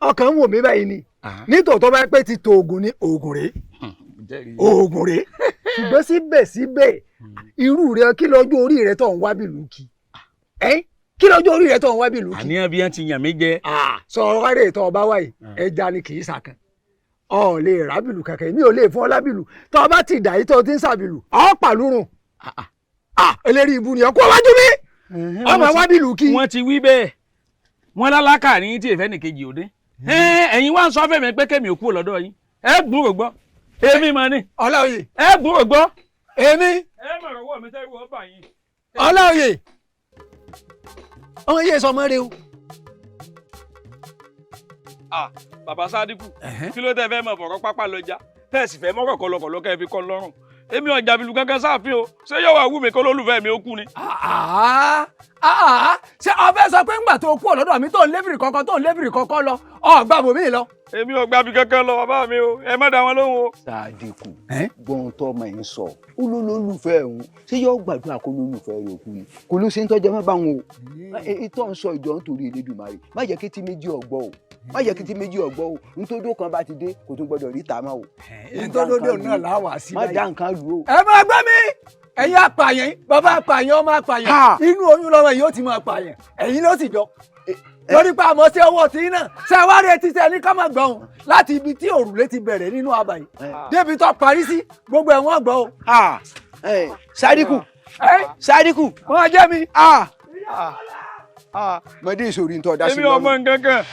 ọkàn ń wò mí báyìí ni nítòótọ́ bá pẹ́ ti to oògùn ní oògùn rèé oògùn rèé ṣùgbọ́n síbẹ̀síbẹ̀ irú rẹ kí lọ́jọ́ orí rẹ tó ń wá bìlú kí kí lọ́jọ́ orí rẹ tó ń wá bìlú kí. àníyàn bí wọ́n ti yàn mí jẹ. sọ̀rọ̀ wáyé tó ọba wáyé ẹja ni kì í sàkàn ọ lè rábìlù kankan mi ò lè fún ọ lábìlù tó ọba ti dà yìí tó ti ń sàbìlù ọ pàlúrùn eléri ibu ni ọkọ wájú mi ọmọ wábìlù kí. wọ́n ti wí bẹ́ẹ̀ wọ́n lálákà ní tí èfẹ́ nìkejì òde ẹ̀yin wá ń sọ fẹ́mi pé kémi ò kúrò lọ́dọ̀ yín ẹ gbúrò gbọ́ èmi mà ní. Ọláoyè ẹ gbúrò gbọ́. èmi. ẹ mọ̀rọ̀ wọ̀ mi tẹ́lẹ̀ wọ́n bà yín. Ọláoyè ọmọ yẹ sọmọ rẹ o. bàbá Sádíkù kí ló tẹ́ fẹ́ mọ̀ fọ̀rọ̀ pápá lọ́jà tẹ́ẹ̀sì fẹ́ mọ́kọ̀ kọlọkọlọ kẹ́ fi kọ́ lọ́rùn èmi ọjà bìlù kankan sáàfin o ṣé yóò wá wú mi kó lólùfẹ́ mi ó kú ni. ṣé ọbẹ̀ sọ pé ńgbà tó kú ọ̀lọ́dọ̀ mi tó ń lébìrì kankan lọ ọ̀gbà bòmí lọ. èmi ò gbàbí kankan lọ bàbá mi o ẹ má dá wọn lóhùn o. Sádíkù gbọ́n tó ọmọ yìí sọ ó ló lólùfẹ́ òun ṣé yóò gbàdúrà kó lólùfẹ́ rẹ̀ kú ni kò ló ṣe ń tọ́jú ẹ má bá wọn o ìtọ́ ń sọ ìjọ nítorí Elédùmarè má jẹ́ kí tí méjì ọ̀gbọ́ o má jẹ́ kí tí méjì ọ̀gbọ́ o nítorí kan bá ti dé kò tún gbọ́dọ̀ rí tàmá o. nítorí náà láwà sí má dá nǹkan lù o. ẹ máa gbé mi ẹ̀yin apààyàn bàbá apààyàn ọmọ apààyàn inú oyún lọ́wọ́ yìí ó ti máa pààyàn ẹ̀yin ló sì jọ. lórí pa àmọ́ sí owó tí náà ṣe wá retí sẹ ní kọ́mọ̀ gbọ́n láti ibi tí òrùlé ti bẹ̀rẹ̀ nínú abà yìí débi tó parí sí gbogbo ẹ̀wọ̀n gbọ́ o. Sadiku Sadiku wọ́n jẹ́ mi. mọ̀dé ìṣòrí ń tọ́ da sí èmi ọmọ nǹkan kan.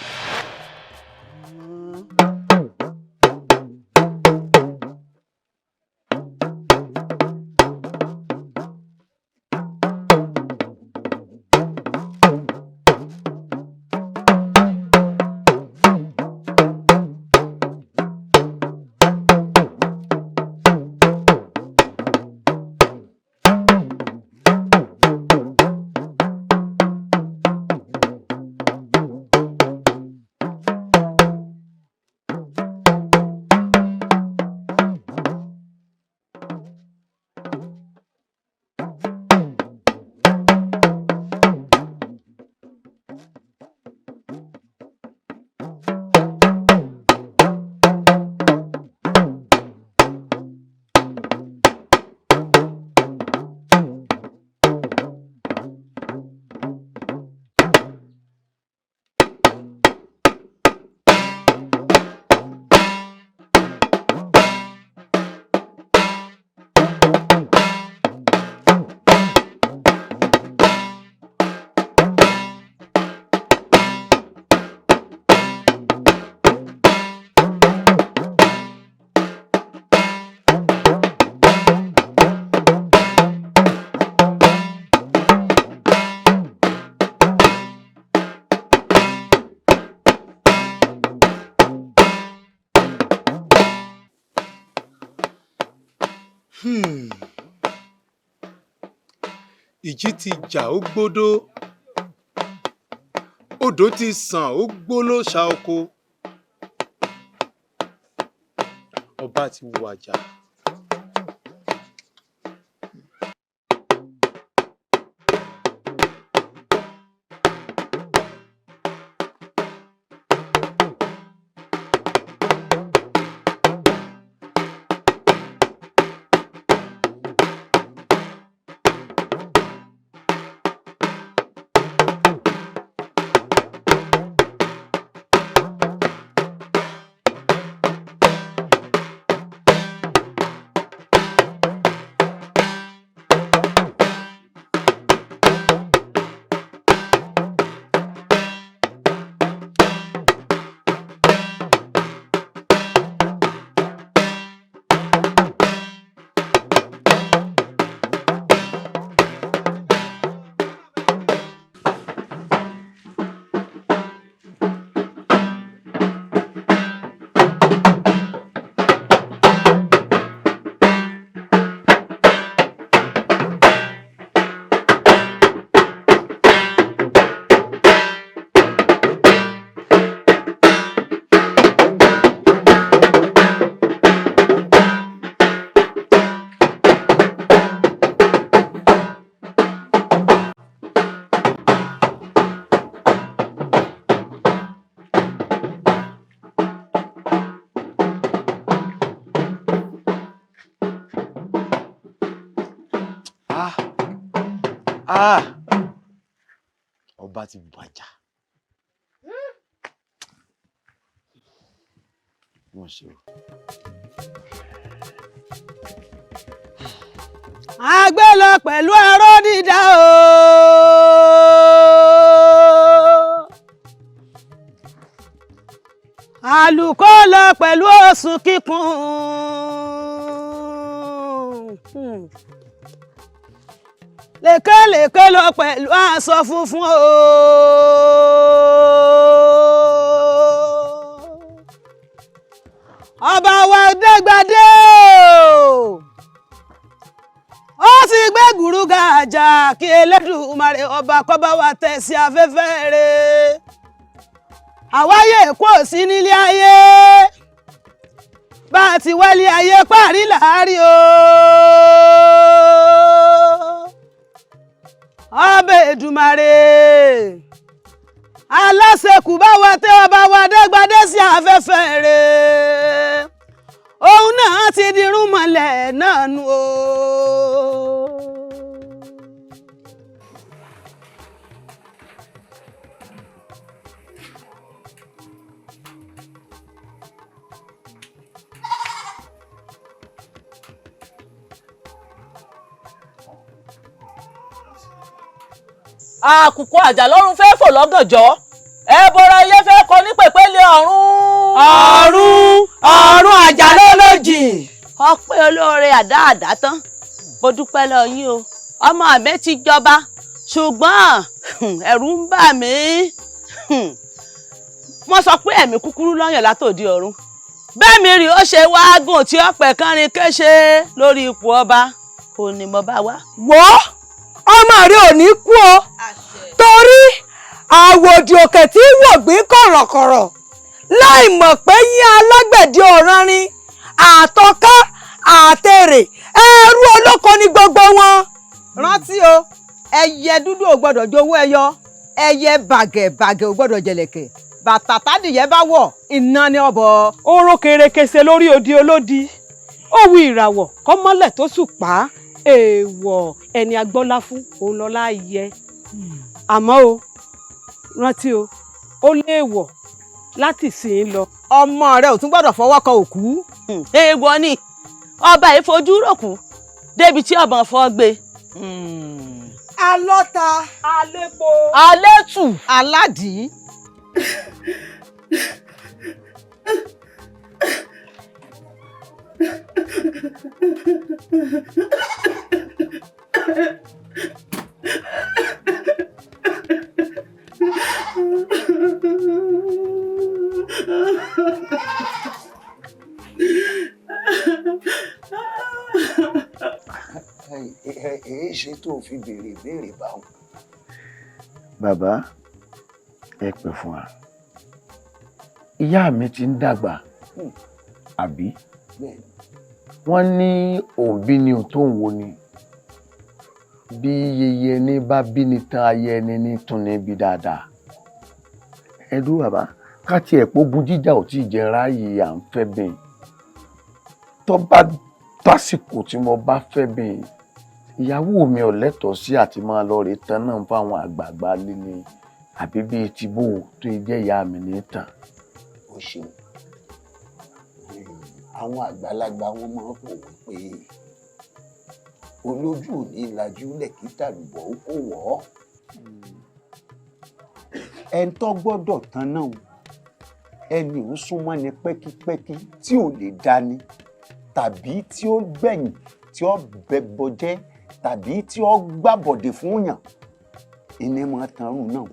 ìjì ti jà ó gbódó odò ti sàn ó gbóló ṣá oko ọba ti wàjà. ọba ti wàjà. wọ́n ṣe o. àgbẹ̀ lọ pẹ̀lú aró dídá o. àlùkò lọ pẹ̀lú oṣù kíkún. lékelèké lọ pẹ̀lú aṣọ funfun o. ọba wa Dégbadé o. ó sì gbé gùrúgà àjà kí Elédùmarè ọba kọ́ba wa tẹ̀ sí afẹ́fẹ́ rẹ̀. àwáyé kò sí nílé ayé bá a ti wálé ayé parí láàárín o. ọba Èdùmàrè aláṣekù bá wa tẹ ọba wa Dégbadé sí afẹ́fẹ́ rẹ̀. òun náà ti dirún mọ́lẹ̀ náà nù o. àkùkọ àjà lọ́run fẹ́ fò lọ́gànjọ́ ẹ bọra ilé fẹ́ kọ ní pèpéle ọ̀run. ọ̀run àjà lólójì. ọpẹ́ olóore àdá tán mo dúpẹ́ lọ yín o ọmọ mi ti jọba ṣùgbọ́n ẹ̀rù ń bà mí wọ́n sọ pé ẹ̀mí kúkúrú lọ́yàn látòdì ọ̀run bẹ́ẹ̀ mi rí ó ṣe wágùn tí ọ̀pẹ̀ kánrin kéṣe lórí ipò ọba kò ní mo bá wá. wò ó ọmọ rẹ ò ní kú o torí àwòdì òkè tí wògbín kọ̀rọ̀kọ̀rọ̀ láì mọ̀ pé yín alágbẹ̀dẹ ọ̀ránrin àtọká àtèrè ẹrú olóko ní gbogbo wọn. rántí o ẹyẹ dúdú ò gbọ́dọ̀ jowó ẹyọ ẹyẹ bàgẹ̀bàgẹ̀ ò gbọ́dọ̀ jẹ̀lẹ̀kẹ̀ bàtà tádìyẹ bá wọ̀ iná ní ọbọ. oró kérékèsè lórí odi olódi ó wí ìràwọ̀ kọ́mọ́lẹ̀ tó ṣùpá èèwọ̀ ẹni agbọ́lá fún òun lọ́lá yẹ àmọ́ o rántí o ó léèwọ̀ láti sìn lọ. ọmọ rẹ ò tún gbọ́dọ̀ fọwọ́ kan òkú. èèwọ̀ ni ọba ìfojú ròkú débi tí ọbọn fọ́ gbé. alọ́ta alẹ́po alẹ́tù aládìí. èé ṣe tó fi béèrè ìbéèrè báwọn. bàbá ẹ pẹ́ fún wa ìyá mi ti ń dàgbà àbí wọ́n ní òbí ni ò tó ń wo ni bí yeye ẹni bá bí ni tán ayé ẹni ní tún ní bí dáadáa ẹ dúró bàbá ká tiẹ̀ pógun jíjà ò tí ì jẹ ráàyè à ń fẹ́ bẹ́ẹ̀ tó bá tásìkò tí mo bá fẹ́ bẹ́ẹ̀ ìyàwó mi ò lẹ́tọ̀ọ́ sí àti máa lọ rè tán náà fáwọn àgbààgbà líle àbí bíi tìbò tó jẹ́ ìyá mi ní tàn. ó ṣeun àwọn àgbàlagbà wọn máa ń pò wípé olójú ò ní lajú lẹ́kítà lùbọ̀ ó kò wọ́ ẹni tó gbọ́dọ̀ tán náà ẹni ò súnmọ́ ni pẹ́kípẹ́kí tí ò lè dání tàbí tí ó gbẹ̀yìn tí ó bẹbọ jẹ́ tàbí tí ó gbàbọ̀dé fún yàn ìní máa tanrú náà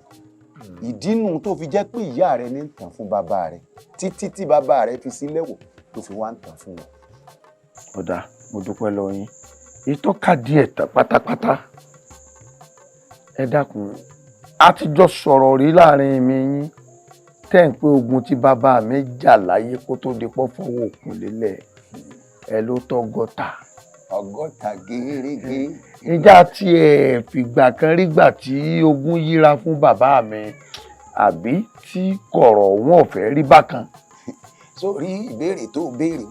ìdínú tó fi jẹ́ pé ìyá rẹ ní tàn fún bàbá rẹ títí tí bàbá rẹ fi sílẹ̀ wò tó fi wá ń tàn fún wọn. ọ̀dà mo dúpẹ́ lọ yín ìtọ́ka díẹ̀ tán pátápátá ẹ dákun a ti jọ sọ̀rọ̀ rí láàrin mi yín tẹ́ ń pé ogun tí bàbá mi jà láyé kó tó di pọ́ fọwọ́ òkun lélẹ̀ ẹ ló tọ́gọ́ta. ọgọ́ta gẹ́gẹ́. ìjà tí ẹ fìgbà kan rí gbà tí ogun yíra fún bàbá mi àbí tí kọ̀rọ̀ wọn ò fẹ́ rí bákan. sórí ìbéèrè tó béèrè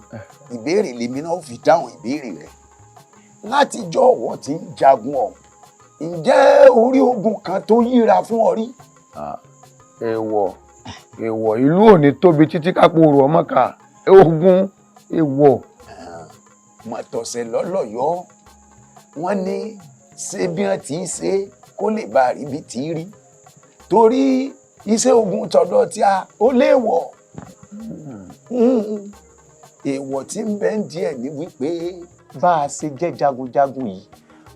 ìbéèrè lèmi náà fi dáhùn ìbéèrè rẹ látijọ́ ọ̀wọ́ tí ń jagun ọ̀hún ǹjẹ́ orí ogun kan tó yíra fún ọ rí. èèwọ̀ ìlú ò ní tóbi títí kápò rò ọmọ ká ogun èèwọ̀. mọ̀tọ̀sẹ̀ lọ́lọ́yọ́ wọ́n ní ṣé bí wọ́n ti ń ṣe kó lè bá rí bí ti rí torí iṣẹ́ ogun tọ̀dọ̀ tí a ó léèwọ̀ èèwọ̀ tí ń bẹ ń díẹ̀ ní wípé bá a ṣe jẹ́ jagunjagun yìí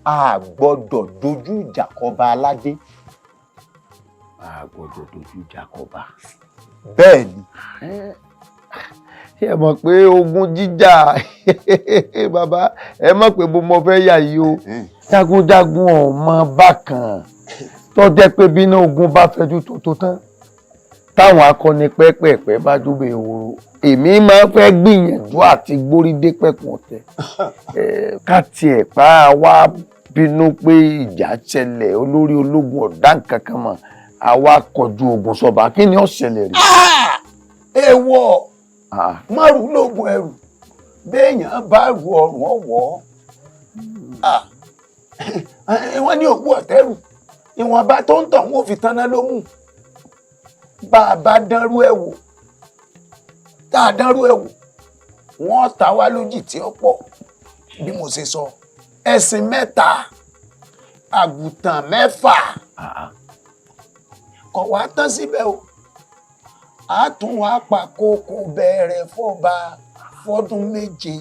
a gbọ́dọ̀ dojú ìjà kọba aládé. a gbọ́dọ̀ dojú ìjà kọba. bẹ́ẹ̀ ni. ẹ mọ̀ pé ogun jíjà bàbá ẹ mọ̀ pé mo fẹ́ yà yìí o jagunjagun ọmọ bákan tó jẹ́ pé bínú ogun bá fẹjú tó tán táwọn akọni pẹ́pẹ́pẹ́ bá dúbẹ̀ ìhòòrò èmi máa ń fẹ́ gbìyànjú àti gbórídé pẹ̀kun ọ̀tẹ̀ ká tiẹ̀ pa wá bínú pé ìjà ṣẹlẹ̀ olórí ológun ọ̀dá nǹkan kan mọ̀ àwa kọjú ogun sọba kí ni ó ṣẹlẹ̀ rí. èèwọ̀ márùn lóògùn ẹrù béèyàn bá ru ọrùn ọwọ́ wọ́n ní òkú ọ̀tẹ́rù ìwọ̀nba tó ń tàn wọ́n fi tanná ló mú bá a bá dánrú ẹ̀ wò tá a dánrú ẹ̀ wò wọ́n ta wá lójì tí ó pọ̀ bí mo ṣe sọ ẹ̀sìn mẹ́ta àgùntàn 6. Kò wá tán síbẹ̀ o. A tún wá pa kókó bẹ̀rẹ̀ fọ́ba fọ́dún 7,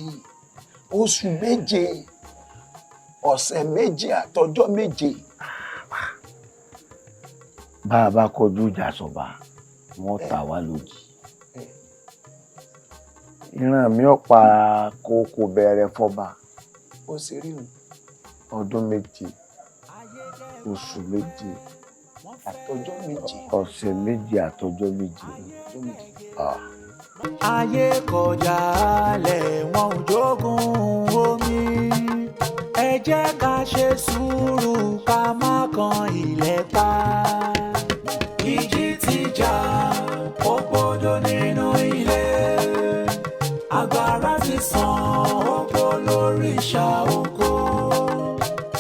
oṣù 7, ọ̀sẹ̀ 7 àtọjọ́ 7. Bá a bá kọjú ìjà sọ̀bà wọ́n tà wá lójì. Ìran mi ó pa kókó bẹ̀rẹ̀ fọ́ba. Ó sì rí o. Ọdún 7, oṣù 7, àtọjọ́ 7. ọ̀sẹ̀ 7 àtọjọ́ 7. Ayé kọjá lẹ̀ wọ́n ò jogún omi. Ẹ jẹ́ ká ṣe sùúrù ká má kan ilẹ̀ pa. Ìjì ti jà ó gbódò nínú ilé. Agbára ti sàn ó gbó lórí ìṣà oko.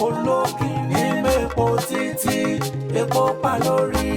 Olókìní mẹ́po títí epo pa lórí.